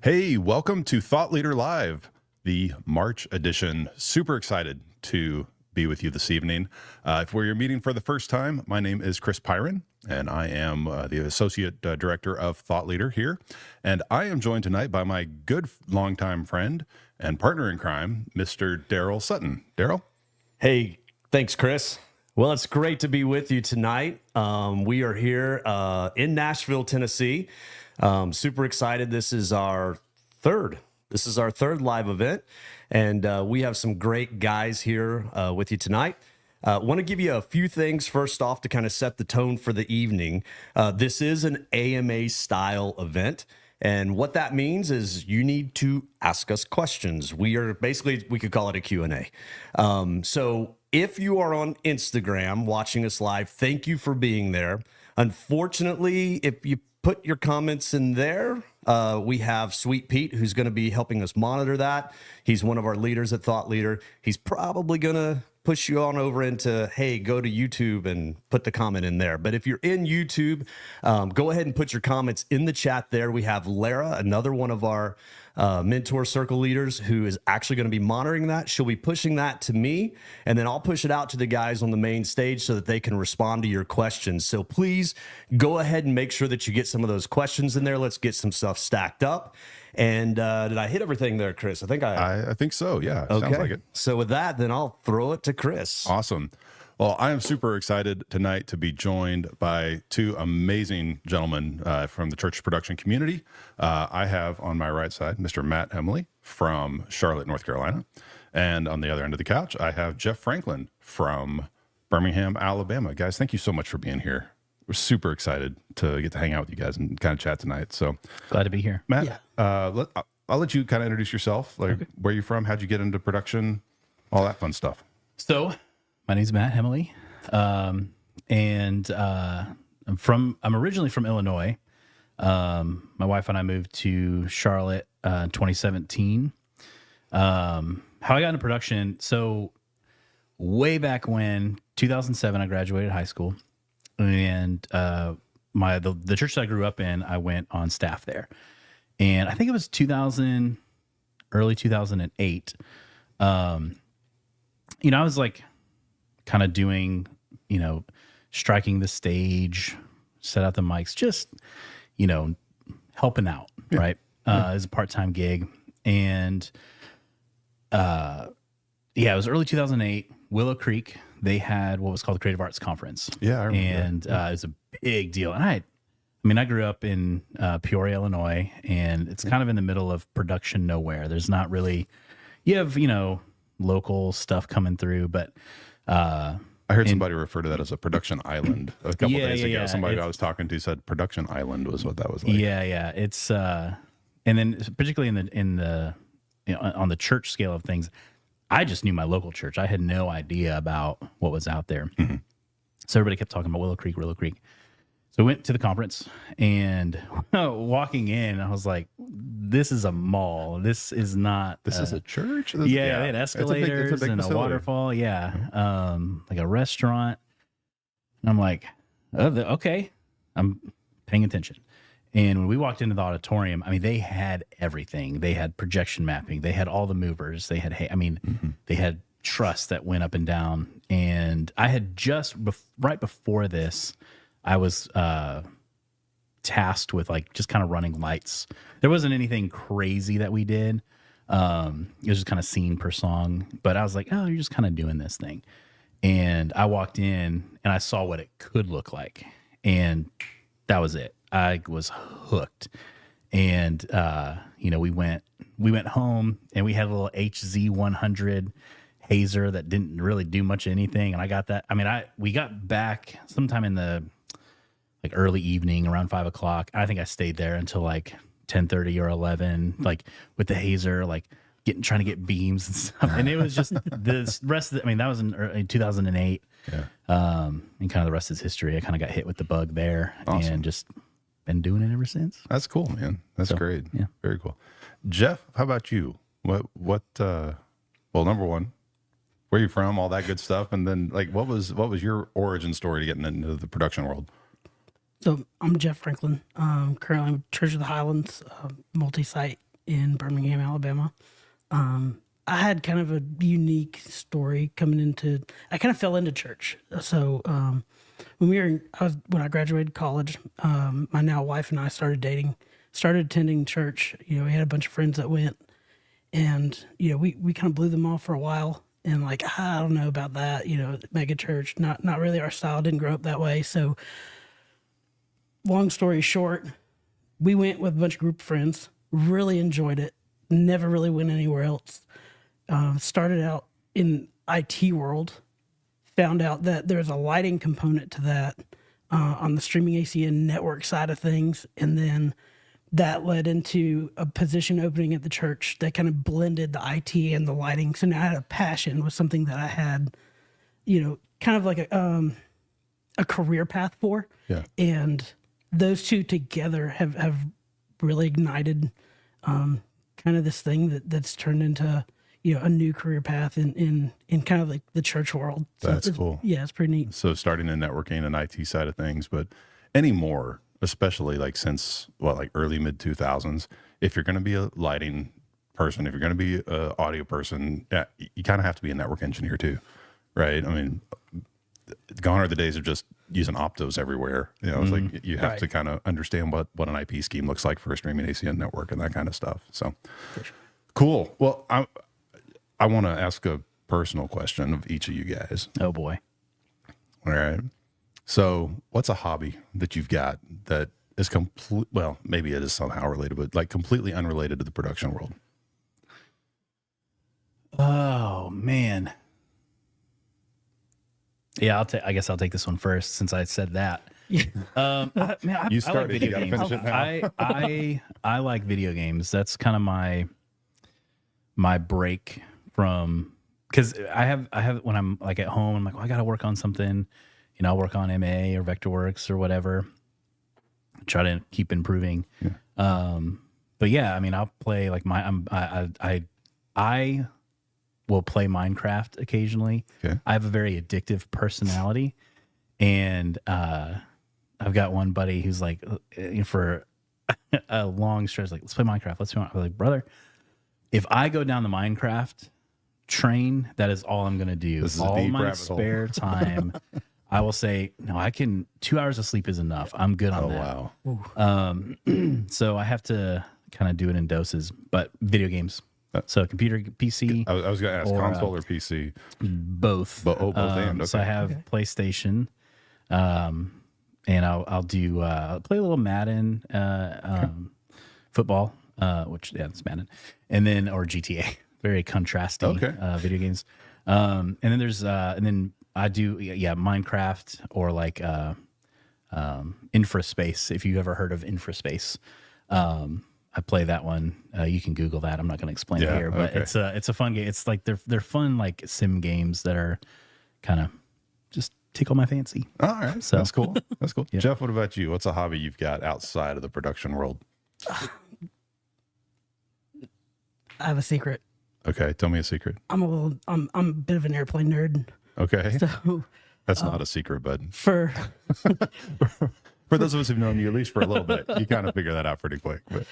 Hey, welcome to Thought Leader Live, the March edition. Super excited to be with you this evening. If we're your meeting for the first time, my name is Chris Pyron, and I am the Associate Director of Thought Leader here. And I am joined tonight by my good longtime friend and partner in crime, Mr. Daryl Sutton. Daryl? Hey, thanks, Chris. Well, it's great to be with you tonight. We are here in Nashville, Tennessee. Super excited. This is our third live event, and we have some great guys here with you tonight. Want to give you a few things first off to kind of set the tone for the evening. This is an AMA style event. And what that means is you need to ask us questions. We could call it a Q&A. So if you are on Instagram watching us live, thank you for being there. Unfortunately, if you put your comments in there, we have Sweet Pete, who's going to be helping us monitor that. He's one of our leaders at Thought Leader. He's probably going to push you on over into, hey, go to YouTube and put the comment in there. But if you're in YouTube, go ahead and put your comments in the chat there. We have Lara, another one of our mentor circle leaders, who is actually going to be monitoring that. She'll be pushing that to me, and then I'll push it out to the guys on the main stage so that they can respond to your questions. So please go ahead and make sure that you get some of those questions in there. Let's get some stuff stacked up. And did I hit everything there, Chris? I think so. Yeah. Okay. Sounds like it. So with that, then I'll throw it to Chris. Awesome. Well, I am super excited tonight to be joined by two amazing gentlemen from the church production community. I have on my right side Mr. Matt Emily from Charlotte, North Carolina. And on the other end of the couch, I have Geoff Franklin from Birmingham, Alabama. Guys, thank you so much for being here. We're super excited to get to hang out with you guys and kind of chat tonight. So glad to be here. Matt, I'll let you kind of introduce yourself, like where you're from, how'd you get into production, all that fun stuff. So my name's Matt Emily, and I'm originally from Illinois. My wife and I moved to Charlotte in 2017. How I got into production, so way back when, 2007, I graduated high school, and the church that I grew up in, I went on staff there. And I think it was early 2008. I was like kind of doing, striking the stage, set out the mics, just, helping out, right? As a part-time gig. And it was early 2008, Willow Creek. They had what was called the Creative Arts Conference. Yeah, I remember. And it was a big deal. And I grew up in Peoria, Illinois, and it's kind of in the middle of production nowhere. There's not really, you have, local stuff coming through, but I heard somebody refer to that as a production island a couple days ago. Somebody I was talking to said production island was what that was like. Yeah. It's and then particularly on the church scale of things, I just knew my local church. I had no idea about what was out there. Mm-hmm. So everybody kept talking about Willow Creek. So I went to the conference, and walking in, I was like, this is a mall. This is not... This is a church? They had escalators it's a big and a waterfall. Yeah. Mm-hmm. Like a restaurant. And I'm like, okay, I'm paying attention. And when we walked into the auditorium, they had everything. They had projection mapping. They had all the movers. They had, they had truss that went up and down. And I had right before this, I was tasked with just kind of running lights. There wasn't anything crazy that we did. It was just kind of scene per song. But I was like, oh, you're just kind of doing this thing. And I walked in and I saw what it could look like. And that was it. I was hooked. And, we went home and we had a little HZ100 hazer that didn't really do much of anything. And I got that. We got back sometime in the early evening around 5 o'clock. I think I stayed there until 10:30 or 11, with the hazer, trying to get beams and stuff. And it was just the rest of that was in 2008. Yeah. And kind of the rest is history. I kind of got hit with the bug there. Awesome. And just been doing it ever since. That's cool, man. That's great. Yeah. Very cool. Geoff, how about you? Well, number one, where are you from? All that good stuff. And then what was your origin story to getting into the production world? So I'm Geoff Franklin. Currently I'm Church of the Highlands, multi-site in Birmingham, Alabama. I had kind of a unique story coming into. I kind of fell into church. So when I graduated college, my now wife and I started dating, started attending church. You know, we had a bunch of friends that went, and you know, we kind of blew them off for a while. And like, I don't know about that. You know, mega church, not really our style. Didn't grow up that way. So, long story short, we went with a bunch of group of friends. Really enjoyed it. Never really went anywhere else. Started out in IT world, found out that there's a lighting component to that on the streaming ACN network side of things. And then that led into a position opening at the church that kind of blended the IT and the lighting. So now I had a passion with something that I had, you know, kind of like a career path for. Yeah. And those two together have really ignited kind of this thing that's turned into, you know, a new career path in kind of like the church world. So that's cool. Yeah, it's pretty neat. So starting in networking and IT side of things, but anymore, especially like since like early mid 2000s, if you're going to be a lighting person, if you're going to be an audio person, you kind of have to be a network engineer too, right? I mean, gone are the days of just using optos everywhere. You know, it's like you have to kind of understand what an IP scheme looks like for a streaming ACN network and that kind of stuff. So cool. Well, I want to ask a personal question of each of you guys. Oh boy. All right. So what's a hobby that you've got that is well, maybe it is somehow related, but like completely unrelated to the production world? Oh man. Yeah, I guess I'll take this one first since I said that. You I like video games. Finish it now. I like video games. That's kind of my break from, because I have when I'm like at home, I'm like, well, I got to work on something. You know, I'll work on MA or Vectorworks or whatever. Try to keep improving. Yeah. But yeah, I mean, I'll play like I will play Minecraft occasionally. Okay. I have a very addictive personality, and I've got one buddy who's like, for a long stretch, like, let's play Minecraft. Let's play. I'm like, brother, if I go down the Minecraft train, that is all I'm gonna do. This is all a deep my rabbit spare time. I will say, no, I can. 2 hours of sleep is enough. I'm good on that. Wow. So I have to kind of do it in doses, but video games. So computer, PC. I was going to ask console or PC. Both. Both and. Okay. So I have PlayStation, and I'll do play a little Madden, football, which it's Madden, and then or GTA. Very contrasting video games. And then there's and then I do Minecraft or like Infraspace. If you've ever heard of Infraspace. I play that one. You can Google that. I'm not going to explain it here, but it's a fun game. It's like they're fun like sim games that are kind of just tickle my fancy. All right, so that's cool. That's cool. Yeah. Geoff, what about you? What's a hobby you've got outside of the production world? I have a secret. Okay, tell me a secret. I'm a bit of an airplane nerd. Okay, so that's not a secret, bud. For those of us who've known you at least for a little bit, you kind of figure that out pretty quick. But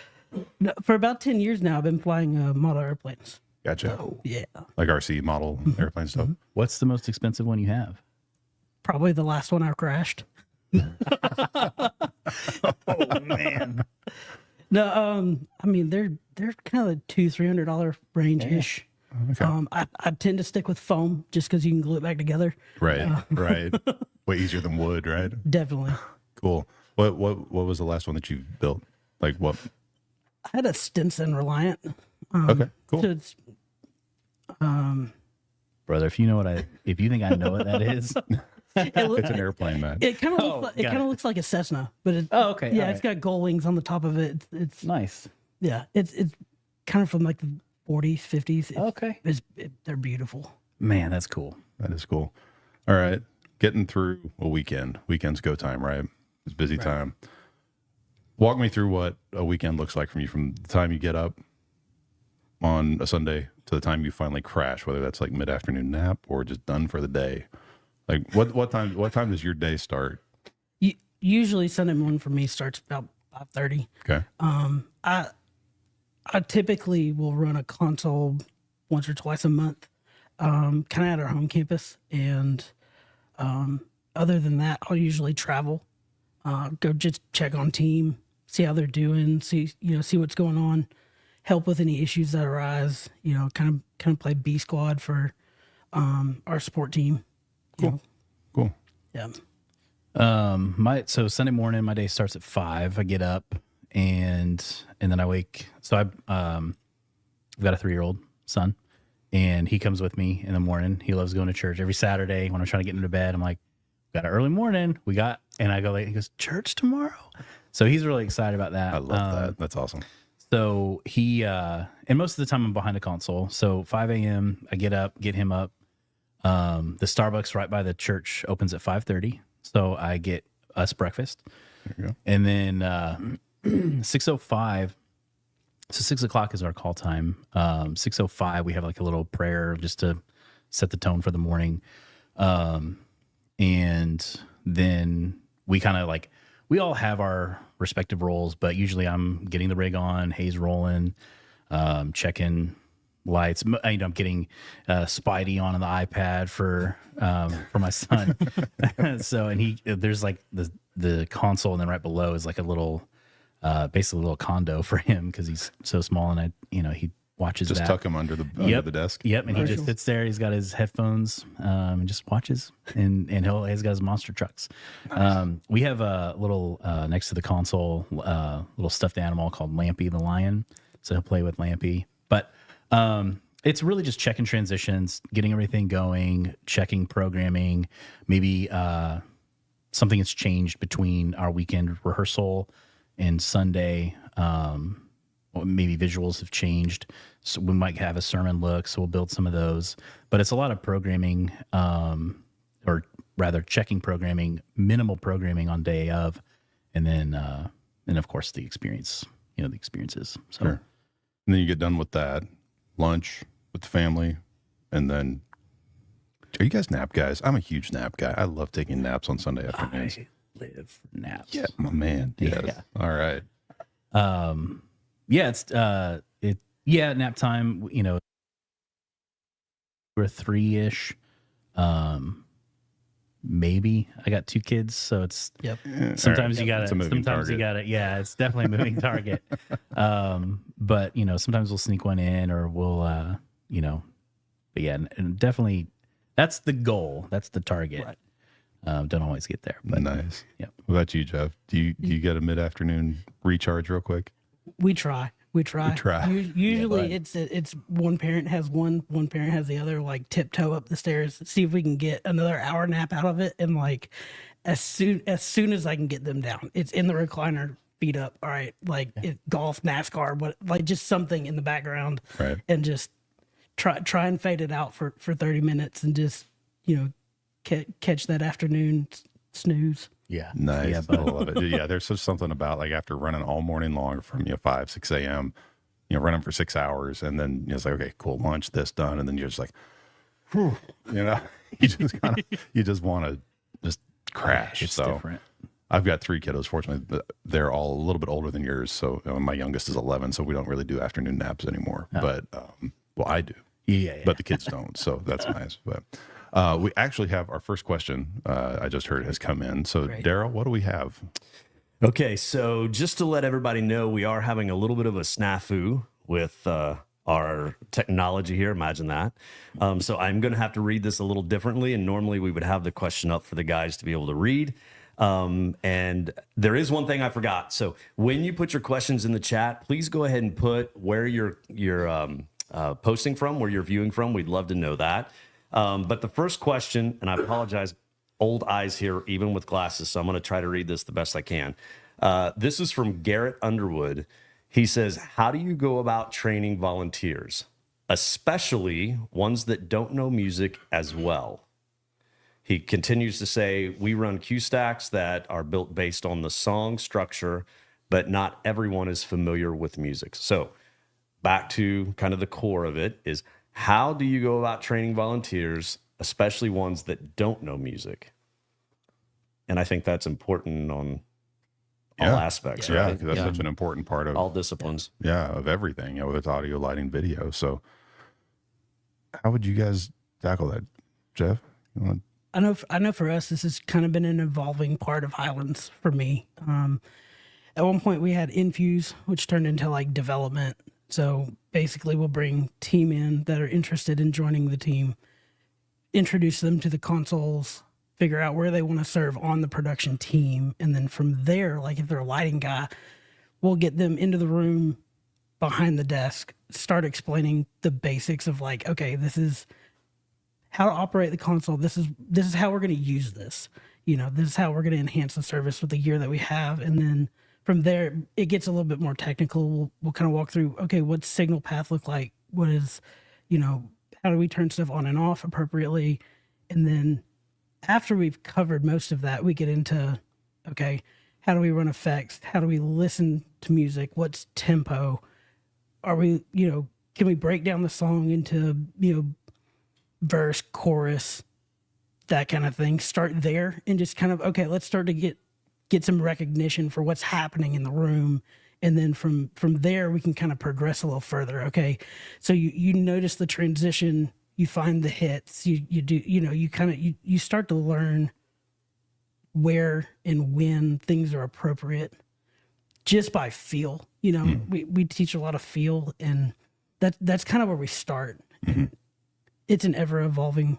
no, for about 10 years now, I've been flying model airplanes. Gotcha. Yeah, like RC model airplane stuff. What's the most expensive one you have? Probably the last one I crashed. Oh man. No, I mean they're kind of the $200-$300 range ish. Okay. I tend to stick with foam just because you can glue it back together. Right, right. Way easier than wood, right? Definitely. Cool. What was the last one that you built? Like what? I had a Stinson Reliant. Okay, cool. So it's, brother, if you think I know what that is, it's an airplane, man. it kind of looks like a Cessna, but okay. Yeah, it's got gull wings on the top of it. It's nice. Yeah, it's kind of from like the 40s, 50s. Okay. They're beautiful. Man, that's cool. That is cool. All right. Getting through a weekend. Weekend's go time, right? It's busy time. Walk me through what a weekend looks like from the time you get up on a Sunday to the time you finally crash, whether that's like mid-afternoon nap or just done for the day. Like what time does your day start? Usually Sunday morning for me starts about 5:30. Okay. I typically will run a console once or twice a month, kind of at our home campus. And other than that, I'll usually travel, go just check on team, see how they're doing, see what's going on, help with any issues that arise. Kind of play B squad for our support team. Cool. Yeah. So Sunday morning, my day starts at 5. I get up and then I wake. So I've got a 3-year-old son, and he comes with me in the morning. He loves going to church every Saturday. When I'm trying to get into bed, I'm like, got an early morning. And I go like, he goes, church tomorrow. So he's really excited about that. I love that. That's awesome. So he, and most of the time I'm behind a console. So 5 a.m. I get up, get him up. The Starbucks right by the church opens at 5:30. So I get us breakfast. There you go. And then 6:05. So 6 o'clock is our call time. 6:05, we have like a little prayer just to set the tone for the morning. And then we kind of like, we all have our respective roles, but usually I'm getting the rig on, Hayes rolling, checking lights. I'm getting Spidey on the iPad for my son. So, and there's like the console, and then right below is like a little, basically a little condo for him because he's so small, and he watches just that. tuck him under the desk. Yep, and he just sits there. He's got his headphones and just watches, and he's got his monster trucks. Nice. We have a little next to the console, little stuffed animal called Lampy the lion. So he'll play with Lampy, but it's really just checking transitions, getting everything going, checking programming. Maybe something has changed between our weekend rehearsal and Sunday. Or maybe visuals have changed, so we might have a sermon look, so we'll build some of those. But it's a lot of programming, or rather checking programming, minimal programming on day of, and then of course the experience, the experiences. So, sure. And then you get done with that, lunch with the family, and then are you guys nap guys? I'm a huge nap guy. I love taking naps on Sunday afternoons. I live for naps. Yeah, my man. Yes. Yeah. All right. Yeah, it's nap time. We're 3-ish. Maybe I got 2 kids, so it's sometimes you gotta. Sometimes you gotta. Yeah, it's definitely a moving target. But sometimes we'll sneak one in, or we'll But yeah, and definitely that's the goal. That's the target. Right. Don't always get there. But, nice. Yeah. What about you, Geoff? Do you get a mid-afternoon recharge real quick? We try. Usually it's one parent has one parent has the other, like tiptoe up the stairs, see if we can get another hour nap out of it. And like as soon as I can get them down, it's in the recliner, feet up. All right. Like golf, NASCAR, what, like just something in the background, right? And just try and fade it out for 30 minutes and just, catch that afternoon snooze. Yeah. Nice. Yeah, I love it. Yeah. There's just something about like after running all morning long from 5, 6 a.m., running for 6 hours, and then it's like, okay, cool, lunch, this done. And then you're just like, whew, you just want to just crash. It's so different. I've got 3 kiddos. Fortunately, but they're all a little bit older than yours. So my youngest is 11. So we don't really do afternoon naps anymore, but, well, I do, but the kids don't. So that's nice. But, we actually have our first question, I just heard has come in. So, Daryl, what do we have? Okay, so just to let everybody know, we are having a little bit of a snafu with our technology here. Imagine that. So I'm going to have to read this a little differently. And normally we would have the question up for the guys to be able to read. And there is one thing I forgot. So when you put your questions in the chat, please go ahead and put where you're posting from, where you're viewing from. We'd love to know that. But the first question, and I apologize, old eyes here, even with glasses, so I'm going to try to read this the best I can. This is from Garrett Underwood. He says, how do you go about training volunteers, especially ones that don't know music as well? He continues to say, we run Q stacks that are built based on the song structure, but not everyone is familiar with music. So back to kind of the core of it is, how do you go about training volunteers, especially ones that don't know music? And I think that's important on aspects, Yeah, right? 'cause that's such an important part of all disciplines. of everything, whether it's audio, lighting, video. So how would you guys tackle that, Geoff? You want I know for us, this has kind of been an evolving part of Highlands for me. At one point we had Infuse, which turned into like development. So basically we'll bring team in that are interested in joining the team, introduce them to the consoles, figure out where they want to serve on the production team. And then from there, like if they're a lighting guy, we'll get them into the room behind the desk, start explaining the basics of like, okay, this is how to operate the console. This is how we're going to use this. You know, this is how we're going to enhance the service with the gear that we have. And then from there, it gets a little bit more technical. We'll kind of walk through, okay, what's signal path look like? What is, you know, how do we turn stuff on and off appropriately? And then after we've covered most of that, we get into, okay, how do we run effects? How do we listen to music? What's tempo? Are we, you know, can we break down the song into, you know, verse, chorus, that kind of thing? Start there and just kind of, okay, let's start to get some recognition for what's happening in the room. And then from there, we can kind of progress a little further. Okay. So you notice the transition, you find the hits, you do, you know, you kind of, you start to learn where and when things are appropriate just by feel. You know, we teach a lot of feel, and that's kind of where we start. And it's an ever evolving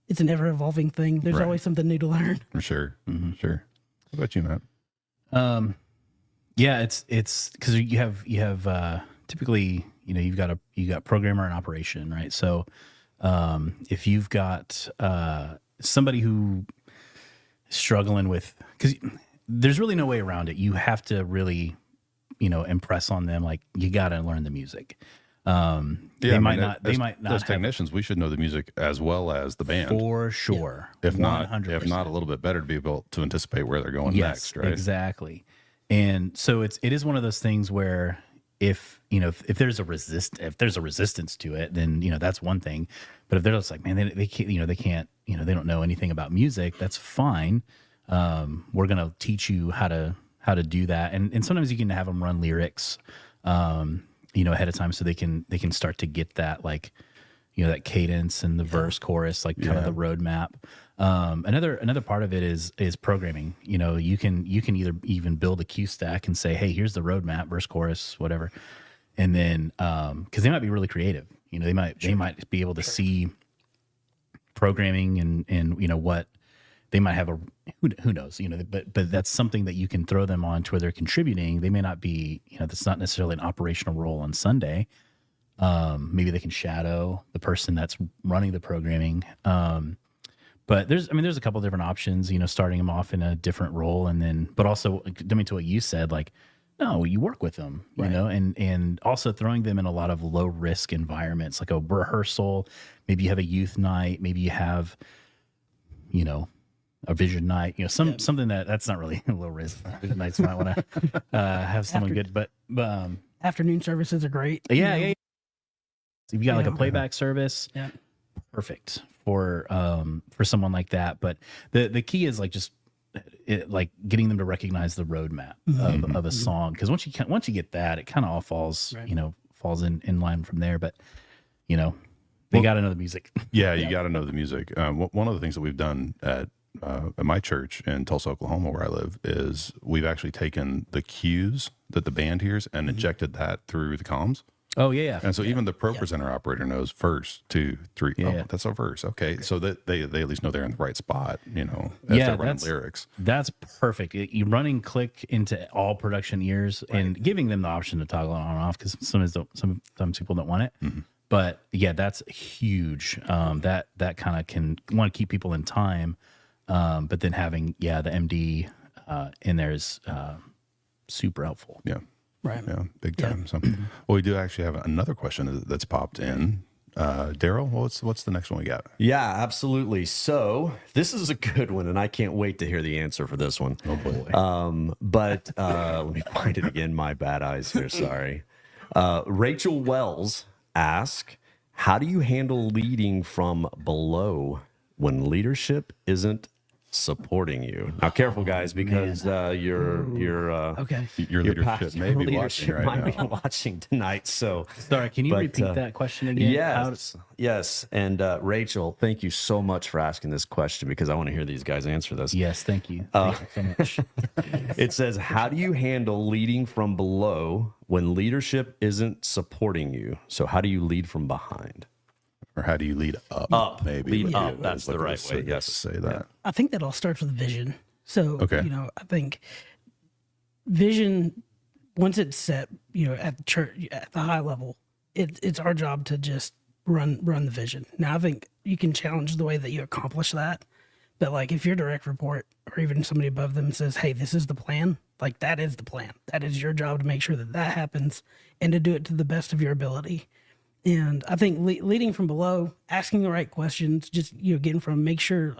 thing. There's always something new to learn. For sure. Sure. What about you, Matt? Yeah, it's because you have typically, you know, you got programmer and operation, right? So if you've got somebody who is struggling with, because there's really no way around it, you have to really, you know, impress on them, like you got to learn the music. They might not As technicians, we should know the music as well as the band, for sure. If 100%. not a little bit better to be able to anticipate where they're going next, right? Exactly. And so it is one of those things where if there's a resistance to it, then, you know, that's one thing. But if they're just like, man, they can't, they don't know anything about music, that's fine. We're gonna teach you how to do that, and sometimes you can have them run lyrics, ahead of time, so they can start to get that, like, you know, that cadence and the verse, chorus, like kind of the roadmap. Another part of it is programming. You know, you can either even build a cue stack and say, hey, here's the roadmap, verse, chorus, whatever. And then, cause they might be really creative, you know, they might be able to see programming and, you know, what they might have who knows, you know, but that's something that you can throw them on to where they're contributing. They may not be, you know, that's not necessarily an operational role on Sunday. Maybe they can shadow the person that's running the programming. But there's a couple of different options, you know, starting them off in a different role, and then, but also, I mean, to what you said, like, no, you work with them, you know, and also throwing them in a lot of low risk environments, like a rehearsal. Maybe you have a youth night. Maybe you have, you know, a vision night, you know, something that's not really a low risk. Vision nights might want to have someone good, but afternoon services are great. Yeah. So if you got like a playback service, perfect for someone like that. But the key is like like getting them to recognize the roadmap of a song, because once you get that, it kind of all falls in line from there. But, you know, they got to know the music. Yeah, you got to know the music. One of the things that we've done at my church in Tulsa, Oklahoma, where I live, is we've actually taken the cues that the band hears and injected that through the comms. Oh yeah. And so even the pro presenter operator knows verse, 2, 3. Yeah. Oh, that's a verse. Okay. So that they at least know they're in the right spot, you know, as they're running lyrics. That's perfect. You're running click into all production ears and giving them the option to toggle on and off, because sometimes people don't want it. But yeah, that's huge. That kind of can want to keep people in time. But then having the MD in there is super helpful. Yeah. Right. Yeah, big time. So, well, we do actually have another question that's popped in. Daryl, what's the next one we got? Yeah, absolutely. So this is a good one, and I can't wait to hear the answer for this one. Oh boy. But let me find it again. My bad eyes here. Sorry. Rachel Wells asks, how do you handle leading from below when leadership isn't supporting you. Now, careful, guys, because your Okay. Your leadership may be watching right might now. be watching tonight. So, Sorry, can you repeat that question again? Yes. And Rachel, thank you so much for asking this question because I want to hear these guys answer this. Yes, thank you. Thank you so much. It says, how do you handle leading from below when leadership isn't supporting you? So how do you lead from behind? Or how do you lead up? Maybe lead up. That's the right way. Yes, to say that. I think that all starts with vision. So, Okay. I think vision, once it's set, at the church, at the high level, it's our job to just run the vision. Now, I think you can challenge the way that you accomplish that. But like if your direct report or even somebody above them says, hey, this is the plan, like that is the plan. That is your job to make sure that that happens and to do it to the best of your ability. And I think leading from below, asking the right questions, just, getting from make sure,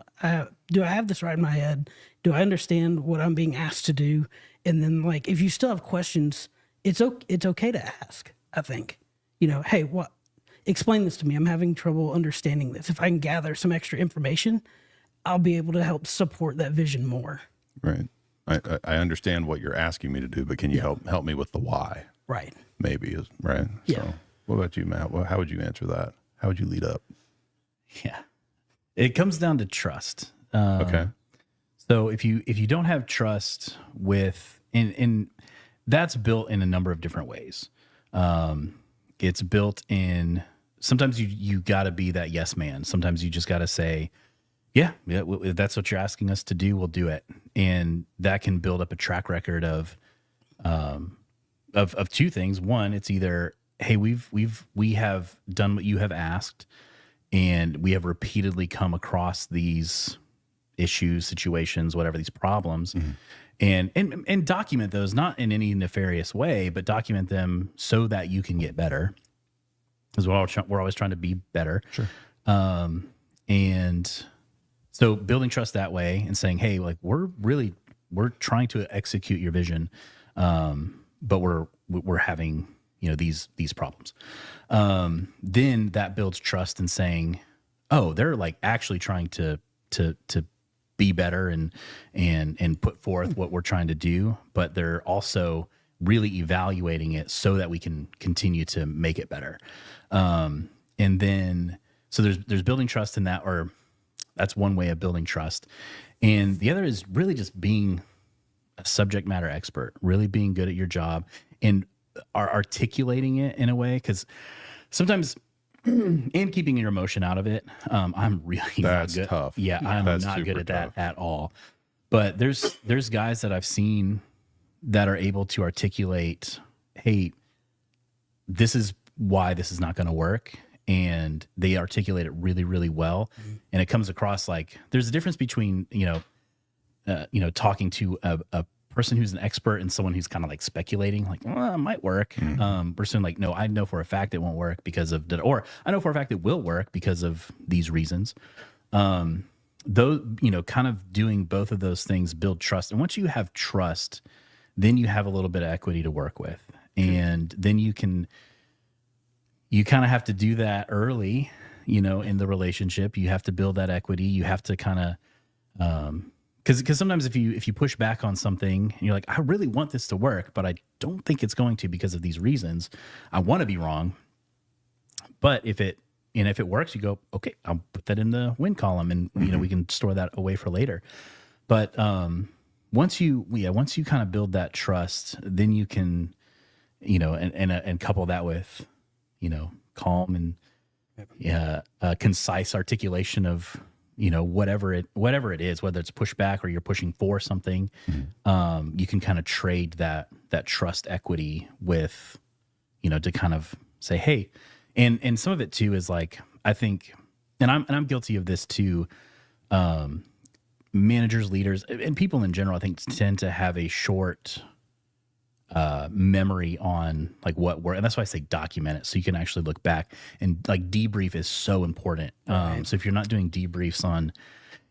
do I have this right in my head? Do I understand what I'm being asked to do? And then like, if you still have questions, it's okay to ask, I think, hey, explain this to me. I'm having trouble understanding this. If I can gather some extra information, I'll be able to help support that vision more. Right. I understand what you're asking me to do, but can you help me with the why? Right. Maybe is right. Yeah. So what about you, Matt? Well, how would you answer that? How would you lead up? Yeah. It comes down to trust. Okay. So if you don't have trust with, and that's built in a number of different ways. It's built in, sometimes you got to be that yes man. Sometimes you just got to say, yeah, if that's what you're asking us to do, we'll do it. And that can build up a track record of two things. One, it's either, hey, we have done what you have asked, and we have repeatedly come across these issues, situations, whatever, these problems, and document those, not in any nefarious way, but document them so that you can get better. Because we're always trying to be better. Sure. And so building trust that way and saying, hey, like we're trying to execute your vision, but we're having these problems. Then that builds trust in saying, oh, they're like actually trying to be better and put forth what we're trying to do, but they're also really evaluating it so that we can continue to make it better. And then so there's building trust in that, or that's one way of building trust. And the other is really just being a subject matter expert, really being good at your job and articulating it in a way. Because sometimes, and keeping your emotion out of it, I'm really That's not good. tough. Yeah, I'm not good at that at all. But there's guys that I've seen that are able to articulate, hey, this is why this is not going to work. And they articulate it really, really well. And it comes across like there's a difference between, talking to a person who's an expert and someone who's kind of like speculating, like, well, it might work. Person like, no, I know for a fact it won't work because of that, or I know for a fact it will work because of these reasons. Kind of doing both of those things build trust. And once you have trust, then you have a little bit of equity to work with. And then you kind of have to do that early, in the relationship. You have to build that equity. You have to kind of, because sometimes if you push back on something and you're like, I really want this to work, but I don't think it's going to because of these reasons. I want to be wrong. But if it works, you go, okay, I'll put that in the win column, and we can store that away for later. But once you kind of build that trust, then you can, and couple that with, calm and concise articulation of, whatever it is, whether it's pushback or you're pushing for something, you can kind of trade that trust equity with, to kind of say, hey, and some of it too is like, I think, and I'm guilty of this too. Managers, leaders, and people in general, I think tend to have a short memory on like what worked, and that's why I say document it so you can actually look back. And like debrief is so important. Right. So if you're not doing debriefs on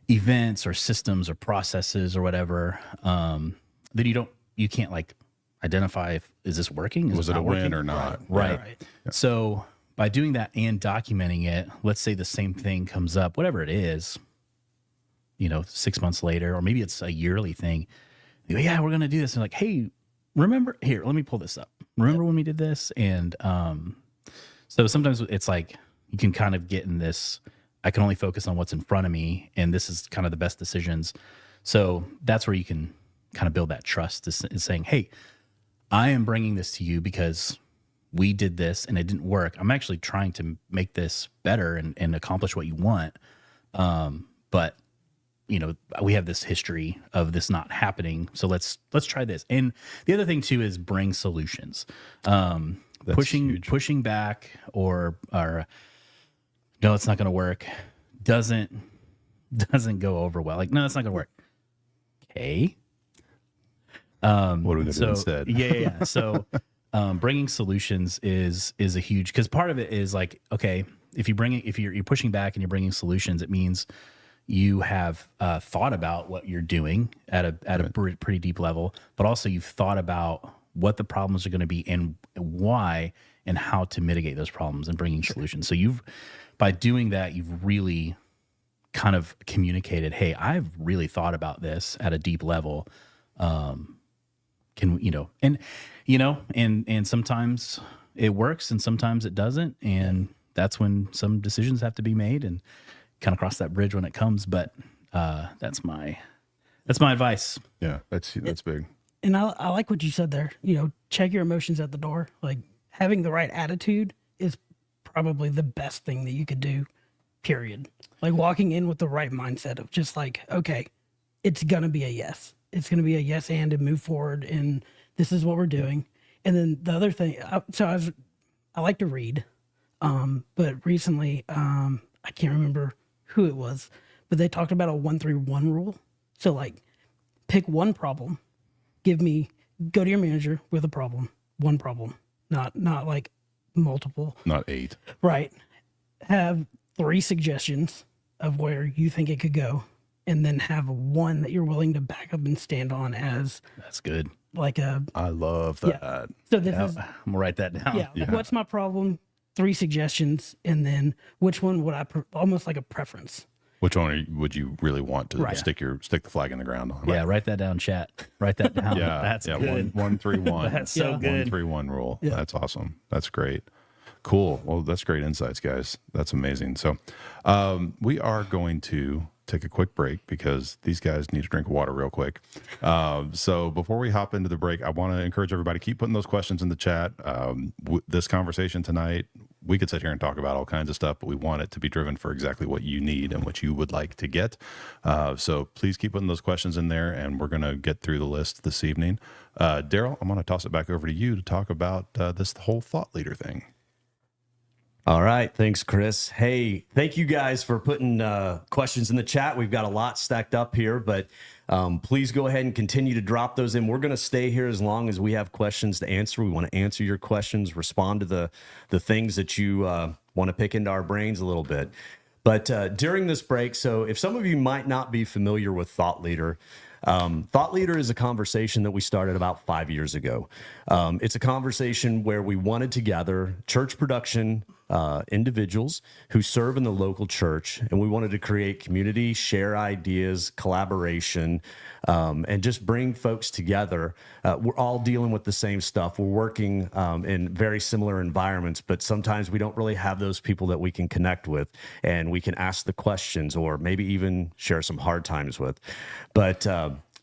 events or systems or processes or whatever, then you can't like identify is this working? Was it a win or not? Right. Yeah. So by doing that and documenting it, let's say the same thing comes up, whatever it is, 6 months later, or maybe it's a yearly thing. They go, yeah, we're going to do this. And like, hey, remember here, let me pull this up. Remember when we did this? And so sometimes it's like you can kind of get in this, I can only focus on what's in front of me, and this is kind of the best decisions. So that's where you can kind of build that trust, is saying, hey, I am bringing this to you because we did this and it didn't work. I'm actually trying to make this better and accomplish what you want. But we have this history of this not happening. So let's try this. And the other thing too is bring solutions. Pushing back or no, it's not going to work. Doesn't go over well. Like, no, it's not going to work. Okay. What do we do instead? Yeah. So, bringing solutions is a huge, because part of it is like, okay, if you're pushing back and you're bringing solutions, it means you have thought about what you're doing at a pretty deep level, but also you've thought about what the problems are going to be and why and how to mitigate those problems and bringing solutions. So by doing that, you've really kind of communicated, hey, I've really thought about this at a deep level. And sometimes it works and sometimes it doesn't. And that's when some decisions have to be made and kind of cross that bridge when it comes. But that's my advice. Yeah, that's big. And I like what you said there. Check your emotions at the door. Like, having the right attitude is probably the best thing that you could do, period. Like, walking in with the right mindset of just like, okay, it's going to be a yes. It's going to be a yes and move forward, and this is what we're doing. And then the other thing, I like to read, but recently, I can't remember who it was, but they talked about a 1-3-1 rule. So like, pick one problem, go to your manager with a problem, one problem, not like multiple. Not 8. Right. Have 3 suggestions of where you think it could go, and then have one that you're willing to back up and stand on as. That's good. Like I love that. Yeah. So this is, I'm gonna write that down. Yeah. Like, what's my problem? 3 suggestions, and then which one would I almost like a preference. Which one would you really want to stick the flag in the ground on? Yeah, write that down, chat. Write that down. That's good. 1-3-1. That's so good. 1-3-1 rule. Yeah. That's awesome. That's great. Cool. Well, that's great insights, guys. That's amazing. So, we are going to take a quick break because these guys need to drink water real quick. So before we hop into the break, I want to encourage everybody, keep putting those questions in the chat. This conversation tonight, we could sit here and talk about all kinds of stuff, but we want it to be driven for exactly what you need and what you would like to get. So please keep putting those questions in there, and we're going to get through the list this evening. Daryl, I'm going to toss it back over to you to talk about this whole thought leader thing. All right. Thanks, Chris. Hey, thank you guys for putting questions in the chat. We've got a lot stacked up here, but please go ahead and continue to drop those in. We're going to stay here as long as we have questions to answer. We want to answer your questions, respond to the things that you want to pick into our brains a little bit. But during this break, so if some of you might not be familiar with Thought Leader is a conversation that we started about 5 years ago. It's a conversation where we wanted to gather church production individuals who serve in the local church, and we wanted to create community, share ideas, collaboration, and just bring folks together. We're all dealing with the same stuff. We're working in very similar environments, but sometimes we don't really have those people that we can connect with, and we can ask the questions or maybe even share some hard times with. But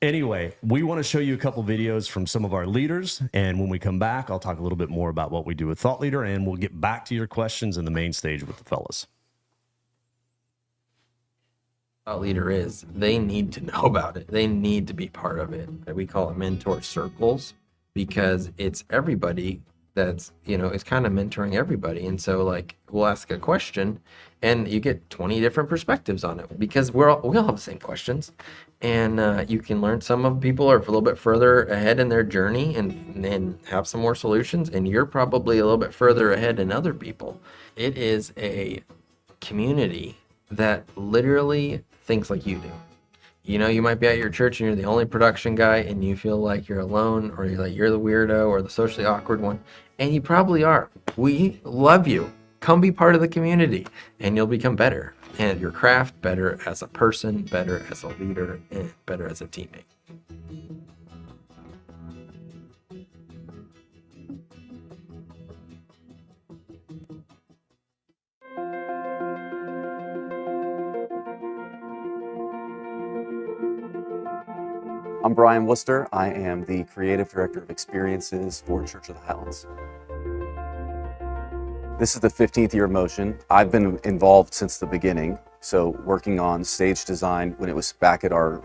anyway, we want to show you a couple videos from some of our leaders, and when we come back, I'll talk a little bit more about what we do with Thought Leader, and we'll get back to your questions in the main stage with the fellas. Thought Leader is, they need to know about it. They need to be part of it. We call it mentor circles because it's everybody that's, it's kind of mentoring everybody. And so like, we'll ask a question and you get 20 different perspectives on it because we all have the same questions. And you can learn. Some of people are a little bit further ahead in their journey and have some more solutions. And you're probably a little bit further ahead than other people. It is a community that literally thinks like you do. You might be at your church and you're the only production guy and you feel like you're alone, or you're the weirdo or the socially awkward one. And you probably are. We love you. Come be part of the community and you'll become better. at your craft, better as a person, better as a leader, and better as a teammate. I'm Brian Worcester. I am the Creative Director of Experiences for Church of the Highlands. This is the 15th year of Motion. I've been involved since the beginning, so working on stage design when it was back at our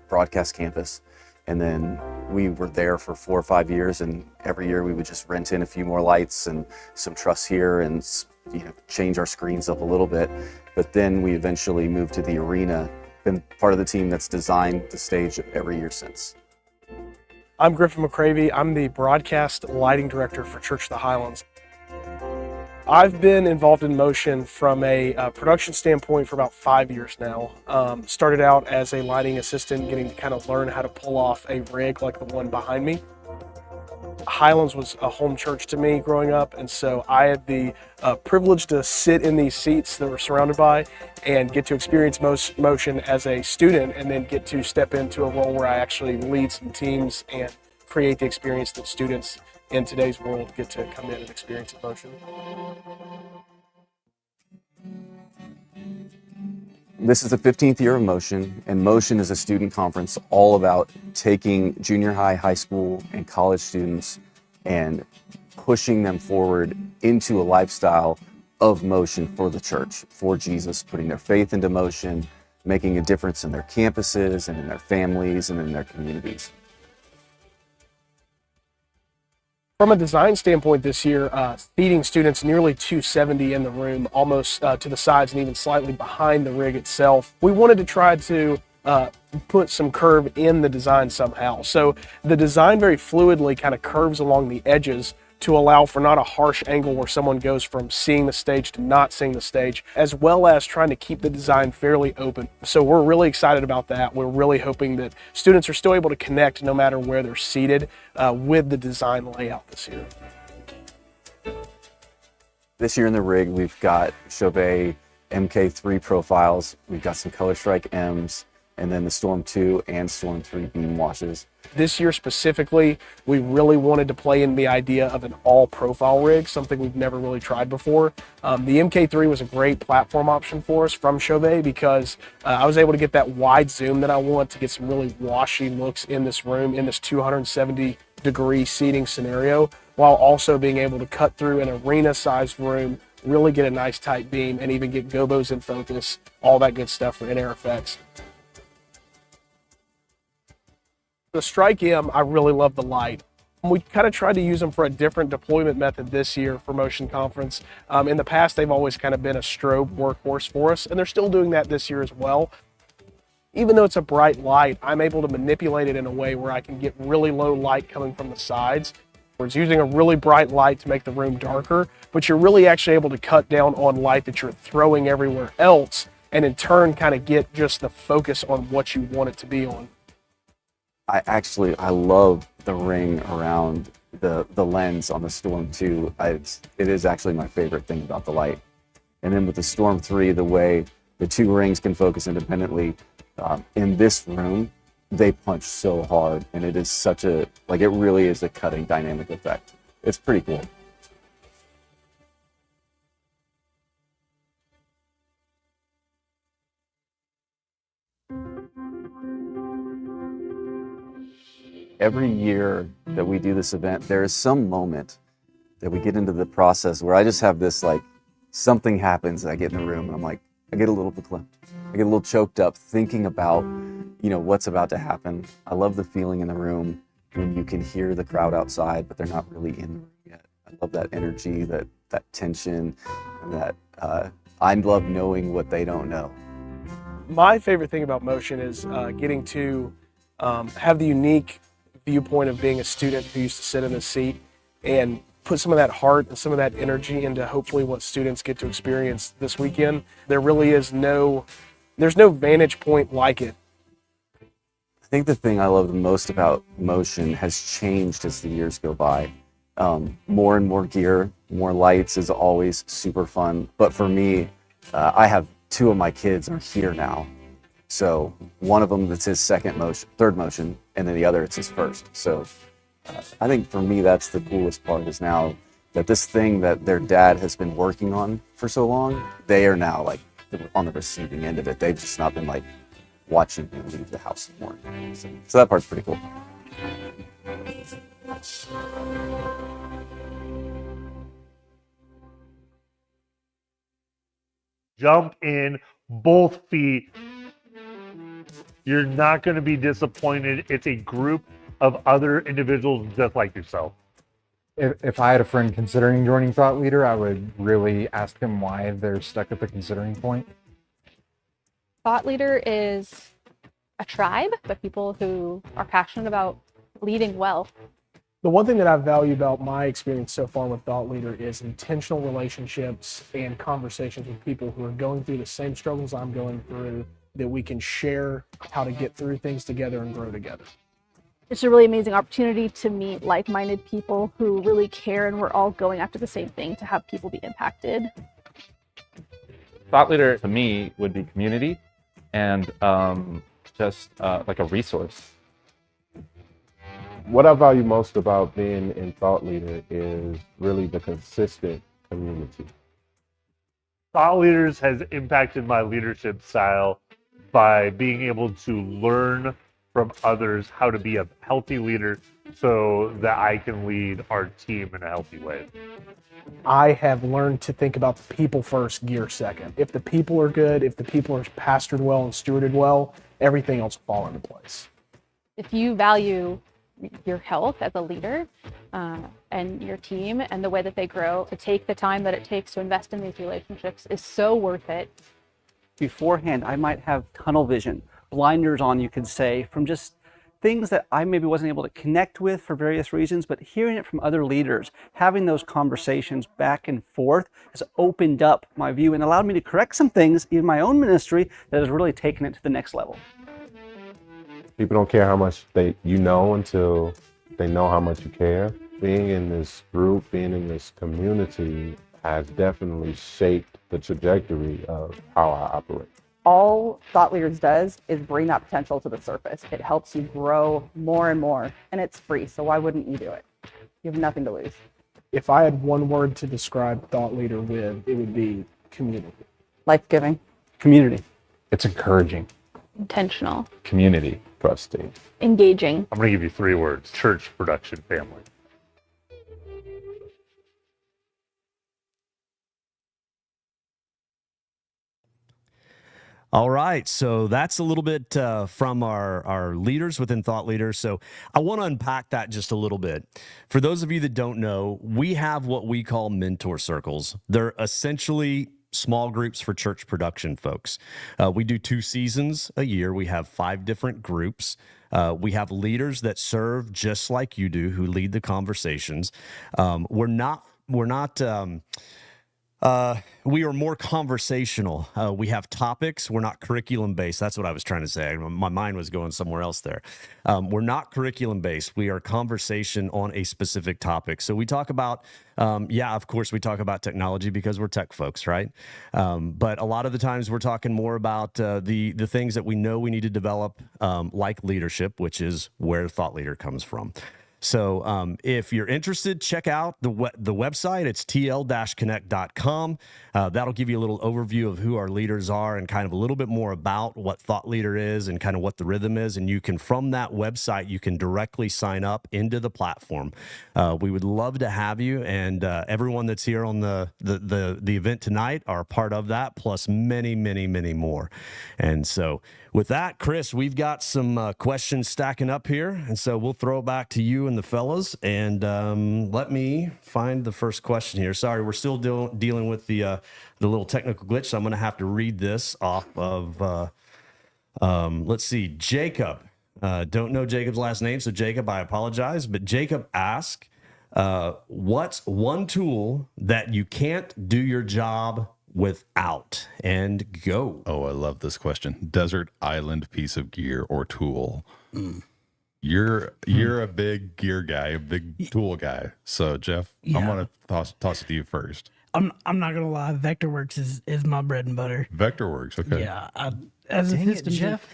broadcast campus. And then we were there for 4 or 5 years, and every year we would just rent in a few more lights and some truss here and change our screens up a little bit. But then we eventually moved to the arena. Been part of the team that's designed the stage every year since. I'm Griffin McCravey. I'm the broadcast lighting director for Church of the Highlands. I've been involved in Motion from a production standpoint for about 5 years now. Started out as a lighting assistant, getting to kind of learn how to pull off a rig like the one behind me. Highlands was a home church to me growing up, and so I had the privilege to sit in these seats that we're surrounded by and get to experience Motion as a student, and then get to step into a role where I actually lead some teams and create the experience that students in today's world get to come in and experience Motion. This is the 15th year of Motion, and Motion is a student conference all about taking junior high, high school, and college students and pushing them forward into a lifestyle of motion for the church, for Jesus, putting their faith into motion, making a difference in their campuses and in their families and in their communities. From a design standpoint this year, seating students nearly 270 in the room, almost to the sides and even slightly behind the rig itself. We wanted to try to put some curve in the design somehow. So the design very fluidly kind of curves along the edges to allow for not a harsh angle where someone goes from seeing the stage to not seeing the stage, as well as trying to keep the design fairly open. So we're really excited about that. We're really hoping that students are still able to connect no matter where they're seated with the design layout this year. This year in the rig, we've got Chauvet MK3 profiles, we've got some Color Strike M's, and then the Storm 2 and Storm 3 beam washes. This year specifically, we really wanted to play in the idea of an all-profile rig, something we've never really tried before. The MK3 was a great platform option for us from Chauvet because I was able to get that wide zoom that I want to get some really washy looks in this room, in this 270-degree seating scenario, while also being able to cut through an arena-sized room, really get a nice tight beam, and even get gobos in focus, all that good stuff for in-air effects. The Strike M, I really love the light. We kind of tried to use them for a different deployment method this year for Motion Conference. In the past, they've always kind of been a strobe workhorse for us, and they're still doing that this year as well. Even though it's a bright light, I'm able to manipulate it in a way where I can get really low light coming from the sides. It's using a really bright light to make the room darker, but you're really actually able to cut down on light that you're throwing everywhere else, and in turn kind of get just the focus on what you want it to be on. I love the ring around the lens on the Storm 2. It is actually my favorite thing about the light. And then with the Storm 3, the way the two rings can focus independently, in this room, they punch so hard, and it is such a, it really is a cutting dynamic effect. It's pretty cool. Every year that we do this event, there is some moment that we get into the process where I just have this, something happens, and I get in the room, and I get a little verklempt. I get a little choked up thinking about, what's about to happen. I love the feeling in the room when you can hear the crowd outside, but they're not really in the room yet. I love that energy, that tension, and that I love knowing what they don't know. My favorite thing about Motion is getting to have the unique viewpoint of being a student who used to sit in a seat and put some of that heart and some of that energy into hopefully what students get to experience this weekend. There really is there's no vantage point like it. I think the thing I love the most about Motion has changed as the years go by. More and more gear, more lights is always super fun. But for me, I have 2 of my kids are here now. So one of them, that's his third motion, and then the other, it's his first. So I think for me, that's the coolest part, is now that this thing that their dad has been working on for so long, they are now like on the receiving end of it. They've just not been like watching him leave the house anymore. So that part's pretty cool. Jump in both feet. You're not going to be disappointed. It's a group of other individuals just like yourself. If I had a friend considering joining Thought Leader, I would really ask them why they're stuck at the considering point. Thought Leader is a tribe of people who are passionate about leading well. The one thing that I value about my experience so far with Thought Leader is intentional relationships and conversations with people who are going through the same struggles I'm going through, that we can share how to get through things together and grow together. It's a really amazing opportunity to meet like-minded people who really care, and we're all going after the same thing, to have people be impacted. Thought Leader to me would be community and just like a resource. What I value most about being in Thought Leader is really the consistent community. Thought Leaders has impacted my leadership style by being able to learn from others how to be a healthy leader so that I can lead our team in a healthy way. I have learned to think about the people first, gear second. If the people are good, if the people are pastored well and stewarded well, everything else will fall into place. If you value your health as a leader and your team and the way that they grow, to take the time that it takes to invest in these relationships is so worth it. Beforehand, I might have tunnel vision, blinders on, you could say, from just things that I maybe wasn't able to connect with for various reasons, but hearing it from other leaders, having those conversations back and forth has opened up my view and allowed me to correct some things in my own ministry that has really taken it to the next level. People don't care how much you know until they know how much you care. Being in this group, being in this community has definitely shaped the trajectory of how I operate. All Thought Leaders does is bring that potential to the surface. It helps you grow more and more, and it's free, so why wouldn't you do it? You have nothing to lose. If I had one word to describe Thought Leader with, it would be community. Life-giving. Community. It's encouraging. Intentional. Community. Trusting. Engaging. I'm going to give you 3 words: church, production, family. All right, so that's a little bit from our leaders within Thought Leaders. So I want to unpack that just a little bit. For those of you that don't know, we have what we call mentor circles. They're essentially small groups for church production folks. We do 2 seasons a year. We have 5 different groups. We have leaders that serve just like you do, who lead the conversations. We are more conversational. We have topics. We're not curriculum based. That's what I was trying to say. My mind was going somewhere else there. We're not curriculum based. We are conversation on a specific topic. So we talk about, of course, we talk about technology because we're tech folks, right? But a lot of the times we're talking more about the things that we know we need to develop, like leadership, which is where Thought Leader comes from. So if you're interested, check out the website. It's tl-connect.com. That'll give you a little overview of who our leaders are and kind of a little bit more about what Thought Leader is and kind of what the rhythm is. And you can, from that website, you can directly sign up into the platform. We would love to have you, and everyone that's here on the event tonight are part of that, plus many, many, many more. And so with that, Chris, we've got some questions stacking up here, and so we'll throw it back to you and the fellas, and let me find the first question here. Sorry, we're still dealing with the little technical glitch, so I'm going to have to read this off of, let's see, Jacob. Don't know Jacob's last name, so Jacob, I apologize, but Jacob asked, what's one tool that you can't do your job without? And go. Oh, I love this question. Desert island piece of gear or tool. You're a big gear guy, a big tool guy. So Geoff, I'm gonna toss it to you first. I'm not gonna lie. Vectorworks is my bread and butter. Vectorworks. Okay. Yeah, as a systems Geoff.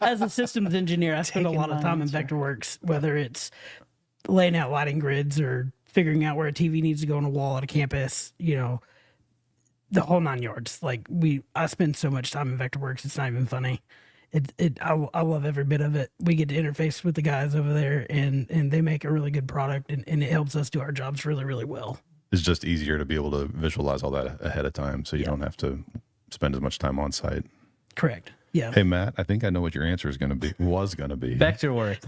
as a systems engineer, I spend a lot of time in Vectorworks, whether it's laying out lighting grids or figuring out where a TV needs to go on a wall at a campus. The whole 9 yards. Like I spend so much time in Vectorworks, it's not even funny. I love every bit of it. We get to interface with the guys over there, and they make a really good product, and it helps us do our jobs really, really well. It's just easier to be able to visualize all that ahead of time, so you don't have to spend as much time on site. Correct. Yeah. Hey Matt, I think I know what your answer is going to be. Vectorworks.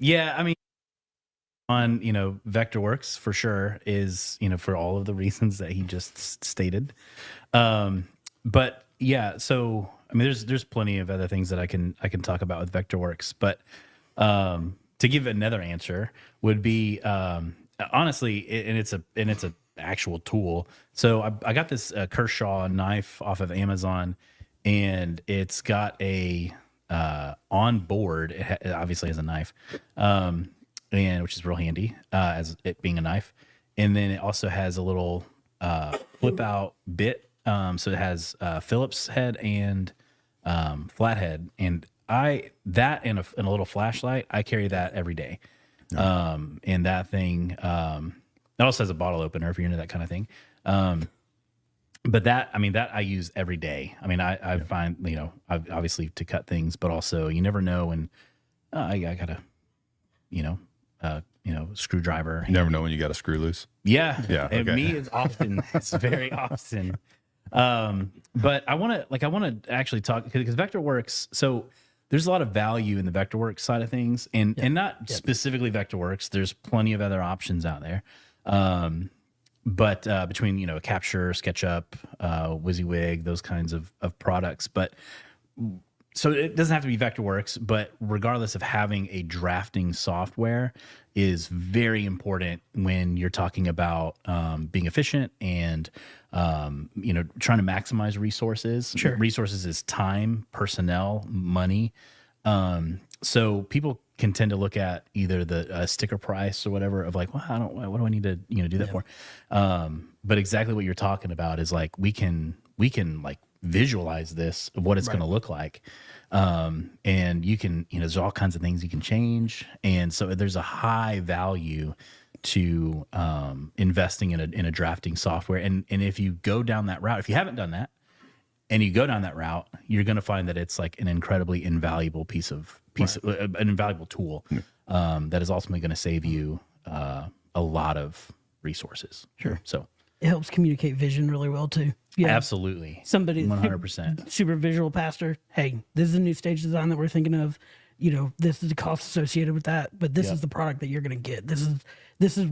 Yeah, I mean, on Vectorworks for sure is for all of the reasons that he just stated. But yeah, so I mean, there's plenty of other things that I can talk about with Vectorworks, but to give another answer would be honestly, and it's a actual tool. So I got this Kershaw knife off of Amazon, and it's got a on board. It obviously has a knife, and which is real handy as it being a knife, and then it also has a little flip out bit. So it has Phillips head and flathead, and that and a little flashlight. I carry that every day. And that thing, it also has a bottle opener if you're into that kind of thing. But that I use every day. I mean, I find, obviously to cut things, but also you never know when I got a, screwdriver. You never know when you got a screw loose. Yeah. Yeah. And Okay. me is often, it's very often. But I want to actually talk because Vectorworks. So there's a lot of value in the Vectorworks side of things, and not specifically Vectorworks. There's plenty of other options out there. But between Capture, SketchUp, WYSIWYG, those kinds of products. But so it doesn't have to be Vectorworks, but regardless of having a drafting software is very important when you're talking about being efficient and trying to maximize resources. Sure. Resources is time, personnel, money. So people can tend to look at either the sticker price or whatever of like, well, what do I need to do that for? But exactly what you're talking about is like we can like visualize this of what it's going to look like. And you can, there's all kinds of things you can change. And so there's a high value to investing in a drafting software. And if you go down that route, if you haven't done that and you go down that route, you're going to find that it's like an incredibly invaluable an invaluable tool that is ultimately going to save you a lot of resources. Sure. So it helps communicate vision really well too. Yeah. Absolutely. Somebody 100%. super visual pastor. Hey, this is a new stage design that we're thinking of. This is the cost associated with that, but this is the product that you're going to get. This is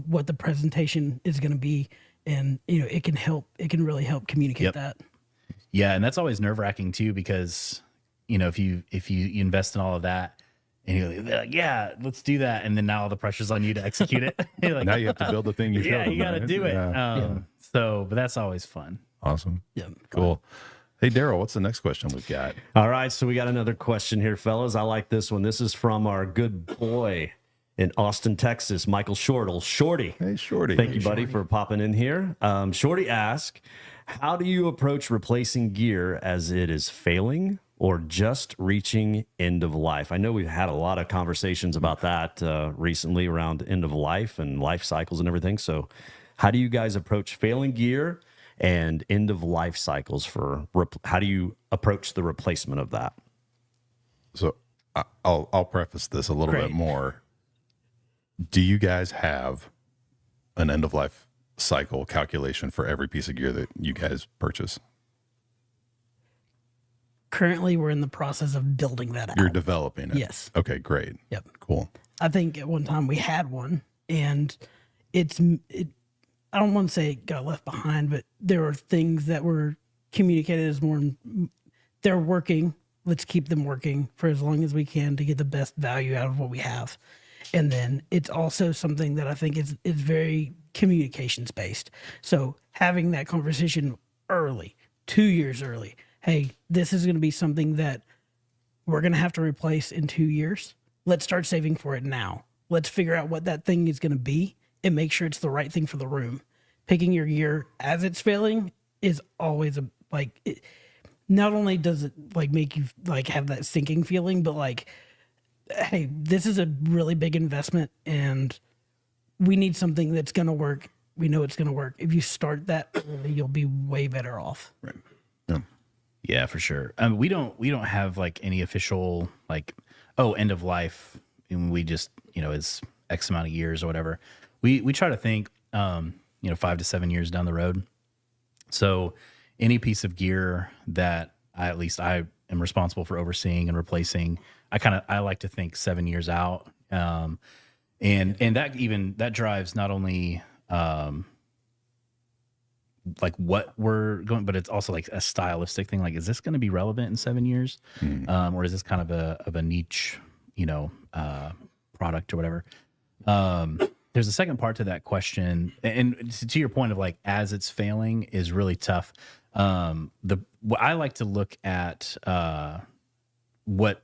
what the presentation is going to be, and it can really help communicate that. Yeah, and that's always nerve-wracking too, because if you invest in all of that and you're like, yeah, let's do that, and then now all the pressure's on you to execute it. You're like, Now you have to build the thing you showed them, you got to right? do it. Yeah. But that's always fun. Awesome. Yeah. Cool. Hey, Daryl, what's the next question we've got? All right, so we got another question here, fellas. I like this one. This is from our good boy in Austin, Texas, Michael Shortle. Shorty. Hey, Shorty. Thank you, buddy, for popping in here. Shorty asks, how do you approach replacing gear as it is failing or just reaching end of life? I know we've had a lot of conversations about that recently around end of life and life cycles and everything. So how do you guys approach failing gear and end of life cycles how do you approach the replacement of that? So I'll preface this a little bit more. Do you guys have an end of life cycle calculation for every piece of gear that you guys purchase? Currently, we're in the process of building that out. You're developing it. Yes. Okay, great. Yep. Cool. I think at one time we had one, and I don't want to say it got left behind, but there were things that were communicated as they're working. Let's keep them working for as long as we can to get the best value out of what we have. And then it's also something that I think is very communications based. So having that conversation early, 2 years early, hey, this is going to be something that we're going to have to replace in 2 years. Let's start saving for it now. Let's figure out what that thing is going to be and make sure it's the right thing for the room. Picking your gear as it's failing is always not only does it like make you like have that sinking feeling, but like, hey, this is a really big investment and we need something that's going to work. We know it's going to work. If you start that early, you'll be way better off. Right. Yeah, for sure. We don't have like any official like, end of life. And we just, it's X amount of years or whatever. We try to think, 5 to 7 years down the road. So any piece of gear that I am responsible for overseeing and replacing, I like to think 7 years out. And that drives not only, like what we're going, but it's also like a stylistic thing. Like, is this going to be relevant in 7 years? Or is this kind of a niche, product or whatever? There's a second part to that question. And to your point of like, as it's failing is really tough. What I like to look at, what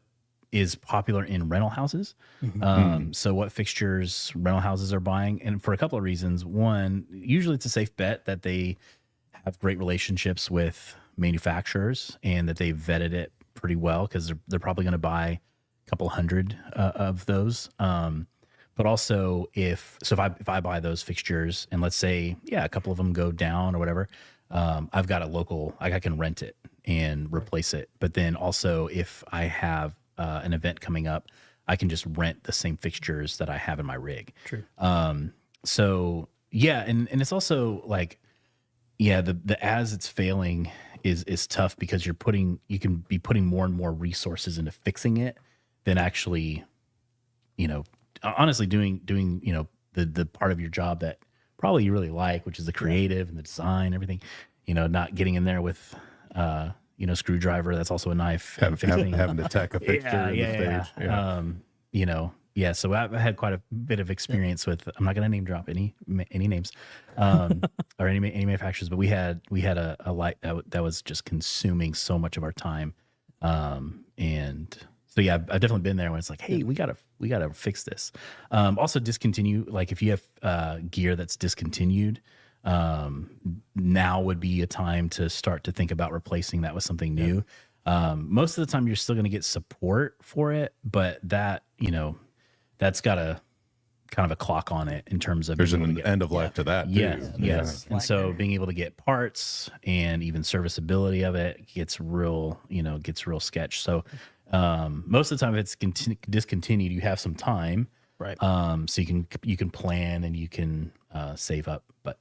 is popular in rental houses. So what fixtures rental houses are buying, and for a couple of reasons. One, usually it's a safe bet that they have great relationships with manufacturers and that they've vetted it pretty well, because they're probably going to buy a couple hundred of those. But also if I buy those fixtures and let's say, a couple of them go down or whatever, I've got a local, I can rent it and replace it. But then also if I have an event coming up, I can just rent the same fixtures that I have in my rig. True. So yeah, and it's also like, the as it's failing is tough, because you can be putting more and more resources into fixing it than actually, honestly doing the part of your job that probably you really like, which is the creative and the design, everything, not getting in there with screwdriver that's also a knife, having to tack a fixture in the stage. So I've had quite a bit of experience with, I'm not going to name drop any names, or any manufacturers, but we had a light that was just consuming so much of our time. And so I've definitely been there when it's like, hey, we gotta fix this. Also discontinue, like if you have gear that's discontinued, now would be a time to start to think about replacing that with something new. Most of the time you're still going to get support for it, but that, that's got a kind of a clock on it in terms of there's an end of life to that too. Yes. And so being able to get parts and even serviceability of it gets real sketch. So most of the time if it's discontinued, you have some time, right? So you can plan and you can save up, but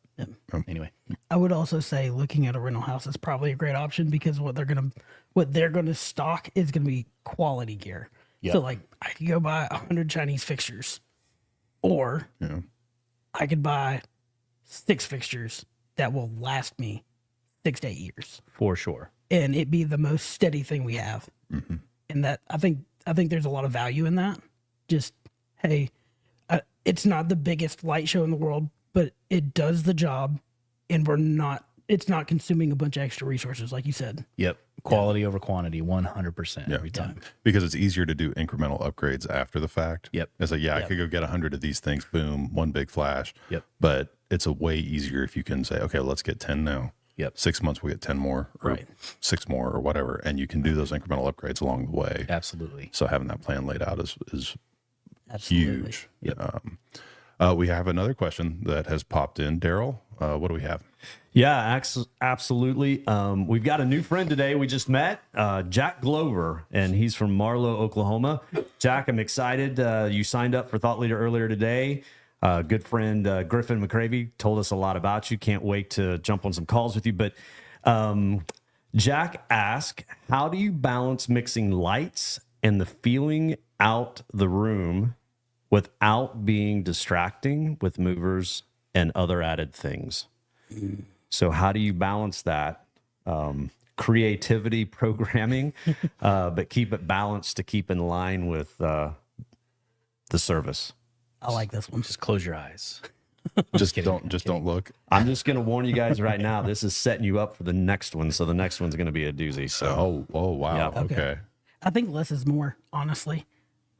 anyway, I would also say looking at a rental house is probably a great option, because what they're gonna stock is gonna be quality gear. Yep. So like I could go buy 100 Chinese fixtures, or I could buy 6 fixtures that will last me 6 to 8 years for sure, and it be the most steady thing we have. And that I think there's a lot of value in that. Just hey, it's not the biggest light show in the world, but it does the job, and it's not consuming a bunch of extra resources, like you said. Yep. Quality over quantity, 100% every time. Because it's easier to do incremental upgrades after the fact. Yep. It's like, I could go get 100 of these things, boom, one big flash. Yep. But it's a way easier if you can say, okay, let's get 10 now. Yep. 6 months, we get 10 more, or 6 more, or whatever. And you can do those incremental upgrades along the way. Absolutely. So having that plan laid out is Absolutely. huge. Yep. We have another question that has popped in. Daryl, what do we have? Yeah, absolutely. We've got a new friend today we just met, Jack Glover, and he's from Marlow, Oklahoma. Jack, I'm excited. You signed up for Thought Leader earlier today. Good friend Griffin McCravey told us a lot about you. Can't wait to jump on some calls with you. But Jack asked, how do you balance mixing lights and the feeling out the room without being distracting with movers and other added things? So how do you balance that? Creativity, programming, but keep it balanced to keep in line with the service. I like this one. Just close your eyes. Don't look. I'm just going to warn you guys right now. This is setting you up for the next one. So the next one's going to be a doozy. So oh wow. Yeah. Okay. I think less is more, honestly.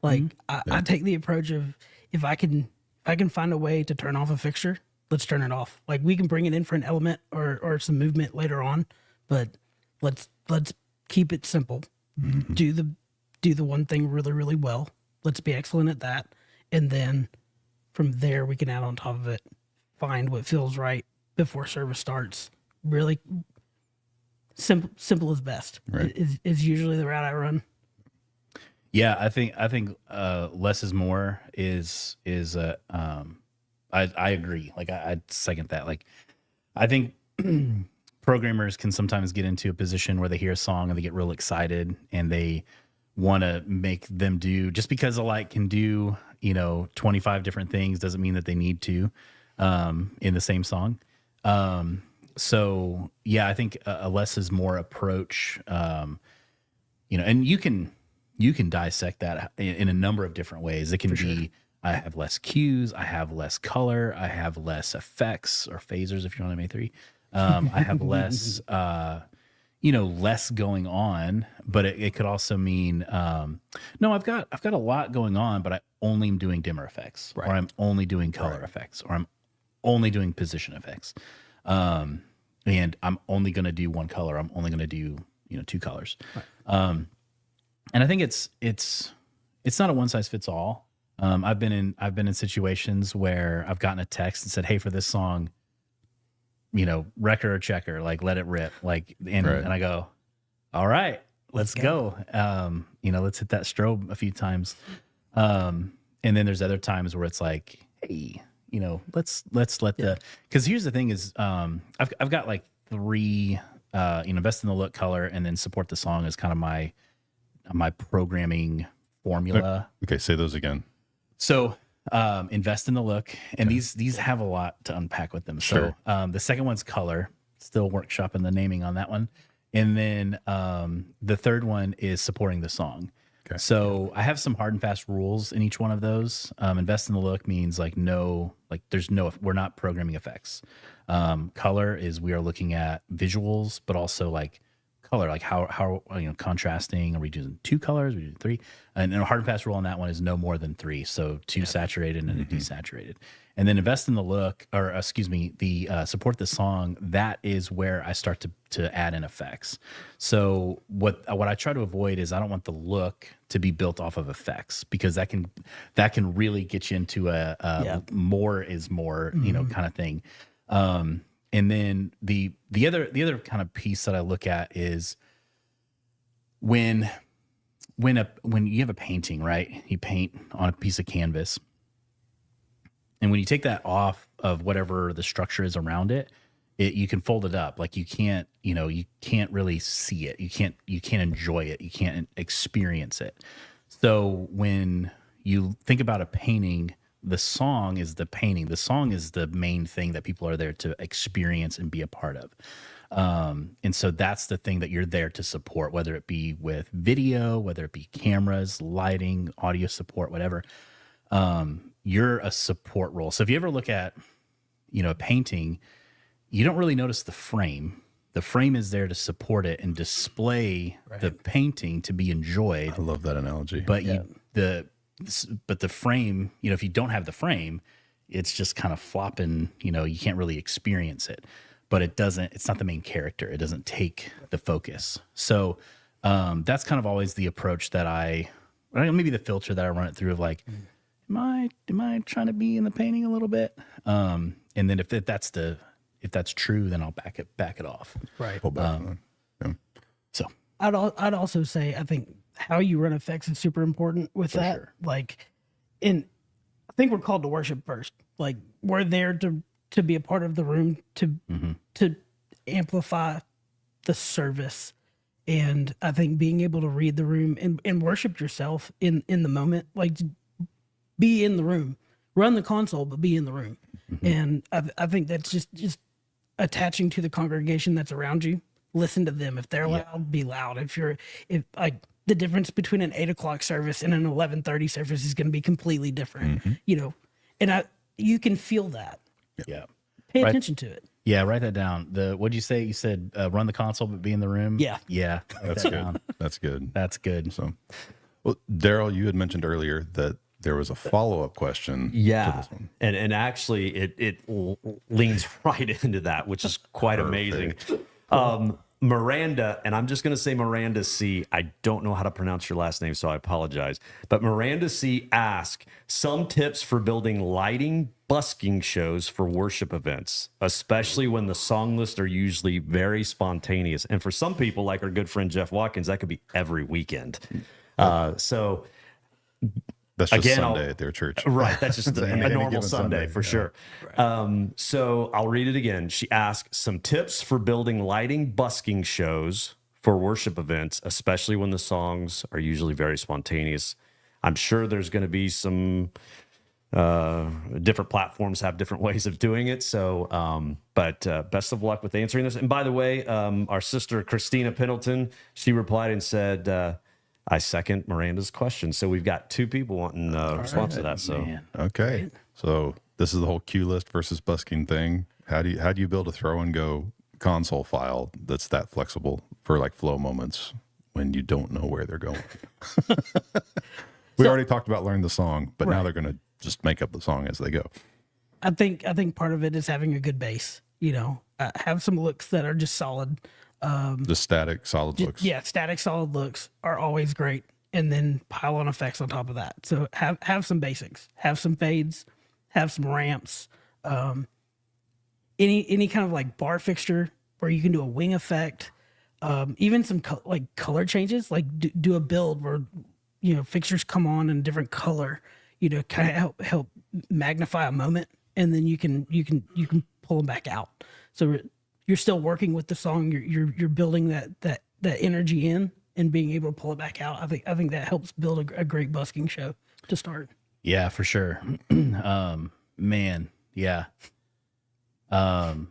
Like I take the approach of if I can I can find a way to turn off a fixture, let's turn it off. Like we can bring it in for an element or some movement later on, but let's keep it simple. Mm-hmm. Do the one thing really, really well. Let's be excellent at that. And then from there we can add on top of it, find what feels right before service starts. Really simple is best. Right. Is usually the route I run. Yeah, I think less is more is I agree. Like I second that. Like I think programmers can sometimes get into a position where they hear a song and they get real excited and they want to make them do, just because a light can do, 25 different things doesn't mean that they need to in the same song. So yeah, I think a less is more approach, and you can dissect that in a number of different ways. It can be, I have less cues, I have less color, I have less effects or phasers if you're on MA3. I have less, less going on, but it could also mean, no, I've got a lot going on, but I only am doing dimmer effects, or I'm only doing color effects, or I'm only doing position effects. And I'm only going to do one color. I'm only going to do, 2 colors. Right. And I think it's not a one size fits all. I've been in situations where I've gotten a text and said, "Hey, for this song, record or checker, like let it rip." Like, and I go, "All right, let's go." Let's hit that strobe a few times. And then there's other times where it's like, "Hey, let's let because here's the thing is, I've got like 3, invest in the look, color, and then support the song is kind of my programming formula. Okay, say those again. So invest in the look, and these have a lot to unpack with them. Sure. So the second one's color, still workshopping the naming on that one. And then the third one is supporting the song. Okay. So I have some hard and fast rules in each one of those. Invest in the look means we're not programming effects. Color is we are looking at visuals, but also like color, like how contrasting. Are we doing 2 colors? Are we doing 3? And a hard and fast rule on that one is no more than 3. So 2 saturated and a desaturated. And then invest in the look, or the support the song. That is where I start to add in effects. So what I try to avoid is I don't want the look to be built off of effects, because that can really get you into a more is more, kind of thing. And then the other kind of piece that I look at is when you have a painting, right? You paint on a piece of canvas, and when you take that off of whatever the structure is around it, you can fold it up. Like you can't really see it. You can't enjoy it. You can't experience it. So when you think about a painting, the song is the painting. The song is the main thing that people are there to experience and be a part of. And so that's the thing that you're there to support, whether it be with video, whether it be cameras, lighting, audio support, whatever. You're a support role. So if you ever look at, a painting, you don't really notice the frame. The frame is there to support it and display the painting to be enjoyed. I love that analogy. But the frame, if you don't have the frame, it's just kind of flopping, you can't really experience it, but it's not the main character. It doesn't take the focus. So that's kind of always the approach that maybe the filter that I run it through of like, am I trying to be in the painting a little bit? And then if that's true, then I'll back it off. Right. Pull back. So I'd also say, I think how you run effects is super important with that. Sure. Like, I think we're called to worship first. Like we're there to be a part of the room, to amplify the service. And I think being able to read the room and worship yourself in the moment, like be in the room, run the console, but be in the room. And I think that's just attaching to the congregation that's around you. Listen to them. If they're loud, be loud. If the difference between an 8 o'clock service and an 11:30 service is going to be completely different, and you can feel that. Yeah. Pay attention to it. Yeah. Write that down. What'd you say? You said, run the console, but be in the room. Yeah. That's good. That's good. That's good. So, well, Daryl, you had mentioned earlier that there was a follow-up question to Yeah, this one. and actually it leans right into that, which is quite amazing. Miranda, and I'm just going to say Miranda C. I don't know how to pronounce your last name, so I apologize. But Miranda C. asked some tips for building lighting busking shows for worship events, especially when the song lists are usually very spontaneous. And for some people, like our good friend Geoff Watkins, that could be every weekend. So That's just again, Sunday at their church. right. That's just a Any normal given Sunday for sure. So I'll read it again. She asked some tips for building lighting busking shows for worship events, especially when the songs are usually very spontaneous. I'm sure there's going to be some different platforms have different ways of doing it. So, but best of luck with answering this. And by the way, our sister Christina Pendleton, she replied and said, I second Miranda's question. So we've got two people wanting a response to that. So Okay. So this is the whole cue list versus busking thing. How do you build a throw and go console file that's that flexible for like flow moments when you don't know where they're going? We already talked about learning the song, but now they're going to just make up the song as they go. I think part of it is having a good base. Have some looks that are just solid. Just static, solid looks. Yeah, static, solid looks are always great, and then pile on effects on top of that. So have some basics, have some fades, have some ramps, any kind of like bar fixture where you can do a wing effect, even some color changes. Like do a build where fixtures come on in a different color. Kind of help magnify a moment, and then you can pull them back out. So you're still working with the song. You're building that energy in and being able to pull it back out. I think that helps build a great busking show to start. Yeah, for sure. Man, yeah. So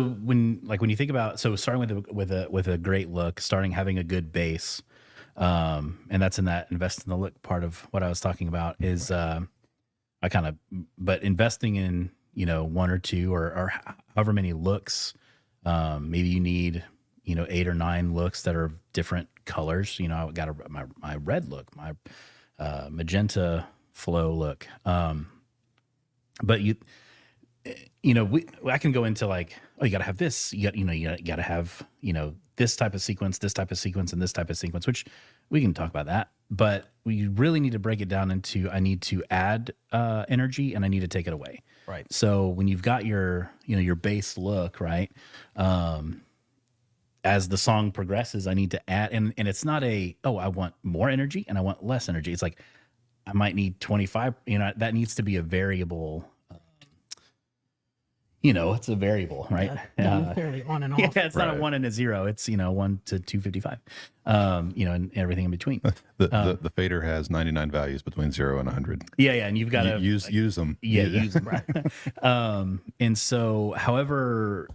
when you think about starting with a great look, starting having a good base, and that's in that invest in the look part of what I was talking about is but investing in one or two or however many looks, maybe you need 8 or 9 looks that are different colors. I got my red look, my magenta flow look, but I can go into like, you got to have this, you got to have this type of sequence, and this type of sequence, which we can talk about that. But we really need to break it down into, I need to add energy and I need to take it away. Right. So when you've got your base look, right, as the song progresses, I need to add, and it's not I want more energy and I want less energy. It's like, I might need 25, that needs to be a variable. It's a variable, right? Fairly on and off. Yeah, it's not a 1 and a 0. It's 1 to 255, and everything in between. The fader has 99 values between 0 and 100. Yeah, and you've got to use them. Yeah, use them. Right. And so, however,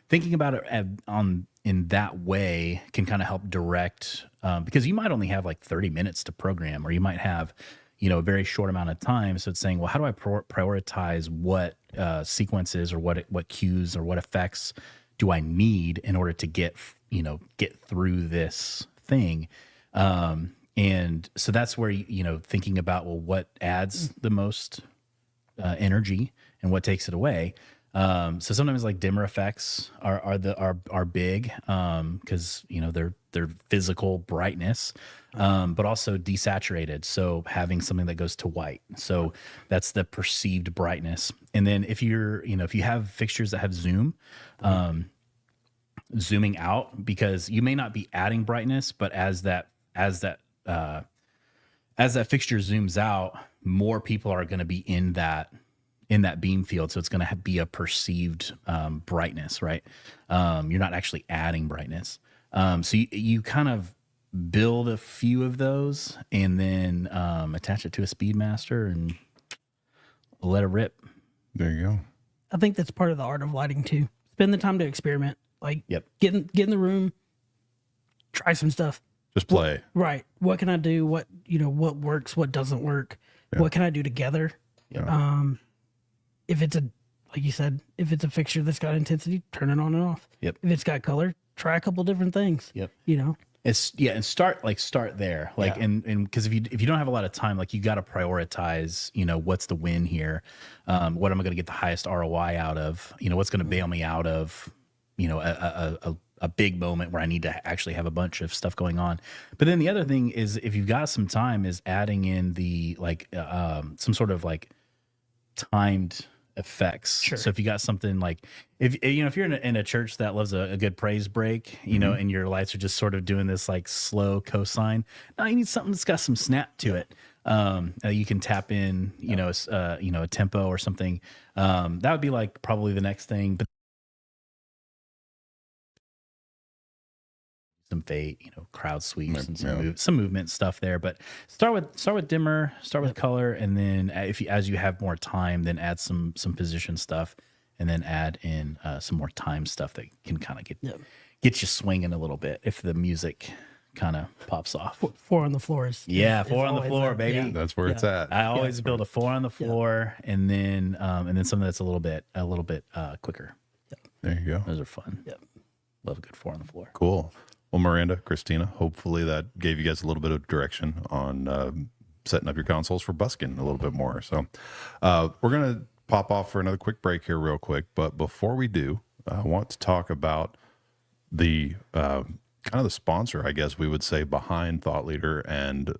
thinking about it in that way can kind of help direct, because you might only have like 30 minutes to program, or you might have a very short amount of time. So it's saying, well, how do I prioritize what sequences or what cues or what effects do I need in order to get through this thing? And so that's where, thinking about, well, what adds the most energy and what takes it away. So sometimes like dimmer effects are big, cause they're physical brightness, but also desaturated. So having something that goes to white. So that's the perceived brightness. And then if if you have fixtures that have zoom, zooming out, because you may not be adding brightness, but as that fixture zooms out, more people are going to be in that beam field. So it's going to be a perceived brightness, right? You're not actually adding brightness. So you kind of build a few of those and then attach it to a Speedmaster and let it rip. There you go. I think that's part of the art of lighting too. Spend the time to experiment. Like, get in the room, try some stuff. Just play. Right. What can I do? What works? What doesn't work? Yeah. What can I do together? Yeah. If it's like you said, if it's a fixture that's got intensity, turn it on and off. Yep. If it's got color, try a couple different things. Yep. and start there, like, Yeah. and because if you don't have a lot of time, like, you got to prioritize, what's the win here, what am I going to get the highest ROI out of, what's going to bail me out of, a big moment where I need to actually have a bunch of stuff going on. But then the other thing is, if you've got some time, is adding in the some sort of like timed effects. Sure. So if you got something like, if you're in a church that loves a good praise break, and your lights are just sort of doing this like slow cosine, now you need something that's got some snap to it. You can tap in, a tempo or something. That would be like probably the next thing. But some fade, crowd sweeps and some movement stuff there. But start with dimmer, start with color, and then as you have more time, then add some position stuff, and then add in some more time stuff that can kind of get you swinging a little bit if the music kind of pops off. 4 on the floor is 4 on the floor, baby. Yeah. That's where it's at. I always build a 4 on the floor, and then something that's a little bit quicker. There you go. Those are fun. Yep. Love a good 4 on the floor. Cool. Well, Miranda, Christina, hopefully that gave you guys a little bit of direction on setting up your consoles for busking a little bit more. So we're going to pop off for another quick break here real quick. But before we do, I want to talk about the kind of the sponsor, I guess we would say, behind Thought Leader and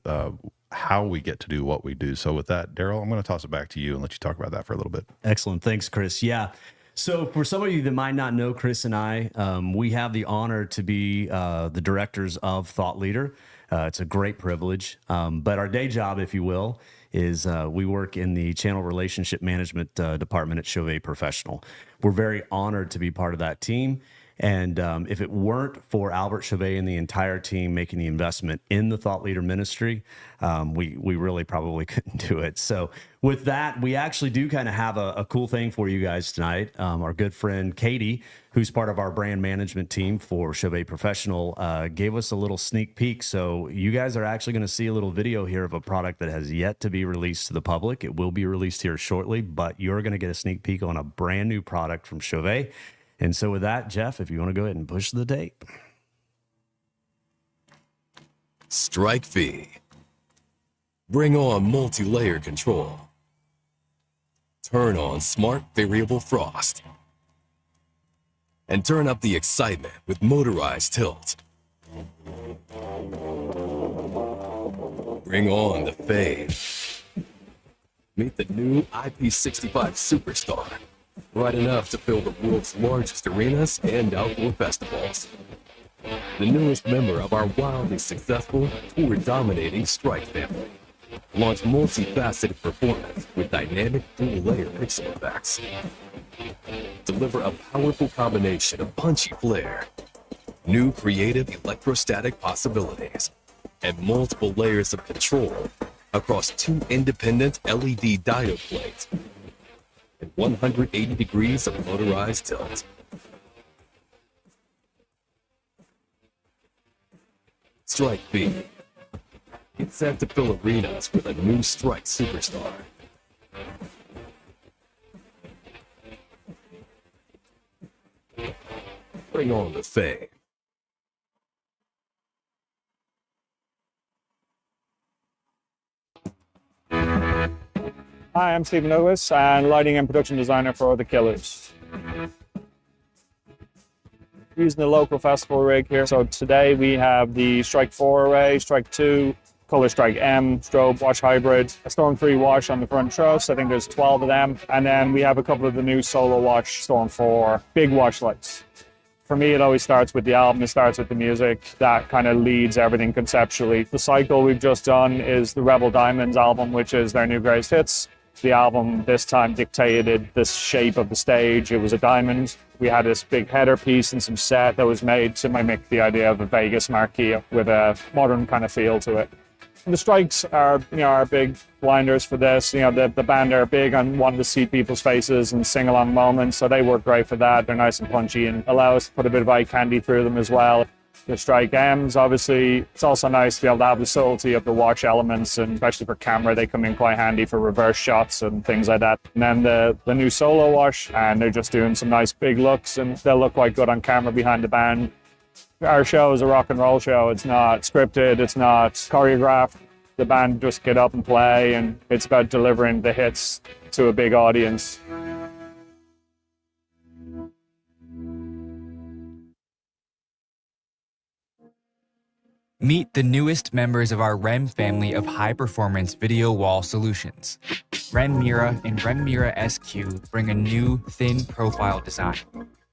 how we get to do what we do. So with that, Daryl, I'm going to toss it back to you and let you talk about that for a little bit. Excellent. Thanks, Chris. Yeah. So for some of you that might not know Chris and I, we have the honor to be the directors of Thought Leader. It's a great privilege. But our day job, if you will, is we work in the channel relationship management department at Chauvet Professional. We're very honored to be part of that team. And if it weren't for Albert Chauvet and the entire team making the investment in the Thought Leader ministry, we really probably couldn't do it. So with that, we actually do kind of have a cool thing for you guys tonight. Our good friend Katie, who's part of our brand management team for Chauvet Professional, gave us a little sneak peek. So you guys are actually going to see a little video here of a product that has yet to be released to the public. It will be released here shortly, but you're going to get a sneak peek on a brand new product from Chauvet. And so with that, Geoff, if you want to go ahead and push the tape. Strike V. Bring on multi-layer control. Turn on smart variable frost. And turn up the excitement with motorized tilt. Bring on the fade. Meet the new IP65 Superstar. Bright enough to fill the world's largest arenas and outdoor festivals. The newest member of our wildly successful, tour-dominating Strike family. Launch multifaceted performance with dynamic dual-layer pixel effects. Deliver a powerful combination of punchy flair, new creative electrostatic possibilities, and multiple layers of control across 2 independent LED diode plates. 180 degrees of motorized tilt. Strike V. It's set to fill arenas with a new Strike Superstar. Bring on the fade. Hi, I'm Stephen Lewis, and lighting and production designer for The Killers. Using the local festival rig here. So today we have the Strike 4 array, Strike 2, Color Strike M, strobe, watch hybrid, a Storm 3 watch on the front truss. I think there's 12 of them. And then we have a couple of the new solo watch Storm 4 big watch lights. For me, it always starts with the album, it starts with the music. That kind of leads everything conceptually. The cycle we've just done is the Rebel Diamonds album, which is their new greatest hits. The album this time dictated the shape of the stage. It was a diamond. We had this big header piece and some set that was made to mimic the idea of a Vegas marquee with a modern kind of feel to it. The strikes are, are big blinders for this. The band are big on wanting to see people's faces and sing along moments, so they work great for that. They're nice and punchy and allow us to put a bit of eye candy through them as well. The Strike M's, obviously, it's also nice to be able to have the subtlety of the watch elements, and especially for camera, they come in quite handy for reverse shots and things like that. And then the new solo wash, and they're just doing some nice big looks, and they'll look quite good on camera behind the band. Our show is a rock and roll show. It's not scripted, it's not choreographed. The band just get up and play, and it's about delivering the hits to a big audience. Meet the newest members of our REM family of high-performance video wall solutions. REM Mira and REM Mira SQ bring a new, thin profile design.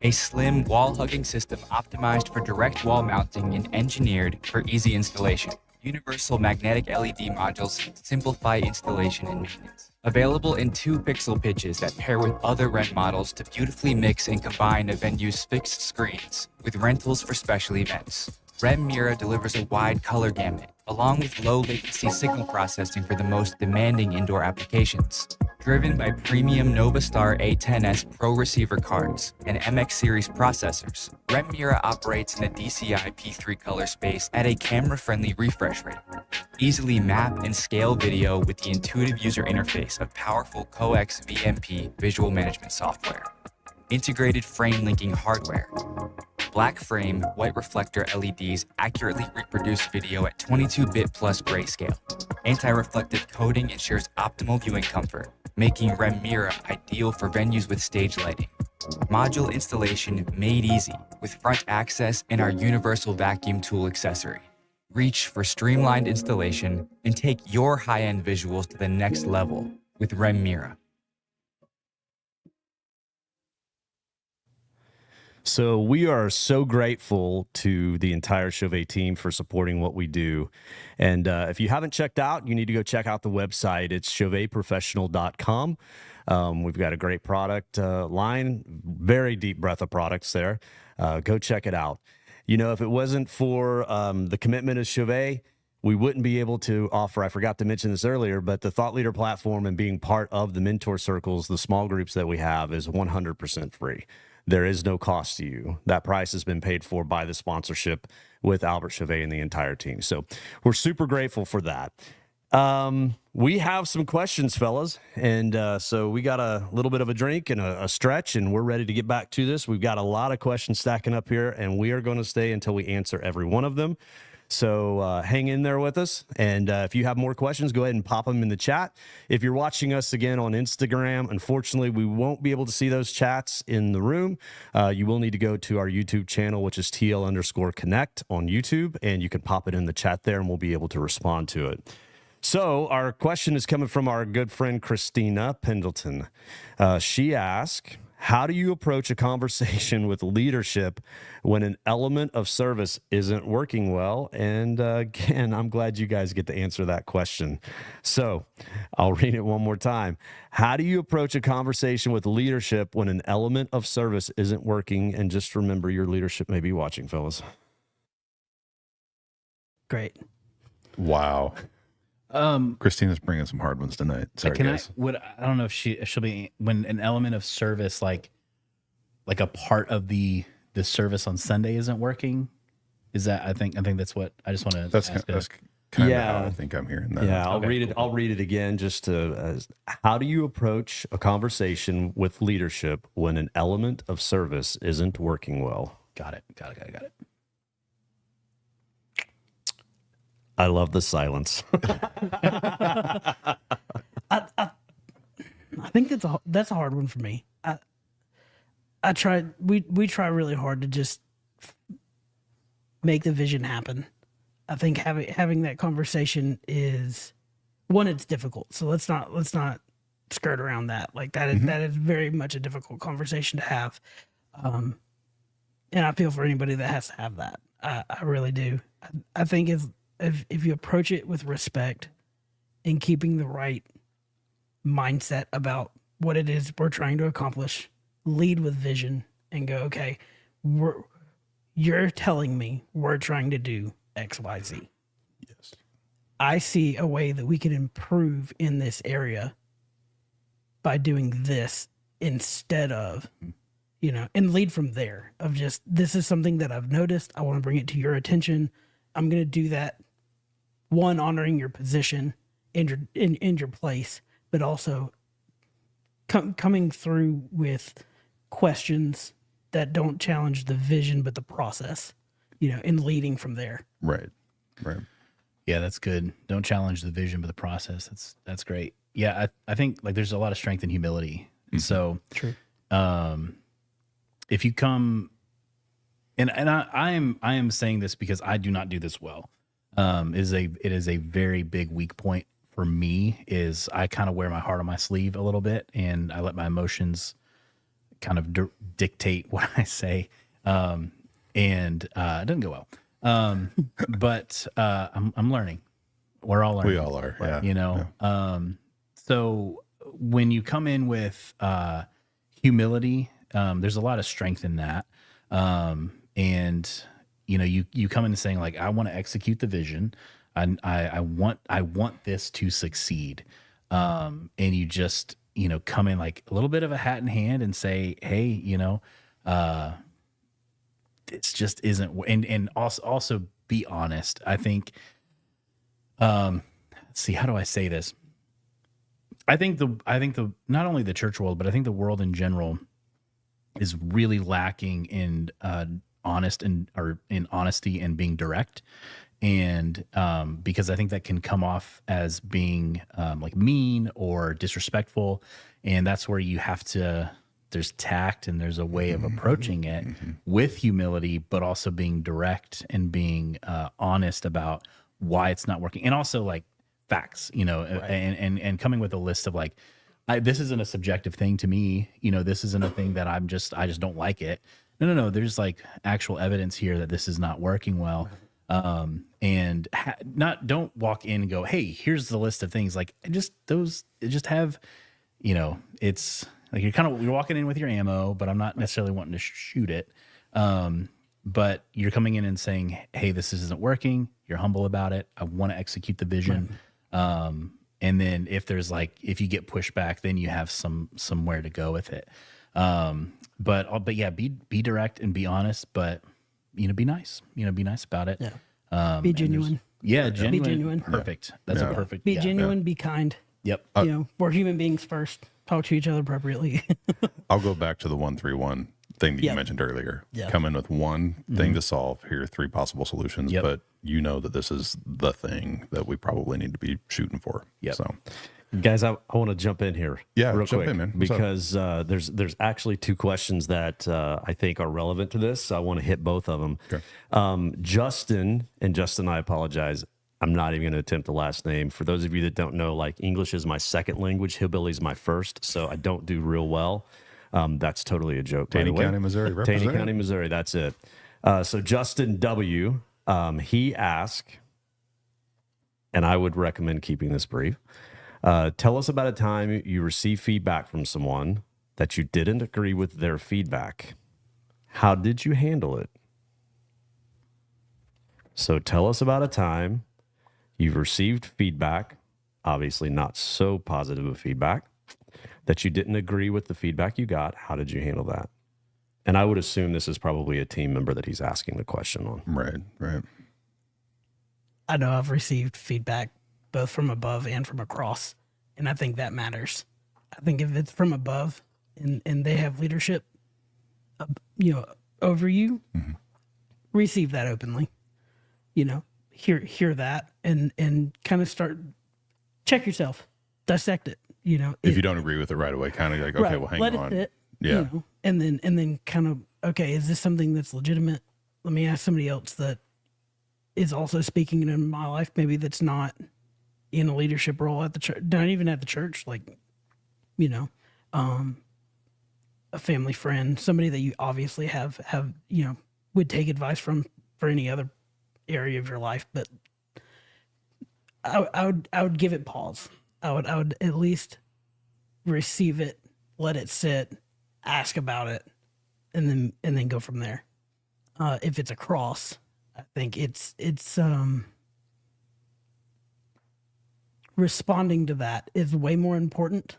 A slim wall-hugging system optimized for direct wall mounting and engineered for easy installation. Universal magnetic LED modules simplify installation and maintenance. Available in 2 pixel pitches that pair with other REM models to beautifully mix and combine a venue's fixed screens with rentals for special events. REM Mira delivers a wide color gamut, along with low latency signal processing for the most demanding indoor applications. Driven by premium Novastar A10S Pro receiver cards and MX series processors, REM Mira operates in the DCI P3 color space at a camera-friendly refresh rate. Easily map and scale video with the intuitive user interface of powerful Coex VMP visual management software. Integrated frame linking hardware. Black frame, white reflector LEDs accurately reproduce video at 22-bit plus grayscale. Anti-reflective coating ensures optimal viewing comfort, making REM Mira ideal for venues with stage lighting. Module installation made easy with front access and our universal vacuum tool accessory. Reach for streamlined installation and take your high-end visuals to the next level with REM Mira. So we are so grateful to the entire Chauvet team for supporting what we do. And if you haven't checked out, you need to go check out the website. It's chauvetprofessional.com. We've got a great product line, very deep breadth of products there. Go check it out. You know, if it wasn't for the commitment of Chauvet, we wouldn't be able to offer, I forgot to mention this earlier, but the Thought Leader platform and being part of the mentor circles, the small groups that we have, is 100% free. There is no cost to you. That price has been paid for by the sponsorship with Albert Chauvet and the entire team. So we're super grateful for that. We have some questions, fellas. And so we got a little bit of a drink and a stretch, and we're ready to get back to this. We've got a lot of questions stacking up here, and we are going to stay until we answer every one of them. So hang in there with us. And if you have more questions, go ahead and pop them in the chat. If you're watching us again on Instagram, unfortunately, we won't be able to see those chats in the room. You will need to go to our YouTube channel, which is TL_Connect on YouTube, and you can pop it in the chat there, and we'll be able to respond to it. So our question is coming from our good friend, Christina Pendleton. She asked, how do you approach a conversation with leadership when an element of service isn't working well? And again, I'm glad you guys get to answer that question. So I'll read it one more time. How do you approach a conversation with leadership when an element of service isn't working? And just remember, your leadership may be watching, fellas. Great. Wow. Christina's bringing some hard ones tonight. Sorry, guys. I don't know if she'll be, when an element of service, like a part of the service on Sunday isn't working. Is that, I think that's what I just want to that's kind of how I think I'm hearing that. Yeah, I'll read it again. Just to, how do you approach a conversation with leadership when an element of service isn't working well? Got it. I love the silence. I think that's a hard one for me. We try really hard to just make the vision happen. I think having that conversation is one, it's difficult. So let's not skirt around that. Like that is very much a difficult conversation to have. And I feel for anybody that has to have that. I really do. I think if you approach it with respect and keeping the right mindset about what it is we're trying to accomplish, lead with vision and go, okay, you're telling me we're trying to do X, Y, Z. Yes. I see a way that we can improve in this area by doing this instead of, and lead from there of just, this is something that I've noticed. I want to bring it to your attention. I'm going to do that. One, honoring your position and your place, but also coming through with questions that don't challenge the vision, but the process. and leading from there. Right. Yeah, that's good. Don't challenge the vision, but the process. That's great. Yeah, I think like there's a lot of strength in humility. And so True. If you come, and I am saying this because I do not do this well. It is a very big weak point for me. Is I kind of wear my heart on my sleeve a little bit, and I let my emotions kind of dictate what I say, and it doesn't go well. But I'm learning. We're all learning. We all are. Yeah. So when you come in with humility, there's a lot of strength in that. And you come in saying like, I want to execute the vision. I want this to succeed. And you just, come in like a little bit of a hat in hand and say, hey, this just isn't, and also be honest. I think, let's see, how do I say this? I think the not only the church world, but I think the world in general is really lacking in in honesty and being direct. And because I think that can come off as being like mean or disrespectful. And that's where you have to, there's tact and there's a way of approaching it with humility, but also being direct and being honest about why it's not working. And also like facts, and coming with a list of like, this isn't a subjective thing to me. This isn't a thing that I just don't like it. No. There's like actual evidence here that this is not working well. And don't walk in and go, hey, here's the list of things. Like it's like you're walking in with your ammo, but I'm not necessarily wanting to shoot it. But you're coming in and saying, hey, this isn't working. You're humble about it. I want to execute the vision. And then if you get pushback, then you have somewhere to go with it. But yeah, be direct and be honest, but be nice, be nice about it. Yeah. Be genuine. Yeah. Genuine. Be genuine. Perfect. That's a perfect. Be genuine, be kind. Yep. We're human beings first. Talk to each other appropriately. I'll go back to the 1-3-1 thing that you mentioned earlier. Yeah. Come in with one thing to solve. Here are 3 possible solutions, but that this is the thing that we probably need to be shooting for. Yep. So, guys, I want to jump in here. Yeah, real jump quick, in, man. What's because there's actually 2 questions that I think are relevant to this. So I want to hit both of them. Okay. Justin, I apologize. I'm not even going to attempt the last name. For those of you that don't know, like English is my second language, Hillbilly is my first, so I don't do real well. That's totally a joke. Taney County, Missouri. Taney County, Missouri. That's it. So Justin W. He asked, and I would recommend keeping this brief. Tell us about a time you received feedback from someone that you didn't agree with their feedback. How did you handle it? So tell us about a time you've received feedback, obviously not so positive of feedback, that you didn't agree with the feedback you got. How did you handle that? And I would assume this is probably a team member that he's asking the question on. Right. I know I've received feedback both from above and from across, and I think that matters. I think if it's from above and they have leadership, over you, receive that openly. Hear that and kind of check yourself, dissect it. If you don't agree with it right away, kind of like, okay, well, hang let on. It sit, Yeah. And then kind of, okay, is this something that's legitimate? Let me ask somebody else that is also speaking in my life, maybe that's not in a leadership role at the church, not even at the church, like, a family friend, somebody that you obviously have, would take advice from for any other area of your life. But I would give it pause. I would at least receive it, let it sit, ask about it, and then go from there. If it's across, I think it's responding to that is way more important.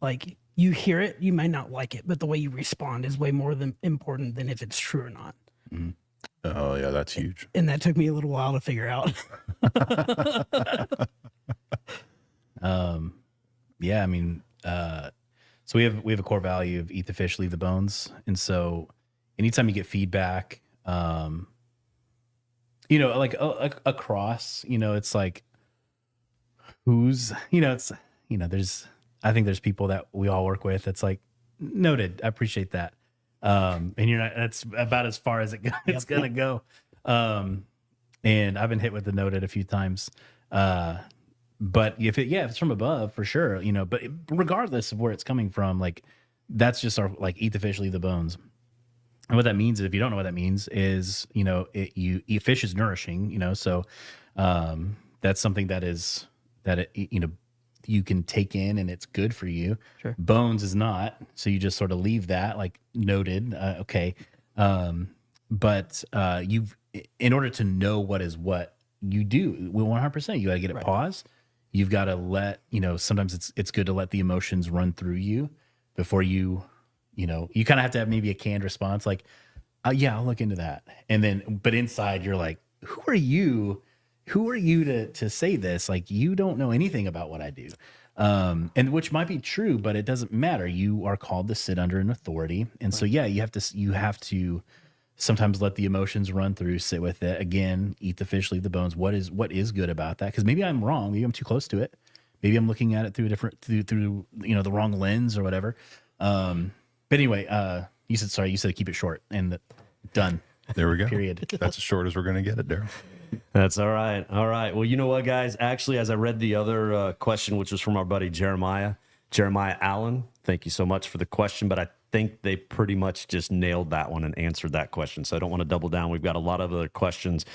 Like, you hear it, you might not like it, but the way you respond is way more important than if it's true or not. Mm-hmm. Oh yeah, that's huge. And that took me a little while to figure out. Yeah, I mean, so we have a core value of eat the fish, leave the bones. And so anytime you get feedback, like across, it's like who's, it's, I think there's people that we all work with. It's like noted. I appreciate that. And that's about as far as it's going to go. And I've been hit with the noted a few times. But if it's from above for sure, but regardless of where it's coming from, like that's just our, like, eat the fish, leave the bones. And what that means, if you don't know what that means, is, fish is nourishing, so that's something you can take in and it's good for you. Sure. Bones is not. So you just sort of leave that, like, noted. Okay. But in order to know what is what, you do 100%, you got to get it paused. You've got to let, sometimes it's good to let the emotions run through you before you kind of have to have maybe a canned response, like, yeah, I'll look into that. And then, but inside you're like, who are you to say this? Like, you don't know anything about what I do. And which might be true, but it doesn't matter. You are called to sit under an authority. And so, yeah, you have to sometimes let the emotions run through, sit with it. Again, eat the fish, leave the bones. What is good about that? Because maybe I'm wrong. Maybe I'm too close to it. Maybe I'm looking at it through through the wrong lens or whatever. But anyway, you said keep it short and done. There we go. Period. That's as short as we're going to get it, Daryl. That's all right. All right. Well, you know what, guys? Actually, as I read the other question, which was from our buddy Jeremiah Allen, thank you so much for the question, but I think they pretty much just nailed that one and answered that question. So I don't want to double down. We've got a lot of other questions.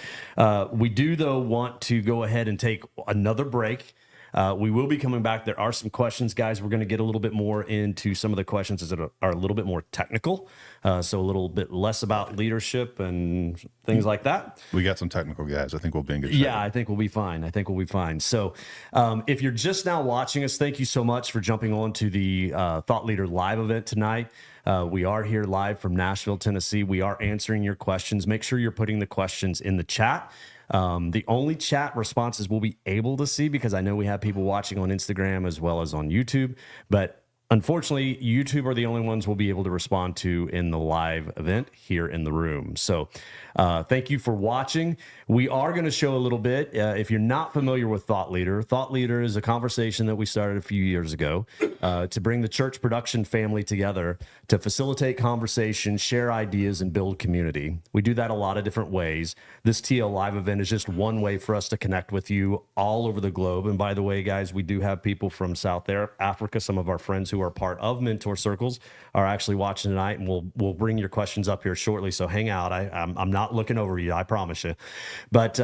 We do, though, want to go ahead and take another break. We will be coming back. There are some questions, guys. We're going to get a little bit more into some of the questions that are a little bit more technical. So a little bit less about leadership and things like that. We got some technical guys. I think we'll be in good shape. Yeah, I think we'll be fine. So if you're just now watching us, thank you so much for jumping on to the Thought Leader Live event tonight. We are here live from Nashville, Tennessee. We are answering your questions. Make sure you're putting the questions in the chat. The only chat responses we'll be able to see, because I know we have people watching on Instagram as well as on YouTube, but unfortunately, YouTube are the only ones we'll be able to respond to in the live event here in the room. So thank you for watching. We are going to show a little bit. If you're not familiar with Thought Leader is a conversation that we started a few years ago to bring the church production family together to facilitate conversation, share ideas, and build community. We do that a lot of different ways. This TL Live event is just one way for us to connect with you all over the globe. And by the way, guys, we do have people from South Africa. Some of our friends who are part of Mentor Circles are actually watching tonight, and we'll bring your questions up here shortly. So hang out. I'm not looking over you, I promise you. But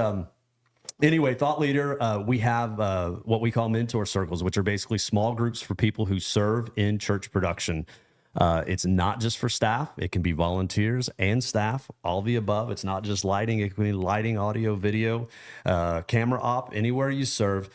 anyway, Thought Leader, we have what we call Mentor Circles, which are basically small groups for people who serve in church production. It's not just for staff. It can be volunteers and staff, all the above. It's not just lighting. It can be lighting, audio, video, camera op, anywhere you serve.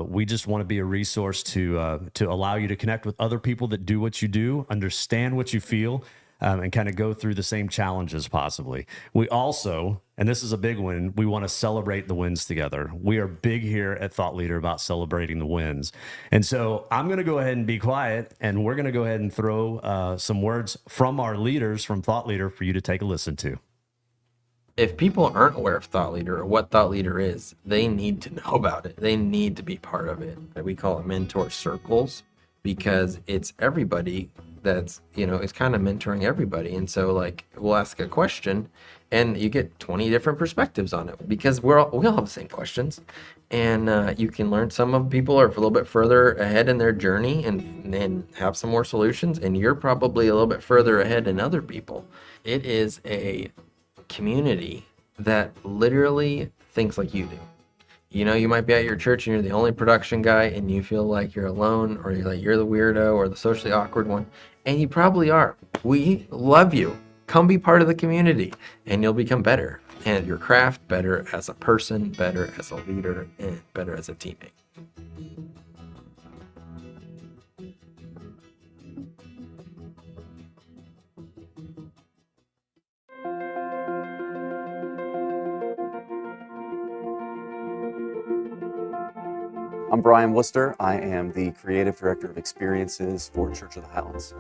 We just want to be a resource to allow you to connect with other people that do what you do, understand what you feel, and kind of go through the same challenges possibly. We also, and this is a big one, we want to celebrate the wins together. We are big here at Thought Leader about celebrating the wins. And so I'm going to go ahead and be quiet, and we're going to go ahead and throw some words from our leaders from Thought Leader for you to take a listen to. If people aren't aware of Thought Leader or what Thought Leader is, they need to know about it. They need to be part of it. We call it mentor circles because it's everybody that's, it's kind of mentoring everybody. And so, like, we'll ask a question and you get 20 different perspectives on it because we all have the same questions. And you can learn. Some of people are a little bit further ahead in their journey and have some more solutions. And you're probably a little bit further ahead than other people. It is a community that literally thinks like you do. You might be at your church and you're the only production guy and you feel like you're alone, or you're the weirdo or the socially awkward one, and you probably are. We love you. Come be part of the community and you'll become better at your craft, better as a person, better as a leader, and better as a teammate. I'm Brian Worcester. I am the Creative Director of Experiences for Church of the Highlands.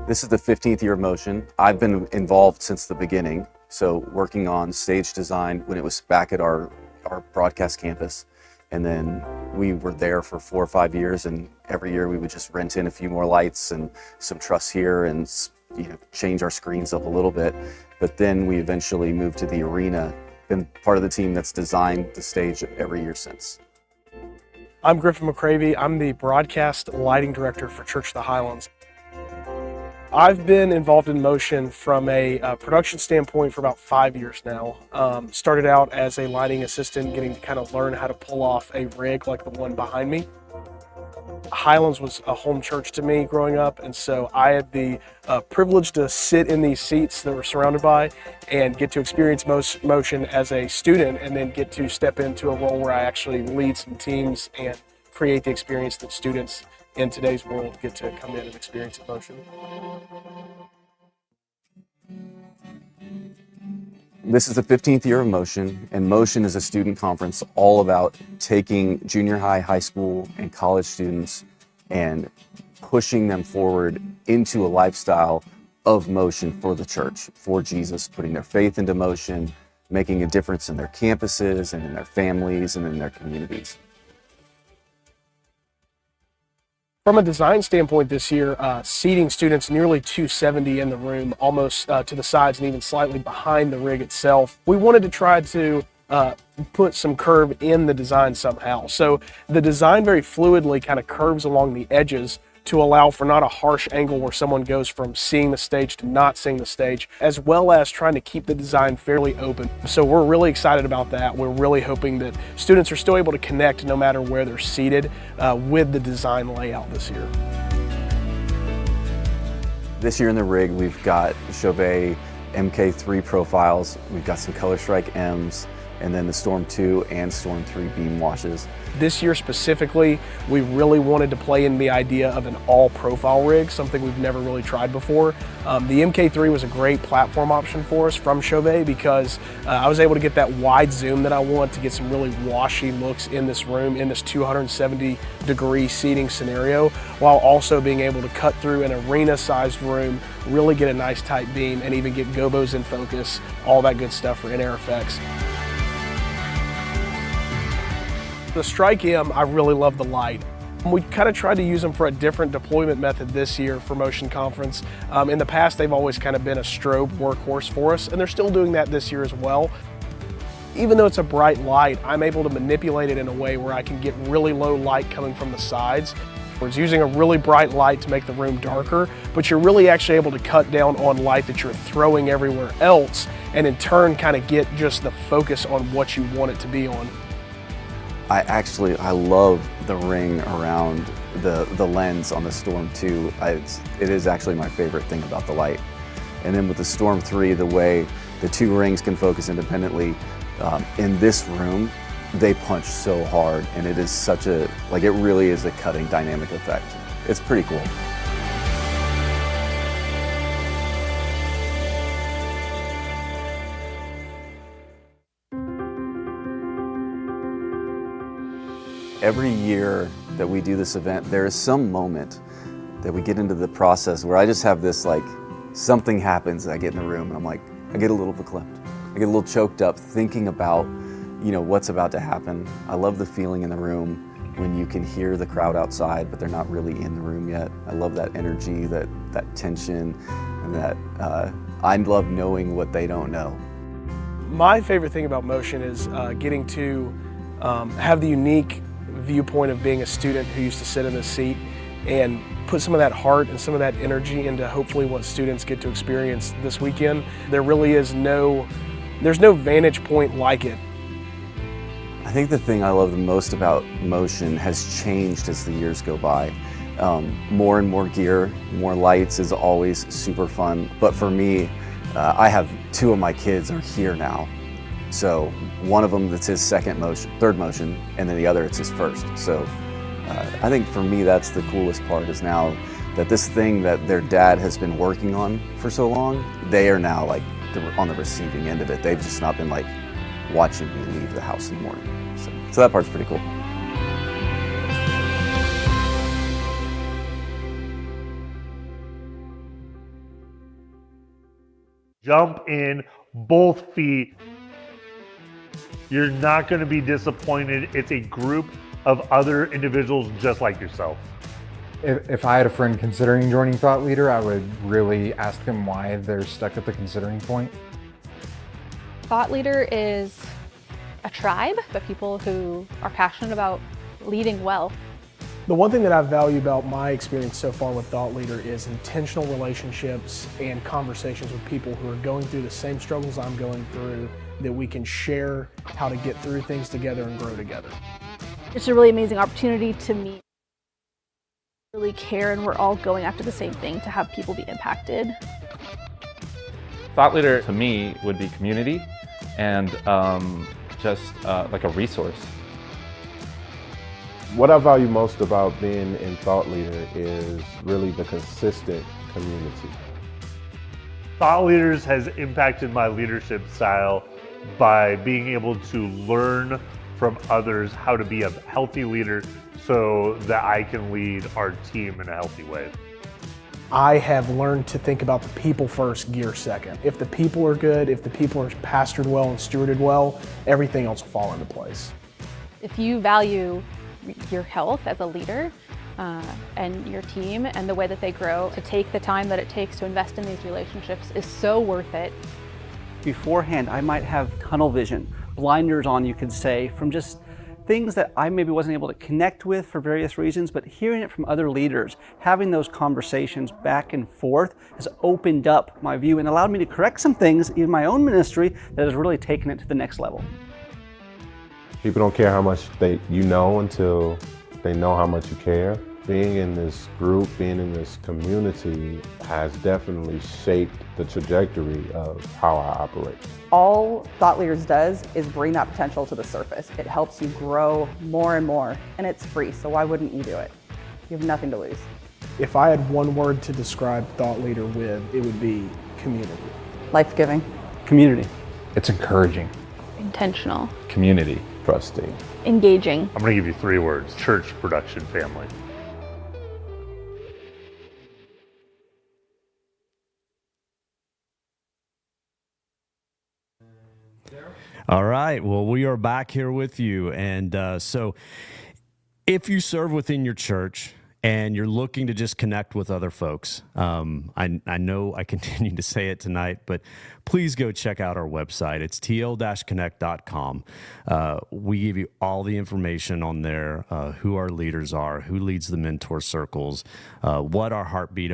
This is the 15th year of Motion. I've been involved since the beginning. So working on stage design when it was back at our broadcast campus. And then we were there for 4 or 5 years, and every year we would just rent in a few more lights and some truss here and change our screens up a little bit. But then we eventually moved to the arena, been part of the team that's designed the stage every year since. I'm Griffin McCravey. I'm the broadcast lighting director for Church of the Highlands. I've been involved in motion from a production standpoint for about 5 years now. Started out as a lighting assistant, getting to kind of learn how to pull off a rig like the one behind me. Highlands was a home church to me growing up, and so I had the privilege to sit in these seats that we're surrounded by and get to experience motion as a student, and then get to step into a role where I actually lead some teams and create the experience that students in today's world get to come in and experience motion. This is the 15th year of Motion, and Motion is a student conference all about taking junior high, high school, and college students and pushing them forward into a lifestyle of motion for the church, for Jesus, putting their faith into motion, making a difference in their campuses and in their families and in their communities. From a design standpoint this year, seating students nearly 270 in the room, almost to the sides and even slightly behind the rig itself. We wanted to try to put some curve in the design somehow. So the design very fluidly kind of curves along the edges to allow for not a harsh angle where someone goes from seeing the stage to not seeing the stage, as well as trying to keep the design fairly open. So we're really excited about that. We're really hoping that students are still able to connect no matter where they're seated with the design layout this year. This year in the rig, we've got Chauvet MK3 profiles, we've got some Color Strike M's, and then the Storm 2 and Storm 3 beam washes. This year specifically, we really wanted to play in the idea of an all-profile rig, something we've never really tried before. The MK3 was a great platform option for us from Chauvet because I was able to get that wide zoom that I want to get some really washy looks in this room, in this 270-degree seating scenario, while also being able to cut through an arena-sized room, really get a nice tight beam, and even get gobos in focus, all that good stuff for in-air effects. The Strike M, I really love the light. We kind of tried to use them for a different deployment method this year for Motion Conference. In the past, they've always kind of been a strobe workhorse for us, and they're still doing that this year as well. Even though it's a bright light, I'm able to manipulate it in a way where I can get really low light coming from the sides. Where it's using a really bright light to make the room darker, but you're really actually able to cut down on light that you're throwing everywhere else, and in turn kind of get just the focus on what you want it to be on. I love the ring around the lens on the Storm 2. It is actually my favorite thing about the light. And then with the Storm 3, the way the two rings can focus independently, in this room, they punch so hard, and it is such a, it really is a cutting dynamic effect. It's pretty cool. Every year that we do this event, there is some moment that we get into the process where I just have this, something happens, I get in the room, and I get a little verklempt. I get a little choked up thinking about, what's about to happen. I love the feeling in the room when you can hear the crowd outside, but they're not really in the room yet. I love that energy, that tension, and that I love knowing what they don't know. My favorite thing about Motion is getting to have the unique viewpoint of being a student who used to sit in this seat and put some of that heart and some of that energy into hopefully what students get to experience this weekend. There really is there's no vantage point like it. I think the thing I love the most about Motion has changed as the years go by. More and more gear, more lights is always super fun. But for me, I have 2 of my kids are here now. So one of them, that's his third motion, and then the other, it's his first. So I think for me, that's the coolest part, is now that this thing that their dad has been working on for so long, they are now on the receiving end of it. They've just not been watching me leave the house in the morning. So that part's pretty cool. Jump in both feet. You're not going to be disappointed. It's a group of other individuals just like yourself. If I had a friend considering joining Thought Leader, I would really ask them why they're stuck at the considering point. Thought Leader is a tribe of people who are passionate about leading well. The one thing that I value about my experience so far with Thought Leader is intentional relationships and conversations with people who are going through the same struggles I'm going through, that we can share how to get through things together and grow together. It's a really amazing opportunity to meet, really care, and we're all going after the same thing, to have people be impacted. Thought Leader to me would be community and just like a resource. What I value most about being in Thought Leader is really the consistent community. Thought Leaders has impacted my leadership style by being able to learn from others how to be a healthy leader so that I can lead our team in a healthy way. I have learned to think about the people first, gear second. If the people are good, if the people are pastored well and stewarded well, everything else will fall into place. If you value your health as a leader and your team and the way that they grow, to take the time that it takes to invest in these relationships is so worth it. Beforehand, I might have tunnel vision, blinders on, you could say, from just things that I maybe wasn't able to connect with for various reasons, but hearing it from other leaders, having those conversations back and forth has opened up my view and allowed me to correct some things in my own ministry that has really taken it to the next level. People don't care how much you know until they know how much you care. Being in this group, being in this community has definitely shaped the trajectory of how I operate. All Thought Leaders does is bring that potential to the surface. It helps you grow more and more, and it's free, so why wouldn't you do it? You have nothing to lose. If I had one word to describe Thought Leader with, it would be community. Life-giving. Community. It's encouraging. Intentional. Community. Trusting. Engaging. I'm going to give you 3 words: church, production, family. All right. Well, we are back here with you. And so if you serve within your church and you're looking to just connect with other folks, I know I continue to say it tonight, but please go check out our website. It's tl-connect.com. We give you all the information on there, who our leaders are, who leads the mentor circles, what our heartbeat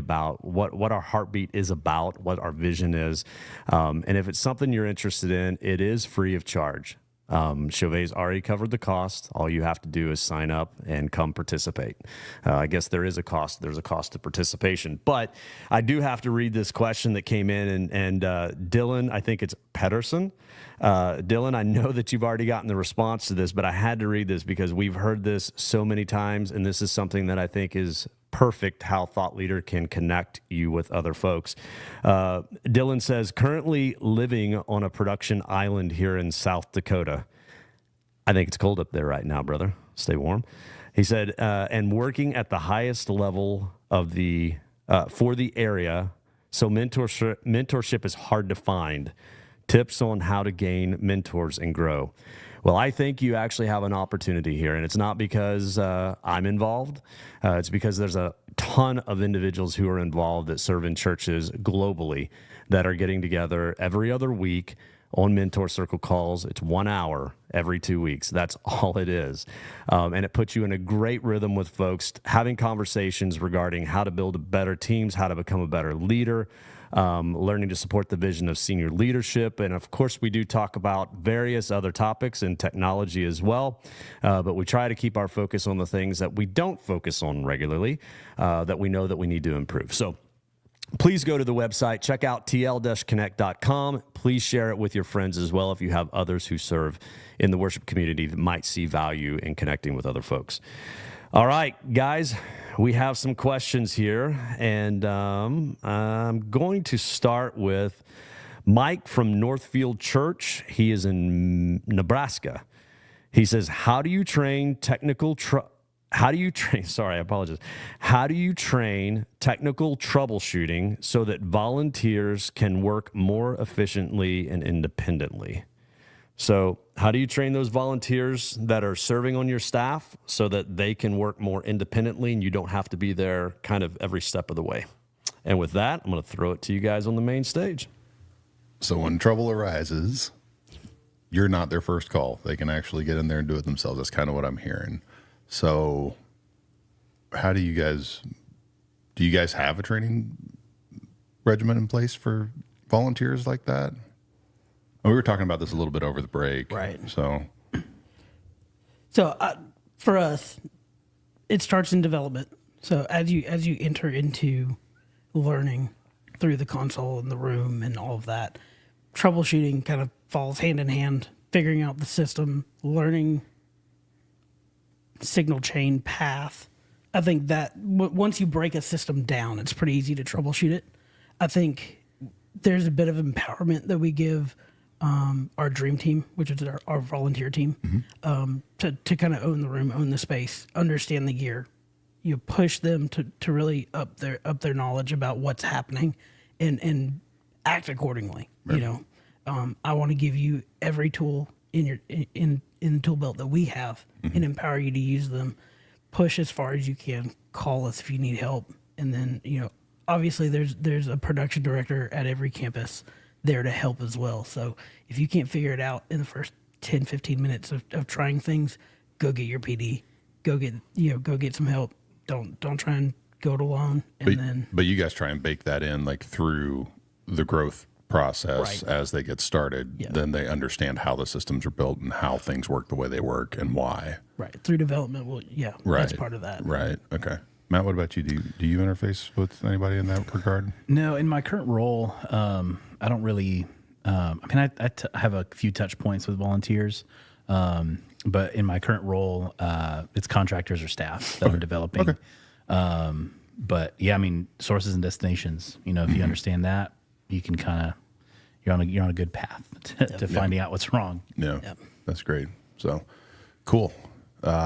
is about, what our vision is. And if it's something you're interested in, it is free of charge. Chauvet's already covered the cost. All you have to do is sign up and come participate. I guess there is a cost. There's a cost to participation. But I do have to read this question that came in, and Dylan, I think it's Pedersen. Dylan, I know that you've already gotten the response to this, but I had to read this because we've heard this so many times, and this is something that I think is perfect, how Thought Leader can connect you with other folks. Dylan says, currently living on a production island here in South Dakota. I think it's cold up there right now, brother. Stay warm. He said, and working at the highest level of for the area, so mentorship is hard to find. Tips on how to gain mentors and grow. Well, I think you actually have an opportunity here, and it's not because I'm involved. It's because there's a ton of individuals who are involved that serve in churches globally that are getting together every other week on Mentor Circle calls. It's 1 hour every 2 weeks. That's all it is. And it puts you in a great rhythm with folks, having conversations regarding how to build better teams, how to become a better leader, learning to support the vision of senior leadership. And of course, we do talk about various other topics and technology as well. But we try to keep our focus on the things that we don't focus on regularly, that we know that we need to improve. So please go to the website, check out tl-connect.com. Please share it with your friends as well if you have others who serve in the worship community that might see value in connecting with other folks. All right, guys, we have some questions here, and I'm going to start with Mike from Northfield Church. He is in Nebraska. He says, how do you train technical how do you train? Sorry, I apologize. How do you train technical troubleshooting so that volunteers can work more efficiently and independently? So, how do you train those volunteers that are serving on your staff so that they can work more independently and you don't have to be there kind of every step of the way? And with that, I'm going to throw it to you guys on the main stage. So when trouble arises, you're not their first call. They can actually get in there and do it themselves. That's kind of what I'm hearing. So how do you guys have a training regimen in place for volunteers like that? We were talking about this a little bit over the break. Right. So for us, it starts in development. So as you enter into learning through the console and the room and all of that, troubleshooting kind of falls hand in hand, figuring out the system, learning signal chain path. I think that once you break a system down, it's pretty easy to troubleshoot it. I think there's a bit of empowerment that we give our dream team, which is our volunteer team, to kind of own the room, own the space, understand the gear. You push them to really up their knowledge about what's happening and act accordingly. Right. You know, I want to give you every tool in the tool belt that we have and empower you to use them. Push as far as you can. Call us if you need help. And then, you know, obviously there's a production director at every campus there to help as well. So if you can't figure it out in the first 10, 15 minutes of trying things, go get your PD. Go get some help. Don't try and go it alone. But you guys try and bake that in like through the growth process as they get started. Yeah. Then they understand how the systems are built and how things work the way they work and why. Right. Through development, that's part of that. Right. Okay. Matt, what about you? Do you interface with anybody in that regard? No, in my current role, I don't really. I have a few touch points with volunteers, but in my current role, it's contractors or staff that I'm developing. Okay. But yeah, I mean, sources and destinations. You know, if you understand that, you can kind of you're on a good path to finding out what's wrong. Yeah, that's great. So cool.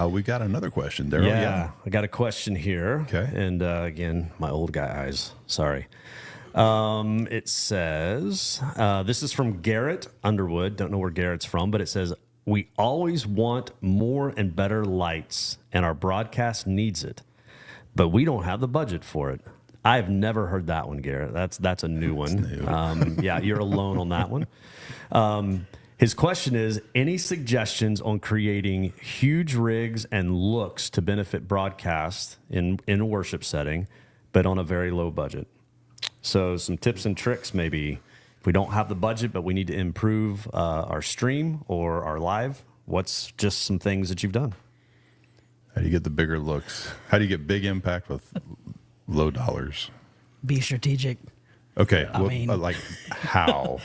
We got another question, Daryl. Yeah, I got a question here. Okay. And again, my old guy eyes. Sorry. It says, this is from Garrett Underwood. Don't know where Garrett's from, but it says, we always want more and better lights, and our broadcast needs it, but we don't have the budget for it. I've never heard that one, Garrett. That's a new one. Yeah, you're alone on that one. His question is, any suggestions on creating huge rigs and looks to benefit broadcast in a worship setting, but on a very low budget? So some tips and tricks, maybe if we don't have the budget, but we need to improve our stream or our live, what's just some things that you've done? How do you get the bigger looks? How do you get big impact with low dollars? Be strategic. Okay. I mean, like how?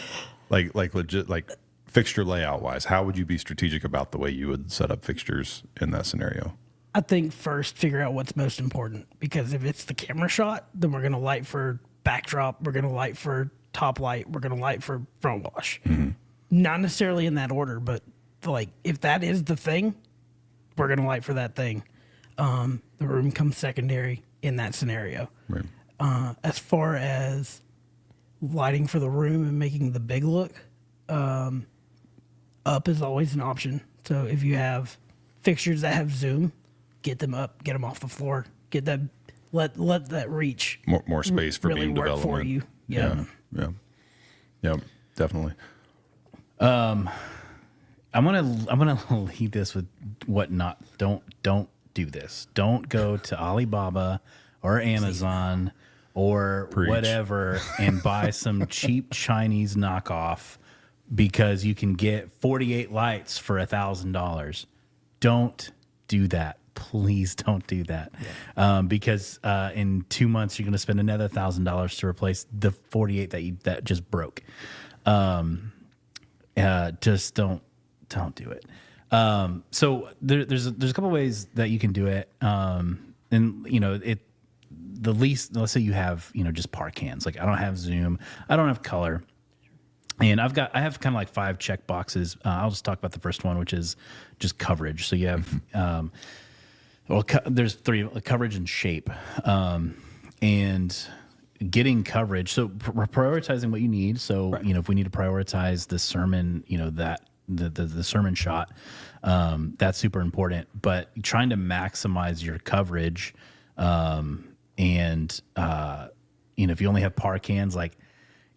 like legit, like fixture layout wise, how would you be strategic about the way you would set up fixtures in that scenario? I think first figure out what's most important, because if it's the camera shot, then we're going to light for backdrop, we're going to light for top light, we're going to light for front wash. Mm-hmm. Not necessarily in that order, but like if that is the thing, we're going to light for that thing. The room comes secondary in that scenario. Right. As far as lighting for the room and making the big look, up is always an option. So if you have fixtures that have zoom, get them up, get them off the floor, get that, let that reach more space for really beam work development for you. Yeah, definitely. I'm gonna lead this with don't do this. Don't go to Alibaba or Amazon or whatever and buy some cheap Chinese knockoff because you can get 48 lights for $1,000. Don't do that. Please don't do that. Yeah. Because in 2 months you're going to spend another $1,000 to replace the 48 that just broke. Just don't do it. So there's a couple ways that you can do it. And you know, the least, let's say you have, you know, just par cans. Like I don't have zoom, I don't have color. And I have kind of like 5 check boxes. I'll just talk about the first one, which is just coverage. So you have, Well, there's three: coverage and shape, and getting coverage. So prioritizing what you need. So if we need to prioritize the sermon, that the sermon shot, that's super important. But trying to maximize your coverage, and if you only have par cans, like.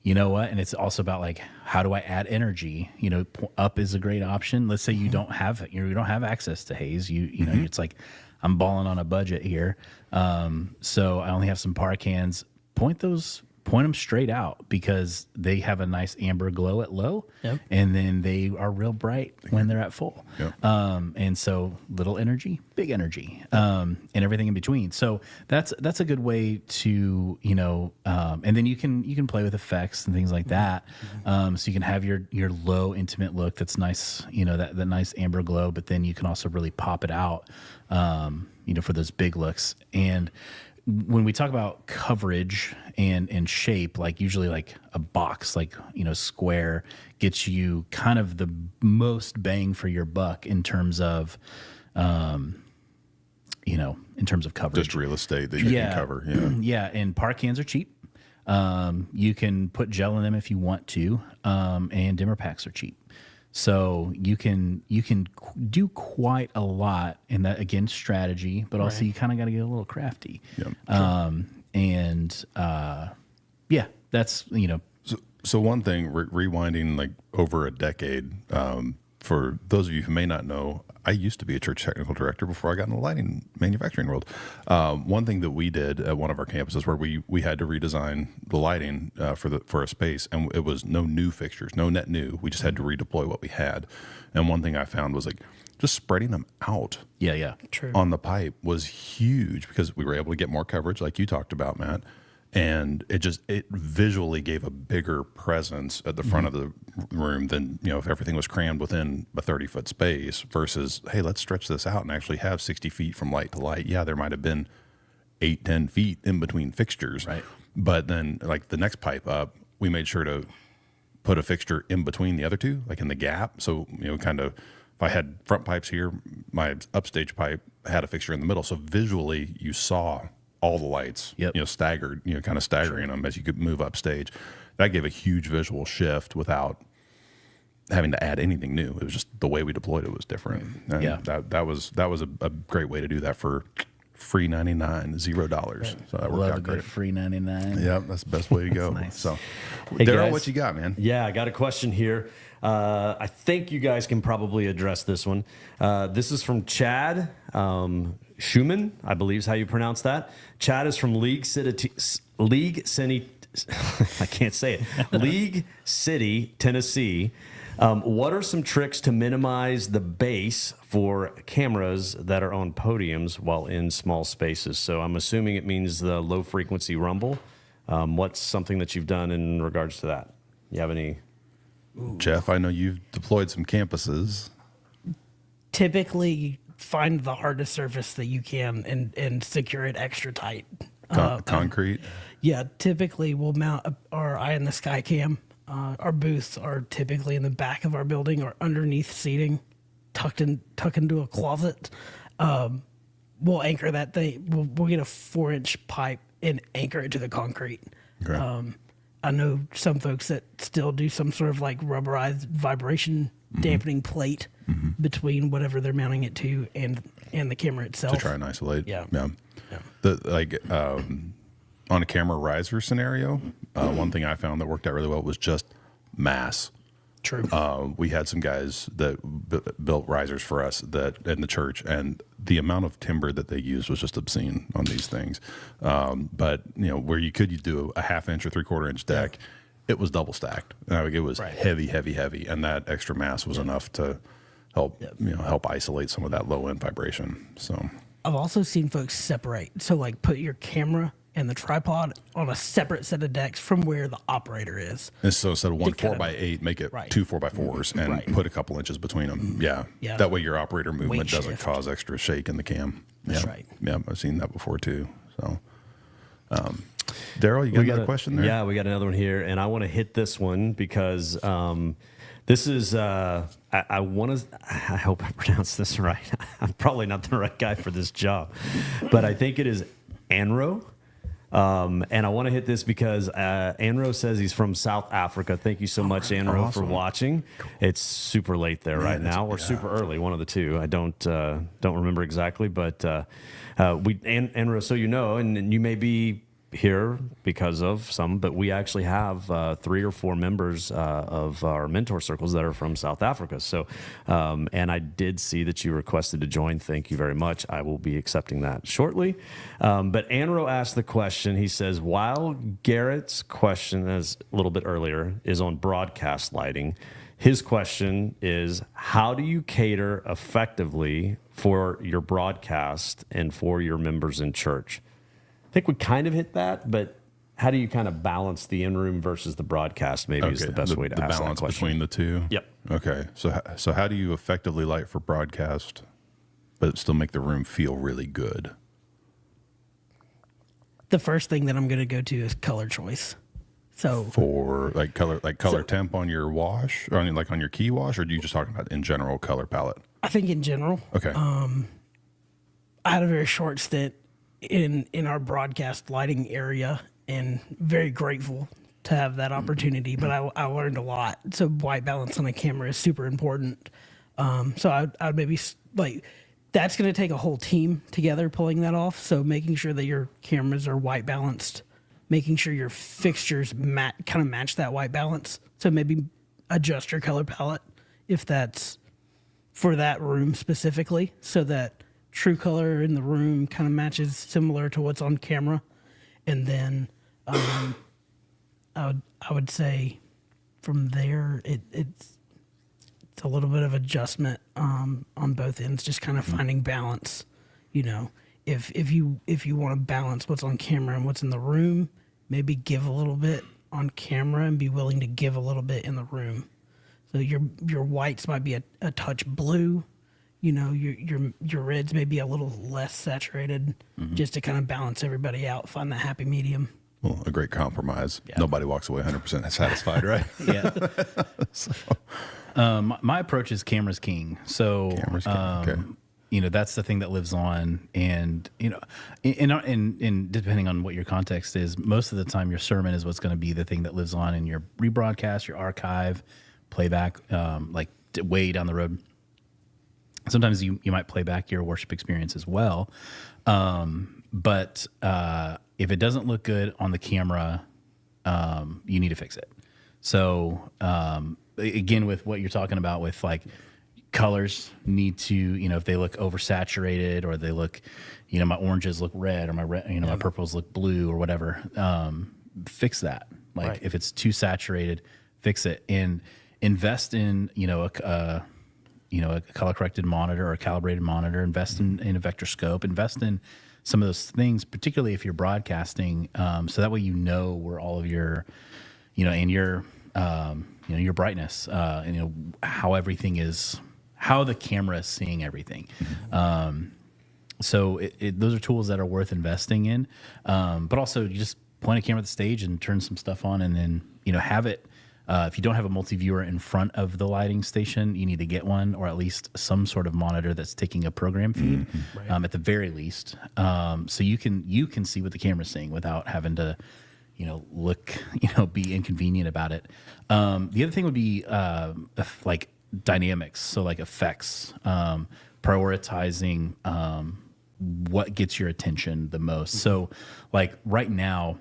You know what? And it's also about like, how do I add energy? Up is a great option. Let's say you don't have access to haze. You know, it's like, I'm balling on a budget here. So I only have some par cans. Point them straight out because they have a nice amber glow at low, and then they are real bright when they're at full. And so little energy, big energy, and everything in between. So that's a good way to and then you can play with effects and things like that. So you can have your low intimate look that's nice, that nice amber glow, but then you can also really pop it out, for those big looks. And when we talk about coverage and shape, like usually like a box, like, square gets you kind of the most bang for your buck in terms of, in terms of coverage. Just real estate that you can cover. Yeah. And par cans are cheap. You can put gel in them if you want to. And dimmer packs are cheap. So you can do quite a lot in that, again, strategy, but also you kind of got to get a little crafty. That's, So one thing, rewinding like over a decade, for those of you who may not know, I used to be a church technical director before I got in the lighting manufacturing world. One thing that we did at one of our campuses where we had to redesign the lighting for a space, and it was no new fixtures, no net new. We just had to redeploy what we had. And one thing I found was like just spreading them out True. on the pipe was huge because we were able to get more coverage like you talked about, Matt. And it visually gave a bigger presence at the front of the room than, if everything was crammed within a 30-foot space versus, hey, let's stretch this out and actually have 60 feet from light to light. Yeah, there might have been 8-10 feet in between fixtures. Right. But then like the next pipe up, we made sure to put a fixture in between the other two, like in the gap. So, kind of, if I had front pipes here, my upstage pipe had a fixture in the middle. So visually you saw all the lights, staggered, kind of staggering them as you could move up stage. That gave a huge visual shift without having to add anything new. It was just the way we deployed it was different. And that was a great way to do that for free $99, $0. So that worked out great. Free 99. Yeah, that's the best way to go. Nice. So, Hey, Daryl, guys. what you got, man? Yeah, I got a question here. I think you guys can probably address this one. This is from Chad Schumann, I believe is how you pronounce that. Chad is from League City, I can't say it. League City, Tennessee. What are some tricks to minimize the bass for cameras that are on podiums while in small spaces? So I'm assuming it means the low frequency rumble. What's something that you've done in regards to that? You have any? Geoff, I know you've deployed some campuses. Typically, find the hardest surface that you can and secure it extra tight. Concrete? Typically we'll mount our eye in the sky cam. Our booths are typically in the back of our building or underneath seating, tucked into a closet. We'll anchor that thing. We'll get a 4-inch pipe and anchor it to the concrete. Okay. I know some folks that still do some sort of like rubberized vibration dampening plate between whatever they're mounting it to and the camera itself To try and isolate. Yeah. On a camera riser scenario, one thing I found that worked out really well was just mass. True. We had some guys that built risers for us that in the church, and the amount of timber that they used was just obscene on these things. But where you could do a 1/2 inch or 3/4 inch deck, it was double stacked. It was heavy, and that extra mass was enough to help isolate some of that low end vibration. So I've also seen folks separate. So like put your camera and the tripod on a separate set of decks from where the operator is. And so instead of one 4x8, make it 2 4x4s and put a couple inches between them. Yeah. That way your operator movement doesn't cause extra shake in the cam. That's right. Yeah, I've seen that before too. So, Daryl, you got another question there? Yeah, we got another one here, and I want to hit this one because This is, I want to, I hope I pronounce this right. I'm probably not the right guy for this job, but I think it is Anro. And I want to hit this because Anro says he's from South Africa. Thank you so much, Anro, for watching. It's super late there right now, or super early, one of the two. I don't remember exactly, but Anro, so you know, and you may be here because of some, but we actually have 3 or 4 members of our mentor circles that are from South Africa. So, and I did see that you requested to join. Thank you very much. I will be accepting that shortly. But Anro asked the question. He says, while Garrett's question, as a little bit earlier, is on broadcast lighting, his question is, how do you cater effectively for your broadcast and for your members in church? I think we kind of hit that, but how do you kind of balance the in-room versus the broadcast? Maybe is the best way to ask that question. The balance between the two. Yep. Okay. So how do you effectively light for broadcast, but still make the room feel really good? The first thing that I'm going to go to is color choice. So for color temp on your wash, or on your key wash, or do you just talking about in general color palette? I think in general. Okay. I had a very short stint in our broadcast lighting area, and very grateful to have that opportunity. But I learned a lot. So white balance on a camera is super important. So I'd maybe that's going to take a whole team together pulling that off. So making sure that your cameras are white balanced, making sure your fixtures kind of match that white balance. So maybe adjust your color palette if that's for that room specifically, so that true color in the room kind of matches similar to what's on camera. And then I would say from there it's a little bit of adjustment on both ends, just kind of finding balance. You know, if you want to balance what's on camera and what's in the room, maybe give a little bit on camera and be willing to give a little bit in the room. So your whites might be a touch blue. You know, your reds may be a little less saturated, just to kind of balance everybody out, find that happy medium. Well, a great compromise. Yeah. Nobody walks away 100% satisfied, right? Yeah. My approach is cameras king. So, okay. You know, that's the thing that lives on. And, you know, and depending on what your context is, most of the time your sermon is what's going to be the thing that lives on in your rebroadcast, your archive, playback, like way down the road. Sometimes you might play back your worship experience as well. But if it doesn't look good on the camera, you need to fix it. So again, with what you're talking about with like colors need to, you know, if they look oversaturated or they look, you know, my oranges look red or my red, you know, my purples look blue or whatever, fix that. Like if it's too saturated, fix it and invest in, you know, a color corrected monitor or a calibrated monitor, invest in a vector scope, invest in some of those things, particularly if you're broadcasting. So that way, you know, where all of your, you know, and your, you know, your brightness, and, you know, how everything is, how the camera is seeing everything. So those are tools that are worth investing in. But also you just point a camera at the stage and turn some stuff on and then, you know, have it. If you don't have a multi-viewer in front of the lighting station, you need to get one, or at least some sort of monitor that's taking a program feed, at the very least, so you can see what the camera's seeing without having to, you know, look, you know, be inconvenient about it. The other thing would be like dynamics, so like effects, prioritizing what gets your attention the most. So, like right now.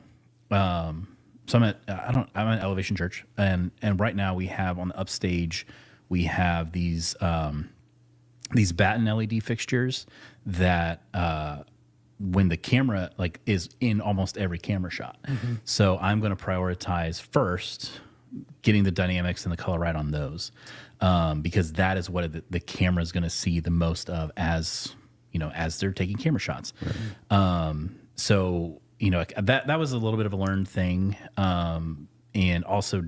So I'm at Elevation Church, and right now we have on the upstage, we have these batten LED fixtures that when the camera like is in almost every camera shot. So I'm going to prioritize first getting the dynamics and the color right on those, because that is what the camera is going to see the most of as, you know, as they're taking camera shots. So, you know, that was a little bit of a learned thing, and also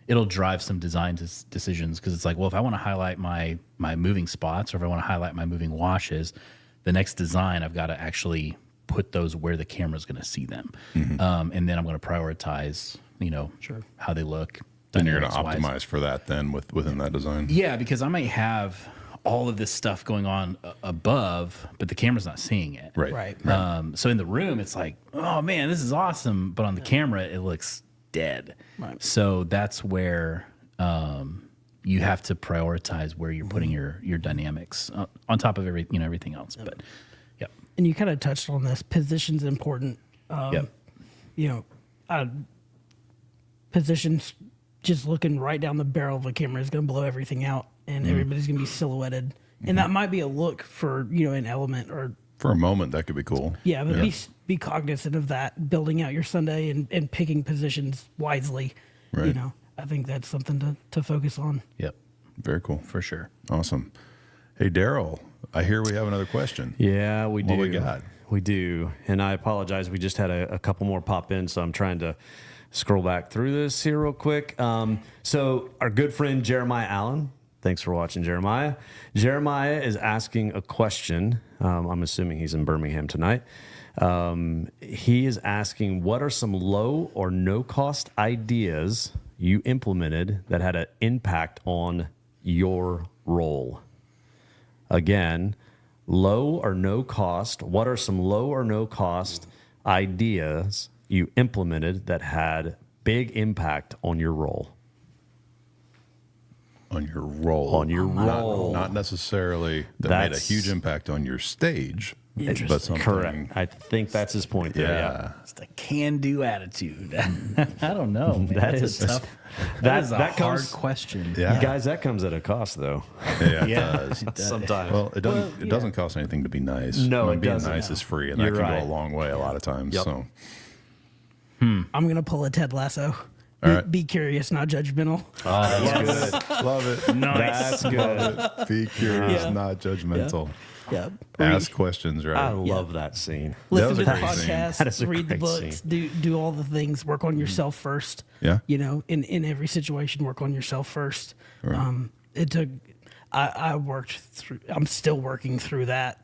it'll drive some design decisions, because it's like, well, if I want to highlight my moving spots, or if I want to highlight my moving washes, the next design I've got to actually put those where the camera's going to see them, and then I'm going to prioritize, you know, how they look, Then you're going to dynamics-wise. optimize for that then within that design. Yeah, because I might have all of this stuff going on above, but the camera's not seeing it. Right. So in the room, it's like, oh man, this is awesome. But on the camera, it looks dead. Right. So that's where you have to prioritize where you're putting your dynamics on top of everything else. But yeah. And you kind of touched on this. Position's important. Yep. Positions, just looking right down the barrel of a camera is going to blow everything out, and everybody's going to be silhouetted. And that might be a look for an element or For a moment, that could be cool. yeah, but be cognizant of that, building out your Sunday and picking positions wisely. Right. I think that's something to focus on. Yep. Very cool. For sure. Awesome. Hey, Daryl, I hear we have another question. Yeah, we do. What we got? We do. And I apologize. We just had a couple more pop in, so I'm trying to scroll back through this here real quick. So our good friend Jeremiah Allen, thanks for watching, Jeremiah. Jeremiah is asking a question. I'm assuming he's in Birmingham tonight. He is asking, what are some low or no cost ideas you implemented that had an impact on your role? Again, low or no cost. What are some low or no cost ideas you implemented that had big impact on your role? On your role. On your role. Not necessarily that made a huge impact on your stage, but something. Correct. I think that's his point there. Yeah. It's the can-do attitude. I don't know, man. That's a tough. That is a hard question. Yeah. Guys, that comes at a cost, though. Yeah, it Yeah, does. it does. Sometimes. Well, it doesn't. It doesn't cost anything to be nice. No, it being doesn't. nice is free, and You're that can right. go a long way a lot of times. Yep. So, I'm going to pull a Ted Lasso. All right. Be curious, not judgmental. oh, that's good. Love it. That's good. Love it. Be curious, Yeah. not judgmental. Yeah. Ask questions, right? I love that scene. Listen was to a the great scene. podcast, That is a read the great books, do all the things, work on yourself first. Yeah. In every situation, work on yourself first. Right. It took, I worked through, I'm still working through that,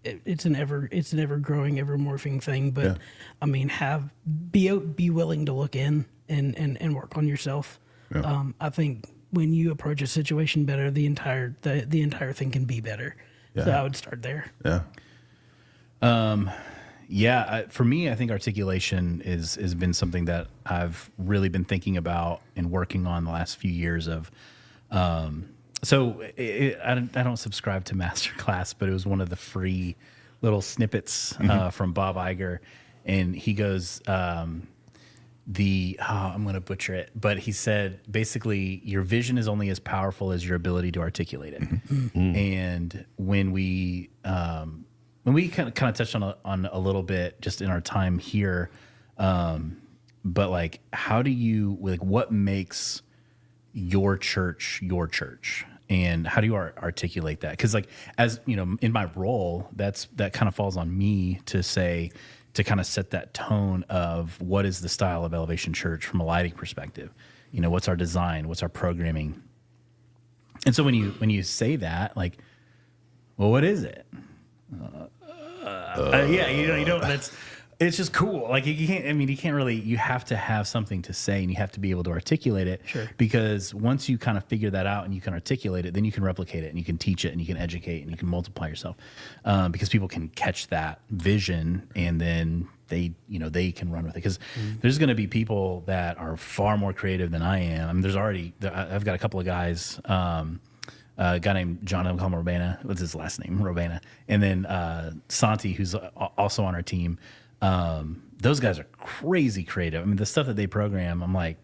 it's an ever growing, ever morphing thing. But Yeah. I mean, be willing to look in and work on yourself. Yeah. I think when you approach a situation better, the entire thing can be better. So Yeah. I would start there. Yeah. For me, I think articulation has been something that I've really been thinking about and working on the last few years of. I don't subscribe to Masterclass, but it was one of the free little snippets from Bob Iger, and he goes, I'm going to butcher it, but he said basically your vision is only as powerful as your ability to articulate it. And when we kind of touched on a little bit just in our time here, but like, how do you, like, what makes your church, and how do you articulate that? Because, like, as you know, in my role, that kind of falls on me to say, to kind of set that tone of what is the style of Elevation Church from a lighting perspective. What's our design? What's our programming? And so when you say that, like, well, what is it? You don't. It's just cool. Like, you can't really. You have to have something to say, and you have to be able to articulate it. Sure. Because once you kind of figure that out and you can articulate it, then you can replicate it and you can teach it and you can educate and you can multiply yourself. Because people can catch that vision and then they can run with it. Because there's going to be people that are far more creative than I am. I mean, I've got a couple of guys. A guy named John, I'm calling him Robena. What's his last name? Robena. And then Santi, who's also on our team. Those guys are crazy creative. I mean, the stuff that they program, I'm like,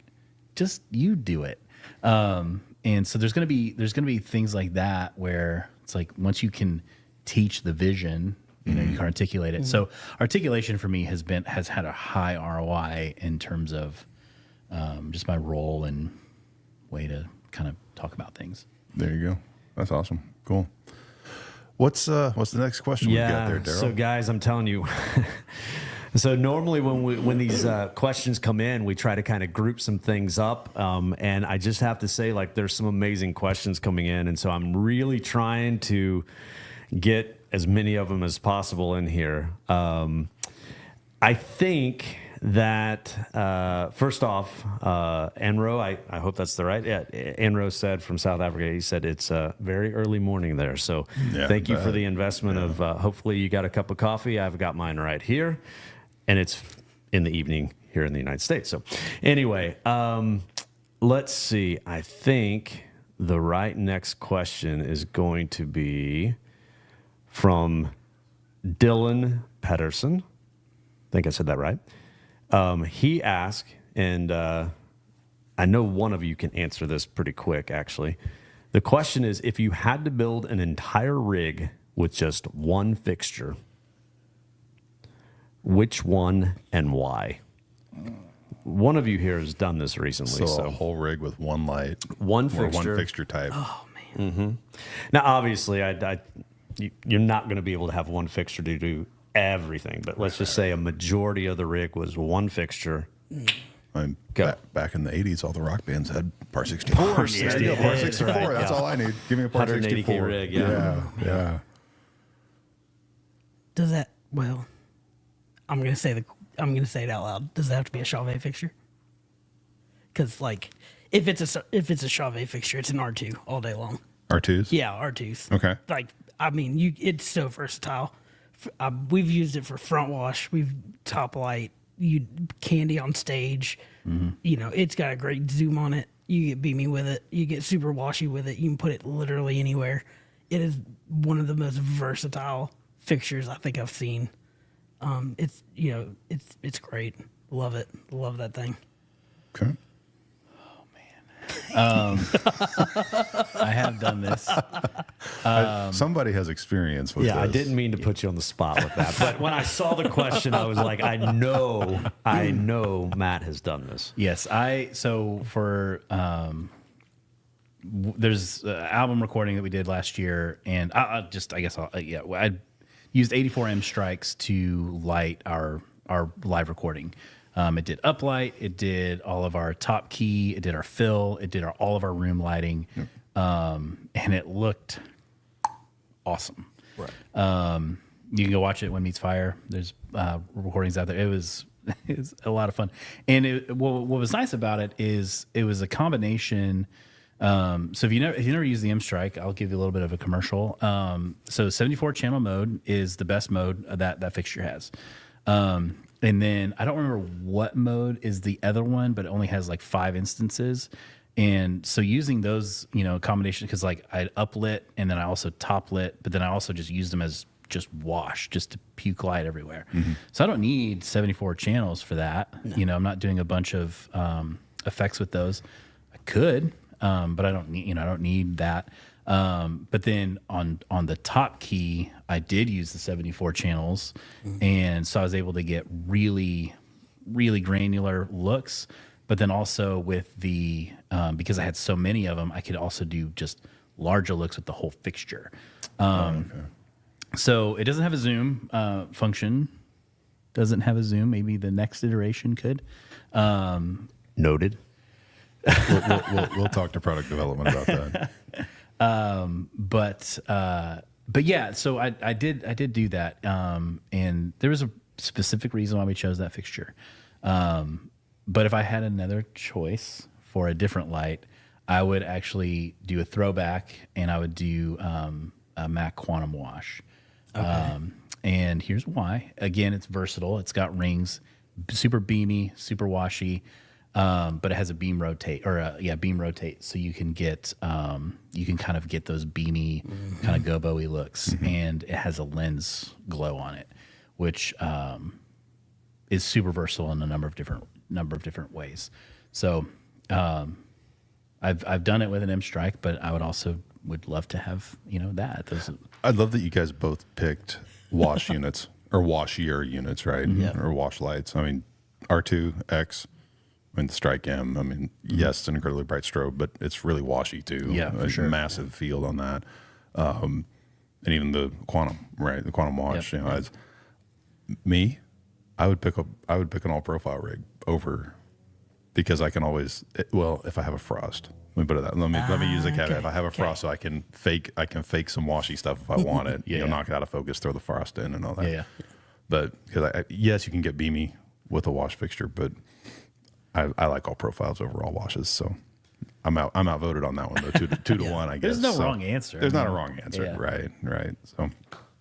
just you do it. And so there's gonna be things like that where it's like once you can teach the vision, you can articulate it. So articulation for me has had a high ROI in terms of just my role and way to kind of talk about things. There you go. That's awesome. Cool. What's the next question we got there, Daryl? So guys, I'm telling you. So normally when these questions come in, we try to kind of group some things up. And I just have to say, like, there's some amazing questions coming in. And so I'm really trying to get as many of them as possible in here. I think that first off, Enro, I hope that's the right. Yeah, Enro said from South Africa. He said it's a very early morning there. So thank you for the investment of. Hopefully you got a cup of coffee. I've got mine right here, and it's in the evening here in the United States. So anyway, let's see. I think the right next question is going to be from Dylan Pedersen. I think I said that right. He asked, and I know one of you can answer this pretty quick, actually. The question is, if you had to build an entire rig with just one fixture, which one and why? One of you here has done this recently. So a whole rig with one light. One or fixture. one fixture type. Oh, man. Mm-hmm. Now, obviously, you're not going to be able to have one fixture to do everything, but let's just say a majority of the rig was one fixture. Back in the 80s, all the rock bands had par 64. Par 64. Par 64. Right, That's all I need. Give me a par 64. 180K rig, yeah. Does that, well, I'm going to say it out loud. Does that have to be a Chauvet fixture? Because, like, if it's a Chauvet fixture, it's an R2 all day long. R2s? Yeah, R2s. Okay. Like, I mean, it's so versatile. We've used it for front wash. We've top light. You candy on stage. Mm-hmm. You know, it's got a great zoom on it. You get beamy with it. You get super washy with it. You can put it literally anywhere. It is one of the most versatile fixtures I think I've seen. It's great. Love it. Love that thing. Okay. I have done this. Somebody has experience with this. I didn't mean to put you on the spot with that, but when I saw the question, I was like, I know Matt has done this. Yes, there's an album recording that we did last year, and I used 84M strikes to light our live recording. It did uplight, it did all of our top key, it did our fill, it did all of our room lighting, and it looked awesome. Right. You can go watch it when Meets Fire. There's recordings out there. It was a lot of fun, and what was nice about it is it was a combination. So if you never use the M Strike, I'll give you a little bit of a commercial. So 74 channel mode is the best mode that fixture has. And then I don't remember what mode is the other one, but it only has like 5 instances. And so using those, combination, because like I uplit and then I also top lit, but then I also just used them as just wash, just to puke light everywhere. Mm-hmm. So I don't need 74 channels for that. No. I'm not doing a bunch of effects with those. I could, but I don't need that. But then on the top key, I did use the 74 channels, and so I was able to get really, really granular looks. But then also with the because I had so many of them, I could also do just larger looks with the whole fixture. So it doesn't have a zoom function. Doesn't have a zoom. Maybe the next iteration could. Noted. We'll talk to product development about that. But yeah, so I did do that, and there was a specific reason why we chose that fixture. But if I had another choice for a different light, I would actually do a throwback, and I would do a MAC Quantum Wash. Okay. And here's why. Again, it's versatile. It's got rings, super beamy, super washy. But it has a beam rotate beam rotate. So you can get, you can kind of get those beamy kind of gobo-y looks, and it has a lens glow on it, which, is super versatile in a number of different ways. So, I've done it with an M Strike, but I would love to have, that. I'd love that you guys both picked wash units or washier units, right? Yeah. Or wash lights. I mean, R2X. And Strike M, I mean, yes, it's an incredibly bright strobe, but it's really washy too. Yeah, for sure. Massive field on that, and even the Quantum, right? The Quantum Wash. Yep. As me, I would pick an all profile rig over, because I can always, if I have a frost. Let me put it that. Let me use a caveat. Okay, if I have a frost, so I can fake some washy stuff if I want it. Yeah. Knock it out of focus, throw the frost in, and all that. Yeah. But because yes, you can get beamy with a wash fixture, but I like all profiles over all washes. So I'm outvoted on that one though. Two to one, I guess. There's no So wrong answer. There's not a wrong answer. Yeah. Right. So.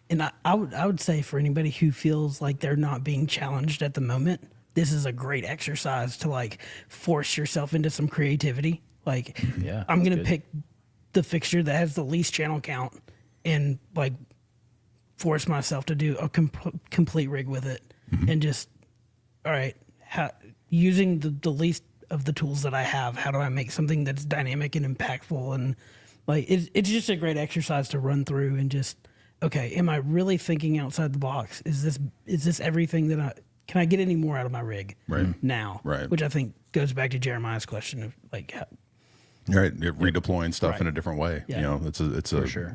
And I would say for anybody who feels like they're not being challenged at the moment, this is a great exercise to like force yourself into some creativity. Like, Yeah, I'm going to good. pick the fixture that has the least channel count and like force myself to do a complete rig with it. And just, all right, using the least of the tools that I have, how do I make something that's dynamic and impactful? And like, it's just a great exercise to run through and just, okay, am I really thinking outside the box? Is this everything that can I get any more out of my rig now? Right. Which I think goes back to Jeremiah's question of like, Right, you're redeploying stuff in a different way. Yeah. You know, it's a sure.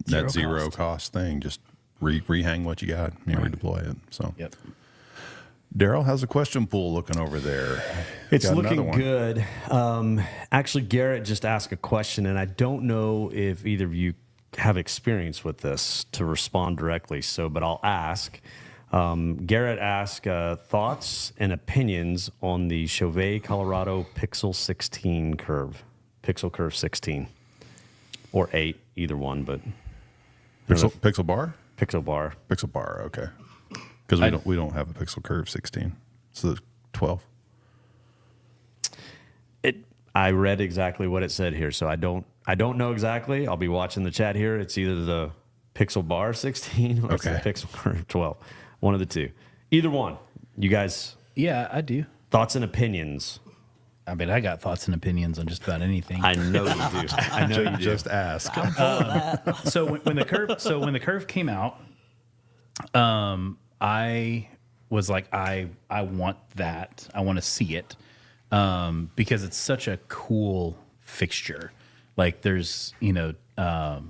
net zero cost thing. Just rehang what you got, redeploy it. So, Yep. Daryl, how's the question pool looking over there? It's Got another looking one. good. Actually, Garrett just asked a question, and I don't know if either of you have experience with this to respond directly. So, but I'll ask. Garrett asked thoughts and opinions on the Chauvet Colorado Pixel 16 curve, Pixel Curve 16 or 8, either one, but Pixel bar. Pixel bar. Pixel bar. Okay, because we don't have a Pixel Curve 16. So 12. I read exactly what it said here, so I don't know exactly. I'll be watching the chat here. It's either the Pixel Bar 16 or it's the Pixel Curve 12. One of the two. Either one. You guys. Yeah, I do. Thoughts and opinions. I mean, I got thoughts and opinions on just about anything. I know you do. I know you do. Just ask. So when the curve came out, I was like, I want that. I want to see it because it's such a cool fixture. Like there's, not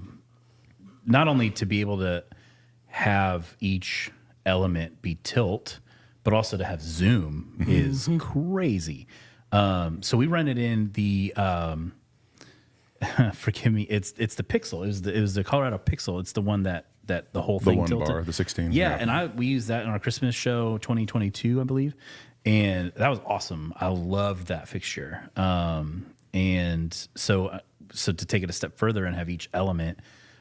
only to be able to have each element be tilt, but also to have zoom is crazy. So we run it in the forgive me, it's the Pixel. It was the Colorado Pixel. It's the one that the whole thing tilted. Bar, the 16. Yeah, and we used that in our Christmas show 2022, I believe, and that was awesome. I loved that fixture. And so to take it a step further and have each element.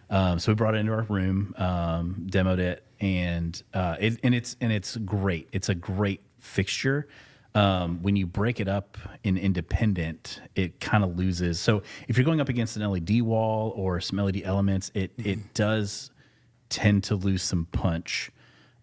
So we brought it into our room, demoed it, and it's great. It's a great fixture. When you break it up in independent, it kind of loses. So if you're going up against an LED wall or some LED elements, it does tend to lose some punch.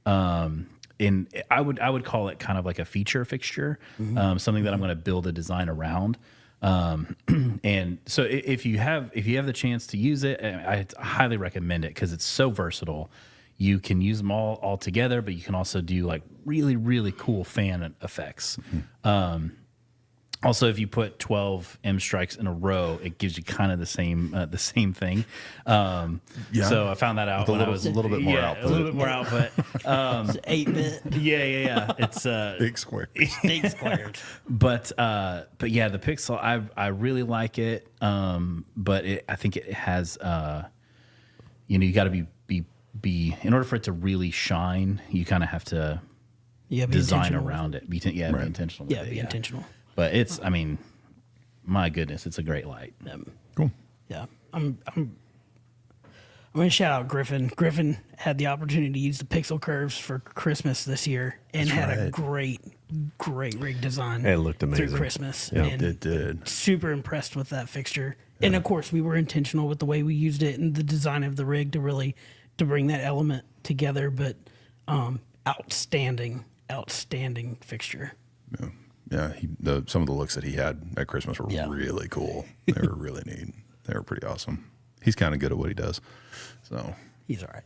And I would call it kind of like a feature fixture, something that I'm going to build a design around. And so if you have the chance to use it, I highly recommend it because it's so versatile. You can use them all together, but you can also do like really, really cool fan effects. Also, if you put 12 M strikes in a row, it gives you kind of the same thing. So I found that out With when I was a little bit more output. A little bit more output. It's 8-bit. Yeah. It's big square. Big squared. But yeah, the Pixel, I really like it. But I think it has, you got to be in order for it to really shine, you kind of have to design around it. Be intentional. Yeah, be intentional. But it's, I mean, my goodness, it's a great light. Cool. Yeah, I'm going to shout out Griffin. Griffin had the opportunity to use the Pixel Curves for Christmas this year and had a great rig design. It looked amazing through Christmas. Yeah, and it did. Super impressed with that fixture. Yeah. And of course, we were intentional with the way we used it and the design of the rig to bring that element together. But outstanding fixture. Yeah. Some of the looks that he had at Christmas were really cool. They were really neat. They were pretty awesome. He's kind of good at what he does. So he's all right.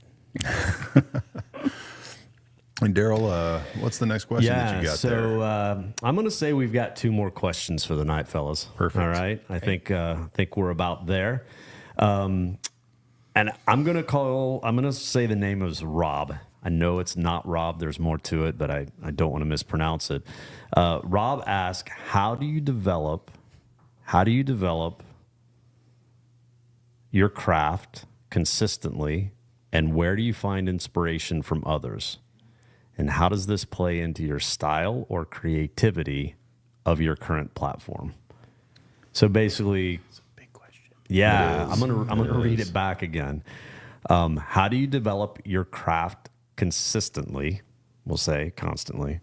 And Daryl, what's the next question that you got there? So I'm going to say we've got 2 more questions for the night, fellas. Perfect. All right. I think we're about there. And I'm going to say the name is Rob. I know it's not Rob. There's more to it, but I don't want to mispronounce it. Rob asked, how do you develop your craft consistently, and where do you find inspiration from others? And how does this play into your style or creativity of your current platform? So basically, it's a big question. Yeah, I'm gonna read it back again. How do you develop your craft consistently? We'll say constantly.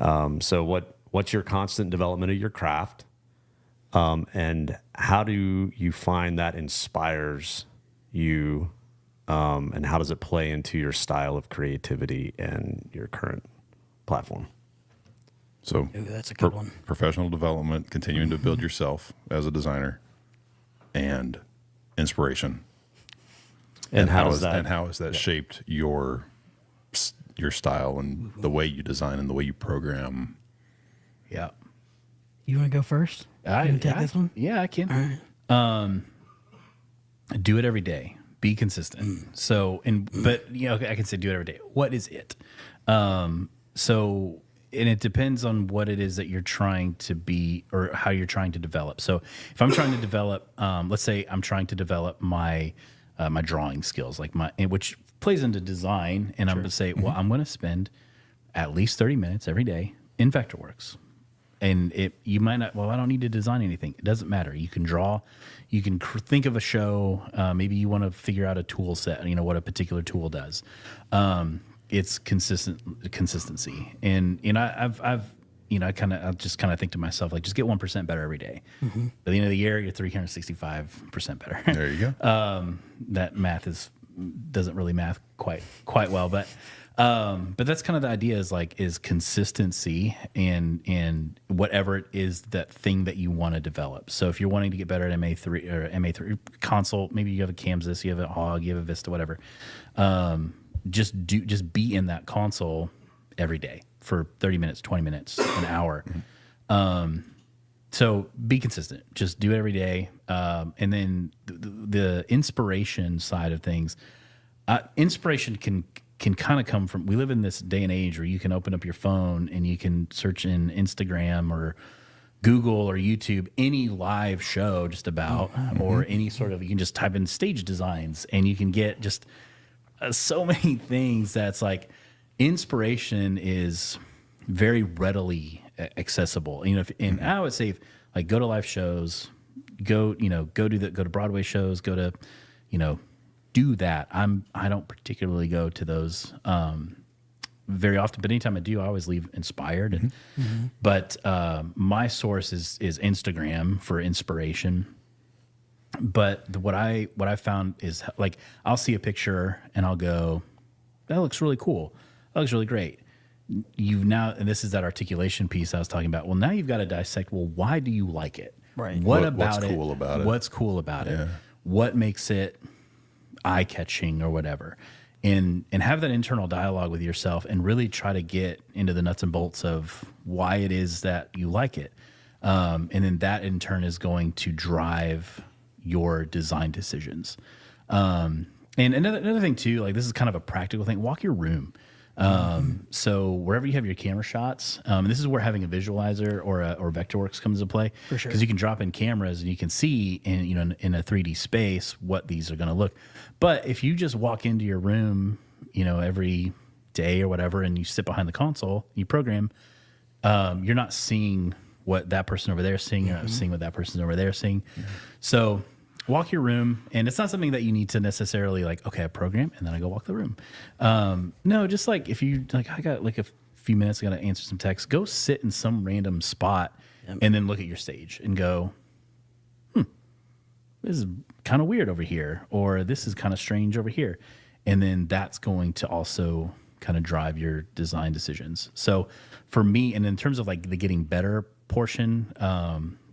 So what's your constant development of your craft? And how do you find that inspires you? And how does it play into your style of creativity and your current platform? So that's a good one. Professional development, continuing to build yourself as a designer, and inspiration. And how has that shaped your style and the way you design and the way you program? Yeah. You want to go first? Take this one? Yeah, I can. All right. Do it every day. Be consistent. So, but I can say do it every day. What is it? And it depends on what it is that you're trying to be or how you're trying to develop. So if I'm trying to develop, let's say I'm trying to develop my drawing skills, which plays into design, and I'm going to say, well, I'm going to spend at least 30 minutes every day in Vectorworks. And you might not, well, I don't need to design anything. It doesn't matter. You can draw, you can think of a show. Maybe you want to figure out a tool set, what a particular tool does. It's consistency. And, I just kind of think to myself, just get 1% better every day. Mm-hmm. By the end of the year, you're 365% better. There you go. That math doesn't really math quite well, but that's kind of the idea is consistency and whatever it is, that thing that you want to develop. So if you're wanting to get better at MA3 or MA3 console, maybe you have a Camsys, you have a Hog, you have a Vista, whatever. Just be in that console every day for 30 minutes, 20 minutes, an hour. So be consistent. Just do it every day. And then the inspiration side of things, inspiration can kind of come from, we live in this day and age where you can open up your phone and you can search in Instagram or Google or YouTube, any live show just about, or any sort of, you can just type in stage designs and you can get just so many things that's inspiration is very readily accessible. And I would say go to live shows, go to Broadway shows, go to, do that. I don't particularly go to those very often, but anytime I do, I always leave inspired. But my source is Instagram for inspiration. But what I found is I'll see a picture and I'll go, that looks really cool. That looks really great. And this is that articulation piece I was talking about. Well, now you've got to dissect, well, why do you like it? Right. What's cool about it? What's cool about it? What makes it eye-catching or whatever? And have that internal dialogue with yourself and really try to get into the nuts and bolts of why it is that you like it. And then that in turn is going to drive your design decisions. And another thing too, this is kind of a practical thing, walk your room. So wherever you have your camera shots, and this is where having a visualizer or Vectorworks comes into play. For sure. Because you can drop in cameras and you can see in a 3D space what these are going to look. But if you just walk into your room, every day or whatever, and you sit behind the console, you program, you're not seeing what that person over there is seeing. You're not seeing what that person over there is seeing. So walk your room, and it's not something that you need to necessarily okay, I program and then I go walk the room. No, just if you I got a few minutes, I got to answer some text, go sit in some random spot and then look at your stage and go, this is kind of weird over here, or this is kind of strange over here. And then that's going to also kind of drive your design decisions. So for me, and in terms of the getting better portion,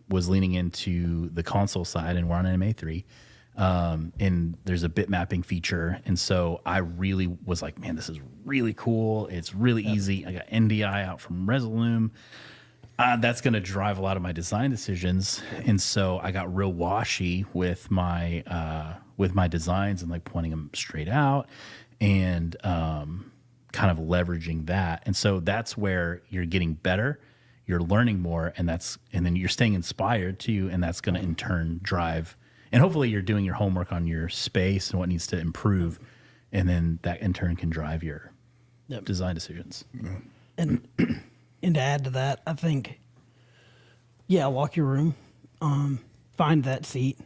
was leaning into the console side, and we're on an MA3. And there's a bit mapping feature. And so I really was man, this is really cool. It's really easy. I got NDI out from Resolume. That's going to drive a lot of my design decisions. And so I got real washy with my designs and pointing them straight out and kind of leveraging that. And so that's where you're getting better. You're learning more, and then you're staying inspired too, and that's going to in turn drive. And hopefully, you're doing your homework on your space and what needs to improve, and then that in turn can drive your design decisions. And to add to that, I think, walk your room, find that seat,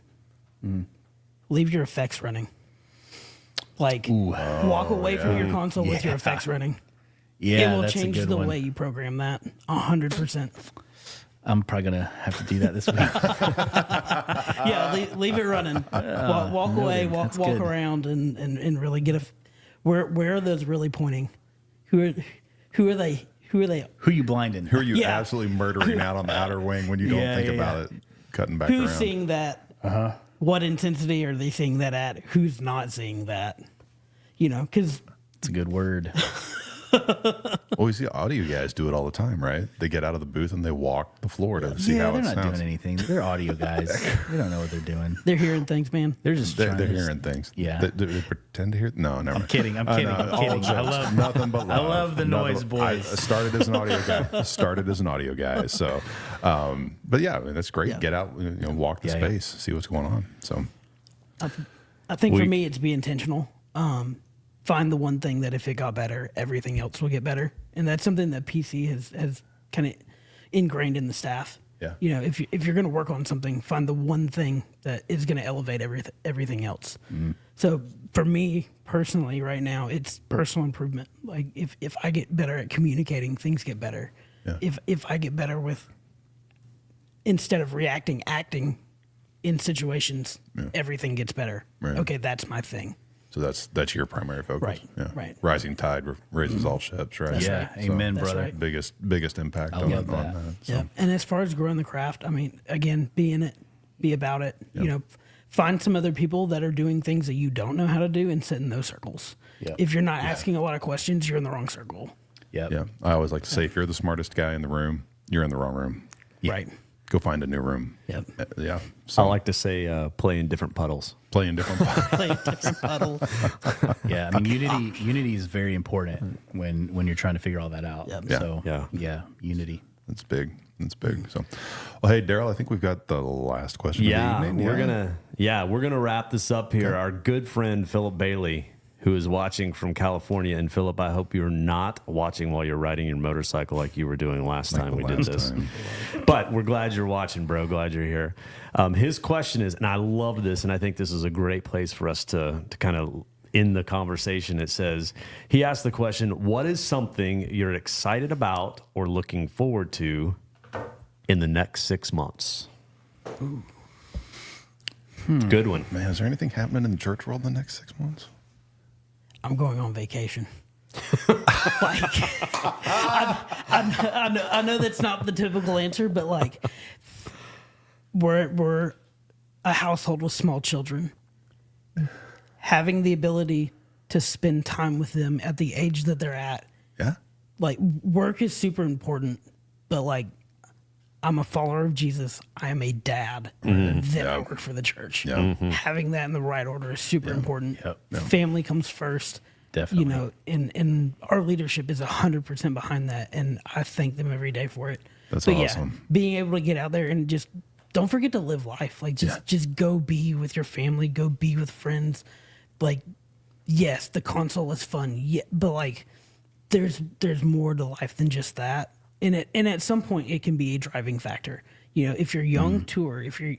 leave your effects running. Like, walk away from your console with your effects running. Yeah, it will that's a change good the one. way you program that 100%. I'm probably gonna have to do that this week. Leave it running. Walk away, walk around, and really get where are those really pointing? Who are they? Who are you blinding? Who are you absolutely murdering out on the outer wing when you don't think about it? Cutting back Who's around. seeing that? What intensity are they seeing that at? Who's not seeing that? Because it's a good word. Well, you see audio guys do it all the time, right? They get out of the booth and they walk the floor to see how it sounds. They're not doing anything. They're audio guys. They don't know what they're doing. They're hearing things, man. They're just they're hearing things. Yeah. They pretend to hear. No, never. I'm kidding. I'm kidding. I love nothing but love. I love the noise, boys. I started as an audio guy. So, but yeah, I mean, that's great. Get out, walk the space, see what's going on. So, I think for me, it's be intentional. Find the one thing that if it got better, everything else will get better. And that's something that PC has kind of ingrained in the staff. Yeah. If you're going to work on something, find the one thing that is going to elevate everything else. So for me personally right now, it's personal improvement. Like if I get better at communicating, things get better. Yeah. If I get better with, instead of reacting, acting in situations, everything gets better. Right. Okay, that's my thing. So that's your primary focus. Right. Yeah. Right. Rising tide raises all ships, right? That's right. Amen, brother. Right. Biggest impact on that. So. Yeah. And as far as growing the craft, I mean, again, be in it, be about it. Yep. Find some other people that are doing things that you don't know how to do and sit in those circles. Yep. If you're not asking a lot of questions, you're in the wrong circle. Yep. Yeah. I always like to say, if you're the smartest guy in the room, you're in the wrong room. Right. Go find a new room. Yep. Yeah. So I like to say, play in different puddles. Play in different puddles. Play in different puddles. Yeah, I mean, unity is very important when you're trying to figure all that out. Yep. Yeah. So unity. That's big. That's big. So, well, hey, Daryl, I think we've got the last question. Yeah, of the evening. we're gonna wrap this up here. Okay. Our good friend Philip Bailey, who is watching from California, and Philip, I hope you're not watching while you're riding your motorcycle like you were doing last time we did this. But we're glad you're watching, bro. Glad you're here. His question is, and I love this, and I think this is a great place for us to kind of end the conversation. It says, he asked the question, what is something you're excited about or looking forward to in the next 6 months? Ooh. Good one. Man, is there anything happening in the church world in the next 6 months? I'm going on vacation. I know that's not the typical answer, but like we're a household with small children. Having the ability to spend time with them at the age that they're at. Yeah. Like work is super important, but like I'm a follower of Jesus. I am a dad. Then I work for the church. Yeah. Having that in the right order is super important. Yep. Family comes first. Definitely. And our leadership is 100% behind that, and I thank them every day for it. That's but awesome. Being able to get out there and just don't forget to live life. Like just go be with your family, go be with friends. Like, yes, the console is fun, but like there's more to life than just that. And at some point it can be a driving factor. If you're young, tour. If you're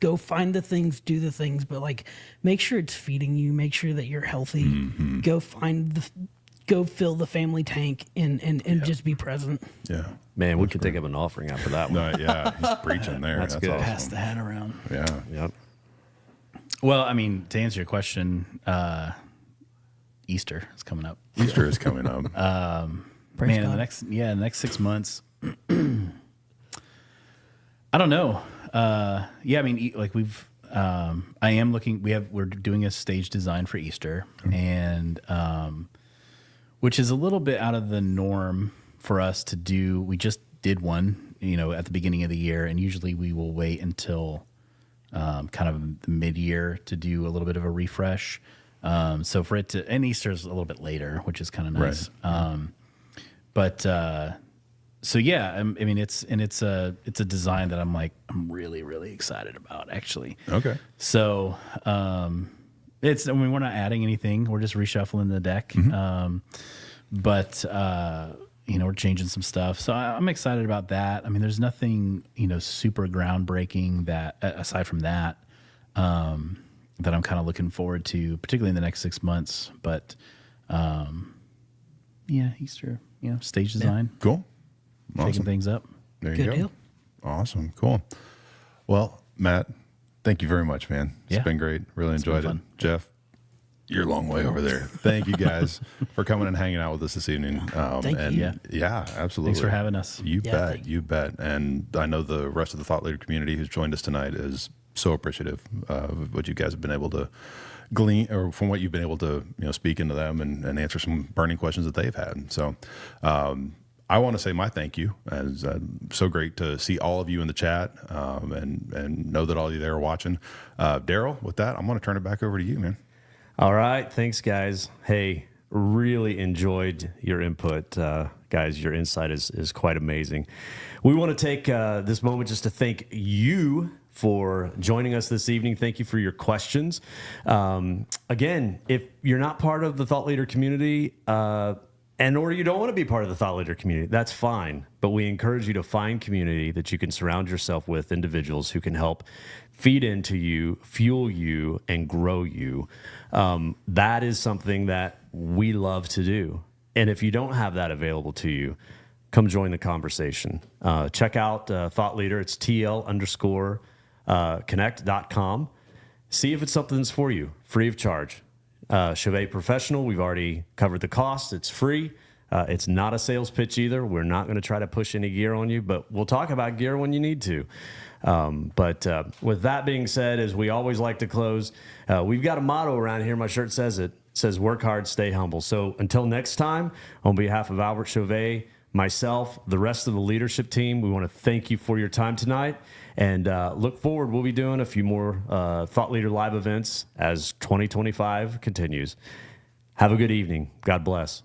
go find the things, do the things, but like make sure it's feeding you, make sure that you're healthy. Go fill the family tank and just be present. Yeah. Man, we could take up an offering after that one. He's preaching there. That's good. awesome. Pass the hat around. Yeah. Yep. Well, I mean, to answer your question, Easter is coming up. Easter is coming up. Man, in the next 6 months, I don't know. I mean, like we're doing a stage design for Easter, and which is a little bit out of the norm for us to do. We just did one, at the beginning of the year, and usually we will wait until kind of the mid-year to do a little bit of a refresh. So for it to, and Easter's a little bit later, which is kind of nice. Right. So yeah, I mean it's a design that I'm really, really excited about, actually. Okay. So we're not adding anything. We're just reshuffling the deck. but we're changing some stuff. So I'm excited about that. I mean, there's nothing, super groundbreaking that aside from that, that I'm kind of looking forward to, particularly in the next 6 months. But Easter, stage design. Cool. Shaking Awesome. things up. There you Good go. deal. Awesome. Cool. Well, Matt, thank you very much, man. It's Yeah. been great. Really It's been enjoyed it. fun. Jeff, you're a long way over there. Thank you guys for coming and hanging out with us this evening. Thank and you. Yeah, absolutely. Thanks for having us. You Yeah, bet. thank You bet. And I know the rest of the thought leader community who's joined us tonight is so appreciative of what you guys have been able to glean, or from what you've been able to speak into them and answer some burning questions that they've had. So I want to say my thank you, as so great to see all of you in the chat, and know that all of you there are watching. Daryl, with that, I'm going to turn it back over to you, man. All right. Thanks, guys. Hey, really enjoyed your input. Guys, your insight is quite amazing. We want to take this moment just to thank you for joining us this evening. Thank you for your questions. Again, if you're not part of the Thought Leader community, or you don't want to be part of the Thought Leader community, that's fine. But we encourage you to find community that you can surround yourself with, individuals who can help feed into you, fuel you, and grow you. That is something that we love to do. And if you don't have that available to you, come join the conversation. Check out Thought Leader. It's TL_connect.com. See if it's something that's for you, free of charge. Chevet Professional, we've already covered the cost. It's free. It's not a sales pitch either. We're not going to try to push any gear on you, but we'll talk about gear when you need to. But with that being said, as we always like to close, we've got a motto around here. My shirt says it. It says, work hard, stay humble. So until next time, on behalf of Albert Chevet, myself, the rest of the leadership team, we want to thank you for your time tonight, and look forward. We'll be doing a few more Thought Leader live events as 2025 continues. Have a good evening. God bless.